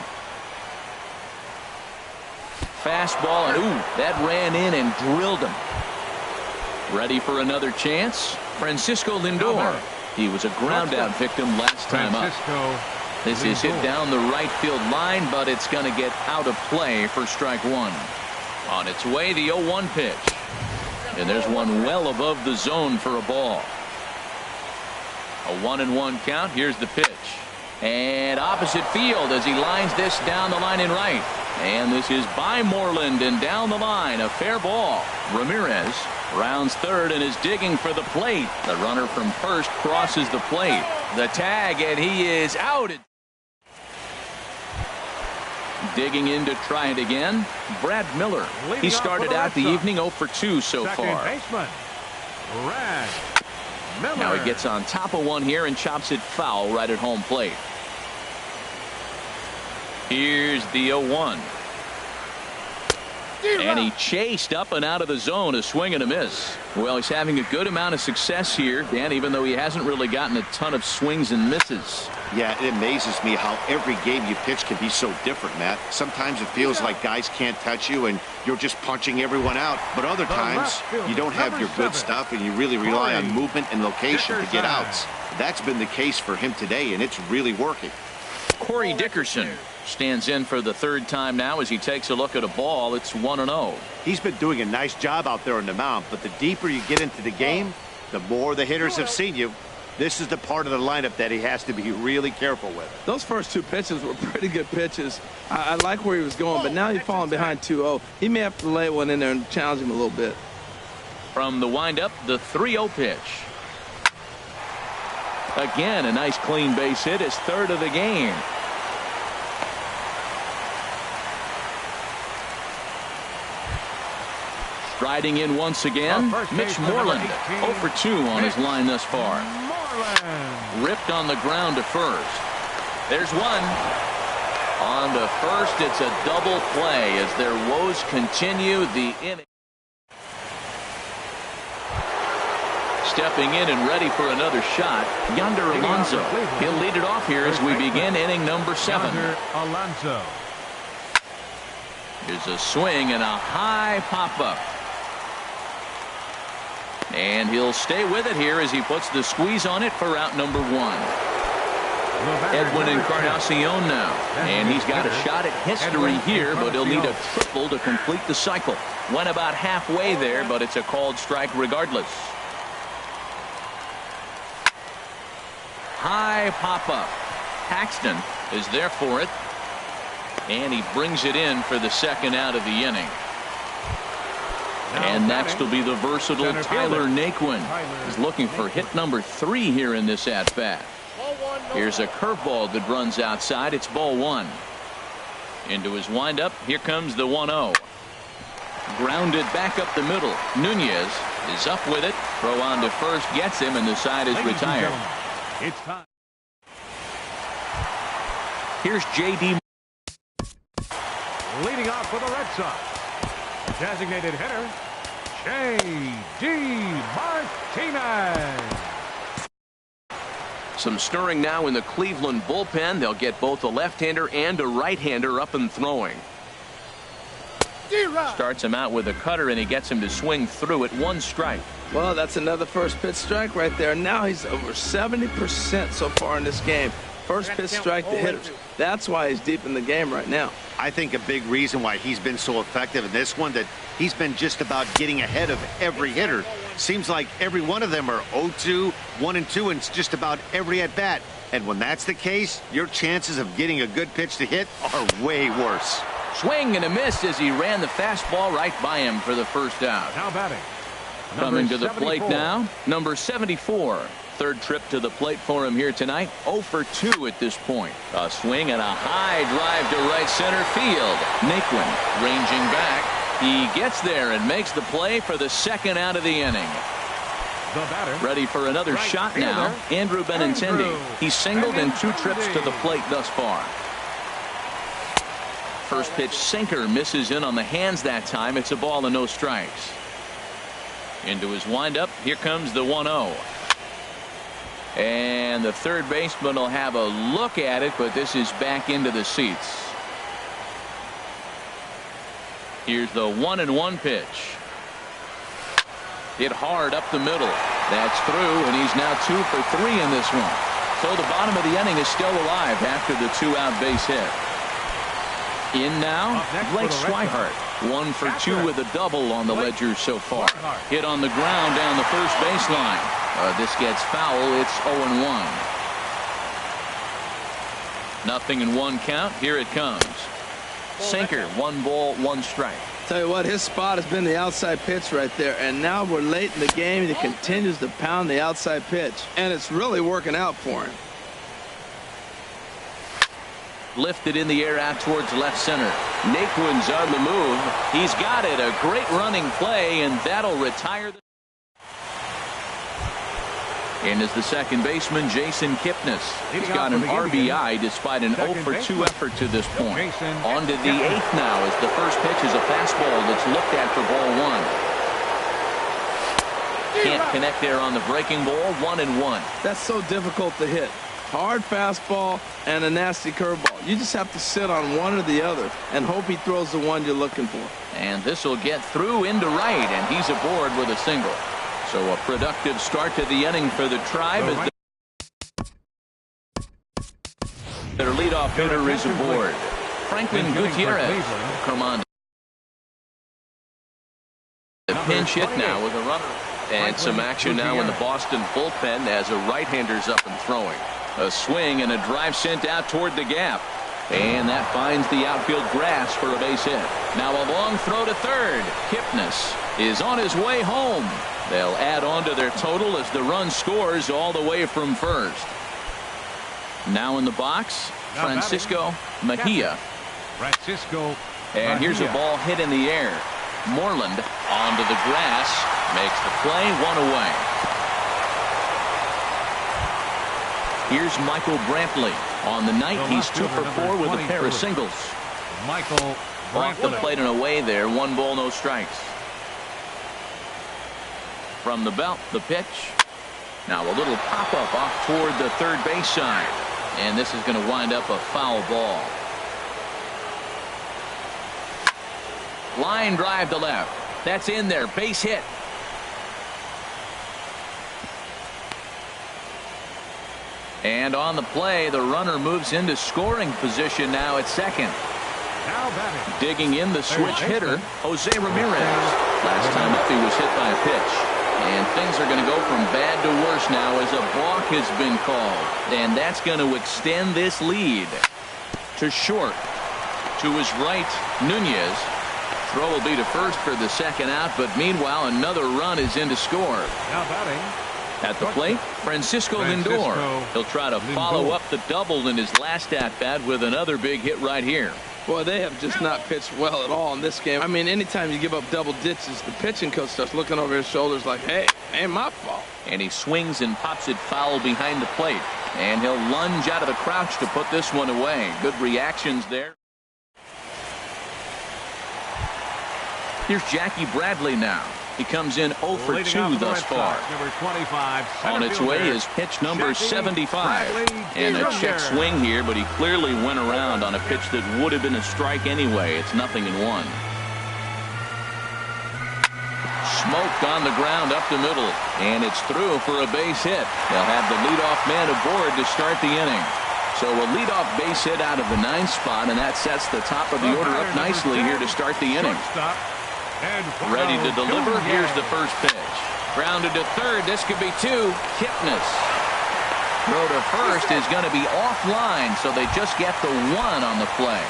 Fastball, and ooh, that ran in and drilled him. Ready for another chance? Francisco Lindor. He was a ground-out victim last time up. This is hit down the right field line, but it's going to get out of play for strike one. On its way, the 0-1 pitch. And there's one well above the zone for a ball. A 1-1 count. Here's the pitch. And opposite field as he lines this down the line in right. And this is by Moreland and down the line. A fair ball. Ramirez rounds third and is digging for the plate. The runner from first crosses the plate. The tag, and he is out. Digging in to try it again, Brad Miller. He started out the evening 0 for 2 so far. Now he gets on top of one here and chops it foul right at home plate. Here's the 0-1. And he chased up and out of the zone, a swing and a miss. Well, he's having a good amount of success here, Dan, even though he hasn't really gotten a ton of swings and misses. Yeah, it amazes me how every game you pitch can be so different, Matt. Sometimes it feels like guys can't touch you and you're just punching everyone out. But other times, you don't have your good stuff and you really rely on movement and location to get outs. That's been the case for him today, and it's really working. Corey Dickerson stands in for the 3rd time now as he takes a look at a ball. It's 1-0. He's been doing a nice job out there on the mound, but the deeper you get into the game, the more the hitters have seen you. This is the part of the lineup that he has to be really careful with. Those first 2 pitches were pretty good pitches. I like where he was going, but now he's falling behind 2-0. He may have to lay one in there and challenge him a little bit. From the windup, the 3-0 pitch. Again, a nice clean base hit, his 3rd of the game. Striding in once again, Mitch Moreland, 0 for 2 on his line thus far. Ripped on the ground to first. There's one. On to first, it's a double play as their woes continue the inning. Stepping in and ready for another shot, Yonder Alonso. He'll lead it off here as we begin inning number 7. Alonso. Here's a swing and a high pop-up. And he'll stay with it here as he puts the squeeze on it for out number 1. Edwin Encarnacion now. And he's got a shot at history here, but he'll need a triple to complete the cycle. Went about halfway there, but it's a called strike regardless. High pop-up. Paxton is there for it. And he brings it in for the second out of the inning. And next will be the versatile Tyler Naquin. He's looking for hit number 3 here in this at-bat. Here's a curveball that runs outside. It's ball 1. Into his windup. Here comes the 1-0. Grounded back up the middle. Nunez is up with it. Throw on to first gets him, and the side is retired. It's time. Here's J.D. Leading off for the Red Sox, designated hitter, J.D. Martinez. Some stirring now in the Cleveland bullpen. They'll get both a left-hander and a right-hander up and throwing. Starts him out with a cutter, and he gets him to swing through it. 1 strike. Well, that's another first pitch strike right there. Now he's over 70% so far in this game. First pitch strike to hitters. That's why he's deep in the game right now. I think a big reason why he's been so effective in this one, that he's been just about getting ahead of every hitter. Seems like every one of them are 0-2, 1-2, and it's just about every at-bat. And when that's the case, your chances of getting a good pitch to hit are way worse. Swing and a miss as he ran the fastball right by him for the first out. Now batting. Coming to the 74. plate now, number 74. Third trip to the plate for him here tonight. 0 for 2 at this point. A swing and a high drive to right center field. Naquin ranging back. He gets there and makes the play for the second out of the inning. The batter. Ready for another Right shot fielder, now. Andrew Benintendi. Andrew He's singled in 2 trips to the Benintendi. plate thus far. First pitch sinker misses in on the hands that time. It's a ball and no strikes. Into his windup. Here comes the 1-0. And the third baseman will have a look at it, but this is back into the seats. Here's the 1-1 pitch. Hit hard up the middle. That's through, and he's now 2 for 3 in this one. So the bottom of the inning is still alive after the 2-out base hit. In now, Blake Swihart. 1 for 2 with a double on the ledger so far. Hit on the ground down the first baseline. This gets foul. It's 0-1. 0-1 count. Here it comes. Sinker. 1 ball, 1 strike. Tell you what, his spot has been the outside pitch right there, and now we're late in the game, and he continues to pound the outside pitch, and it's really working out for him. Lifted in the air out towards left center. Naquin's on the move. He's got it. A great running play, and that'll retire the... In is the second baseman, Jason Kipnis. He's got an RBI despite an 0 for 2 effort to this point. On to the 8th now as the first pitch is a fastball that's looked at for ball 1. Can't connect there on the breaking ball. 1-1. That's so difficult to hit. Hard fastball and a nasty curveball. You just have to sit on one or the other and hope he throws the one you're looking for. And this will get through into right, and he's aboard with a single. So a productive start to the inning for the Tribe as their leadoff hitter is aboard. Franklin Gutierrez come on. The pinch hit now with a runner. And some action now in the Boston bullpen as a right-hander's up and throwing. A swing and a drive sent out toward the gap. And that finds the outfield grass for a base hit. Now a long throw to third. Kipnis is on his way home. They'll add on to their total as the run scores all the way from first. Now in the box, Francisco Mejia. Francisco. And here's a ball hit in the air. Moreland onto the grass. Makes the play, 1 away. Here's Michael Brantley. On the night, he's 2 for 4 with a pair of singles. Michael Off the Brantley. plate and away there. 1 ball, no strikes. From the belt, the pitch. Now a little pop-up off toward the third base side. And this is going to wind up a foul ball. Line drive to left. That's in there. Base hit. And on the play, the runner moves into scoring position now at second. Now batting. Digging in the switch hitter, Jose Ramirez. Last time up, he was hit by a pitch. And things are going to go from bad to worse now as a balk has been called. And that's going to extend this lead to short. To his right, Nunez. Throw will be to first for the second out, but meanwhile, another run is in to score. Now batting. At the plate, Francisco Lindor. He'll try to follow up the double in his last at-bat with another big hit right here. Boy, they have just not pitched well at all in this game. I mean, anytime you give up double ditches, the pitching coach starts looking over his shoulders like, hey, ain't my fault. And he swings and pops it foul behind the plate. And he'll lunge out of the crouch to put this one away. Good reactions there. Here's Jackie Bradley now. He comes in 0 for 2 thus far. Number 25, on its way is pitch number 75. And a check swing here, but he clearly went around on a pitch that would have been a strike anyway. It's 0-1. Smoked on the ground up the middle. And it's through for a base hit. They'll have the leadoff man aboard to start the inning. So a leadoff base hit out of the 9th spot, and that sets the top of the order up nicely here to start the inning. Ready to deliver. Here's the first pitch. Grounded to third. This could be 2. Kipnis. Throw to first is going to be offline, so they just get the 1 on the play.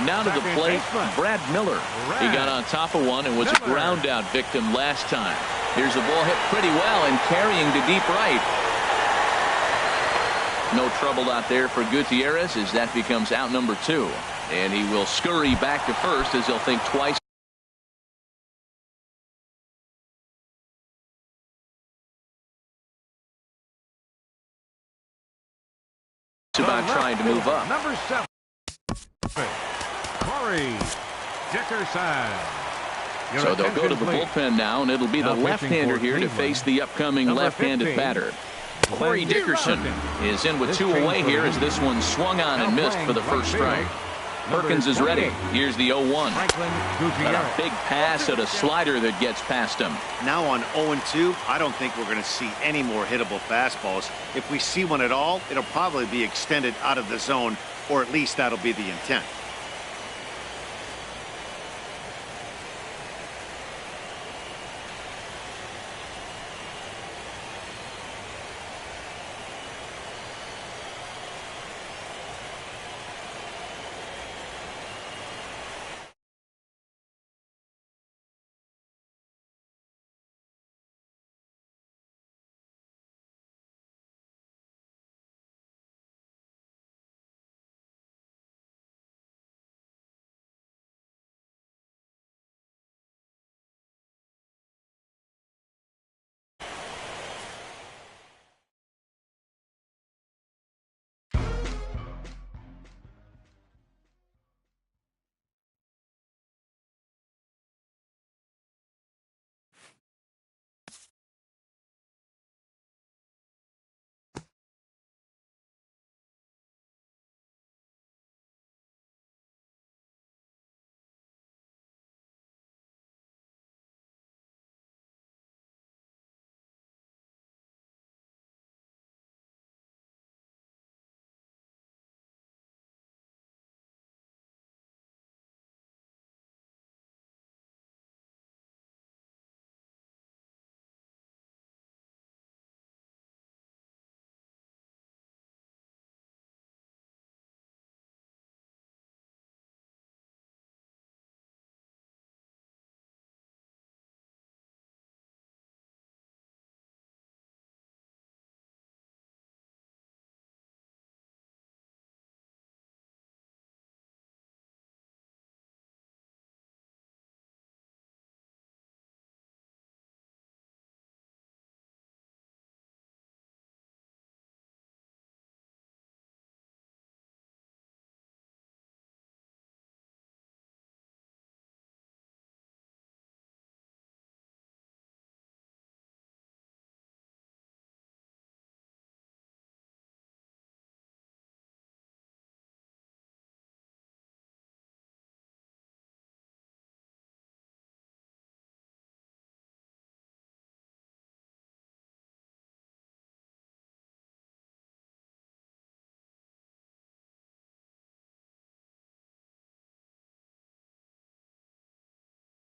Now to the plate, Brad Miller. He got on top of one and was a ground out victim last time. Here's the ball hit pretty well and carrying to deep right. No trouble out there for Gutierrez as that becomes out number 2. And he will scurry back to first as he'll think twice about trying to move up. Number 7, Corey Dickerson. So they'll go to the bullpen now, and it'll be the left-hander here to face the upcoming left-handed batter. Corey Dickerson is in with 2 away here as this one swung on and missed for the first strike. Perkins is ready. Here's the 0-1. Got a big pass at a slider that gets past him. Now on 0-2, I don't think we're going to see any more hittable fastballs. If we see one at all, it'll probably be extended out of the zone, or at least that'll be the intent.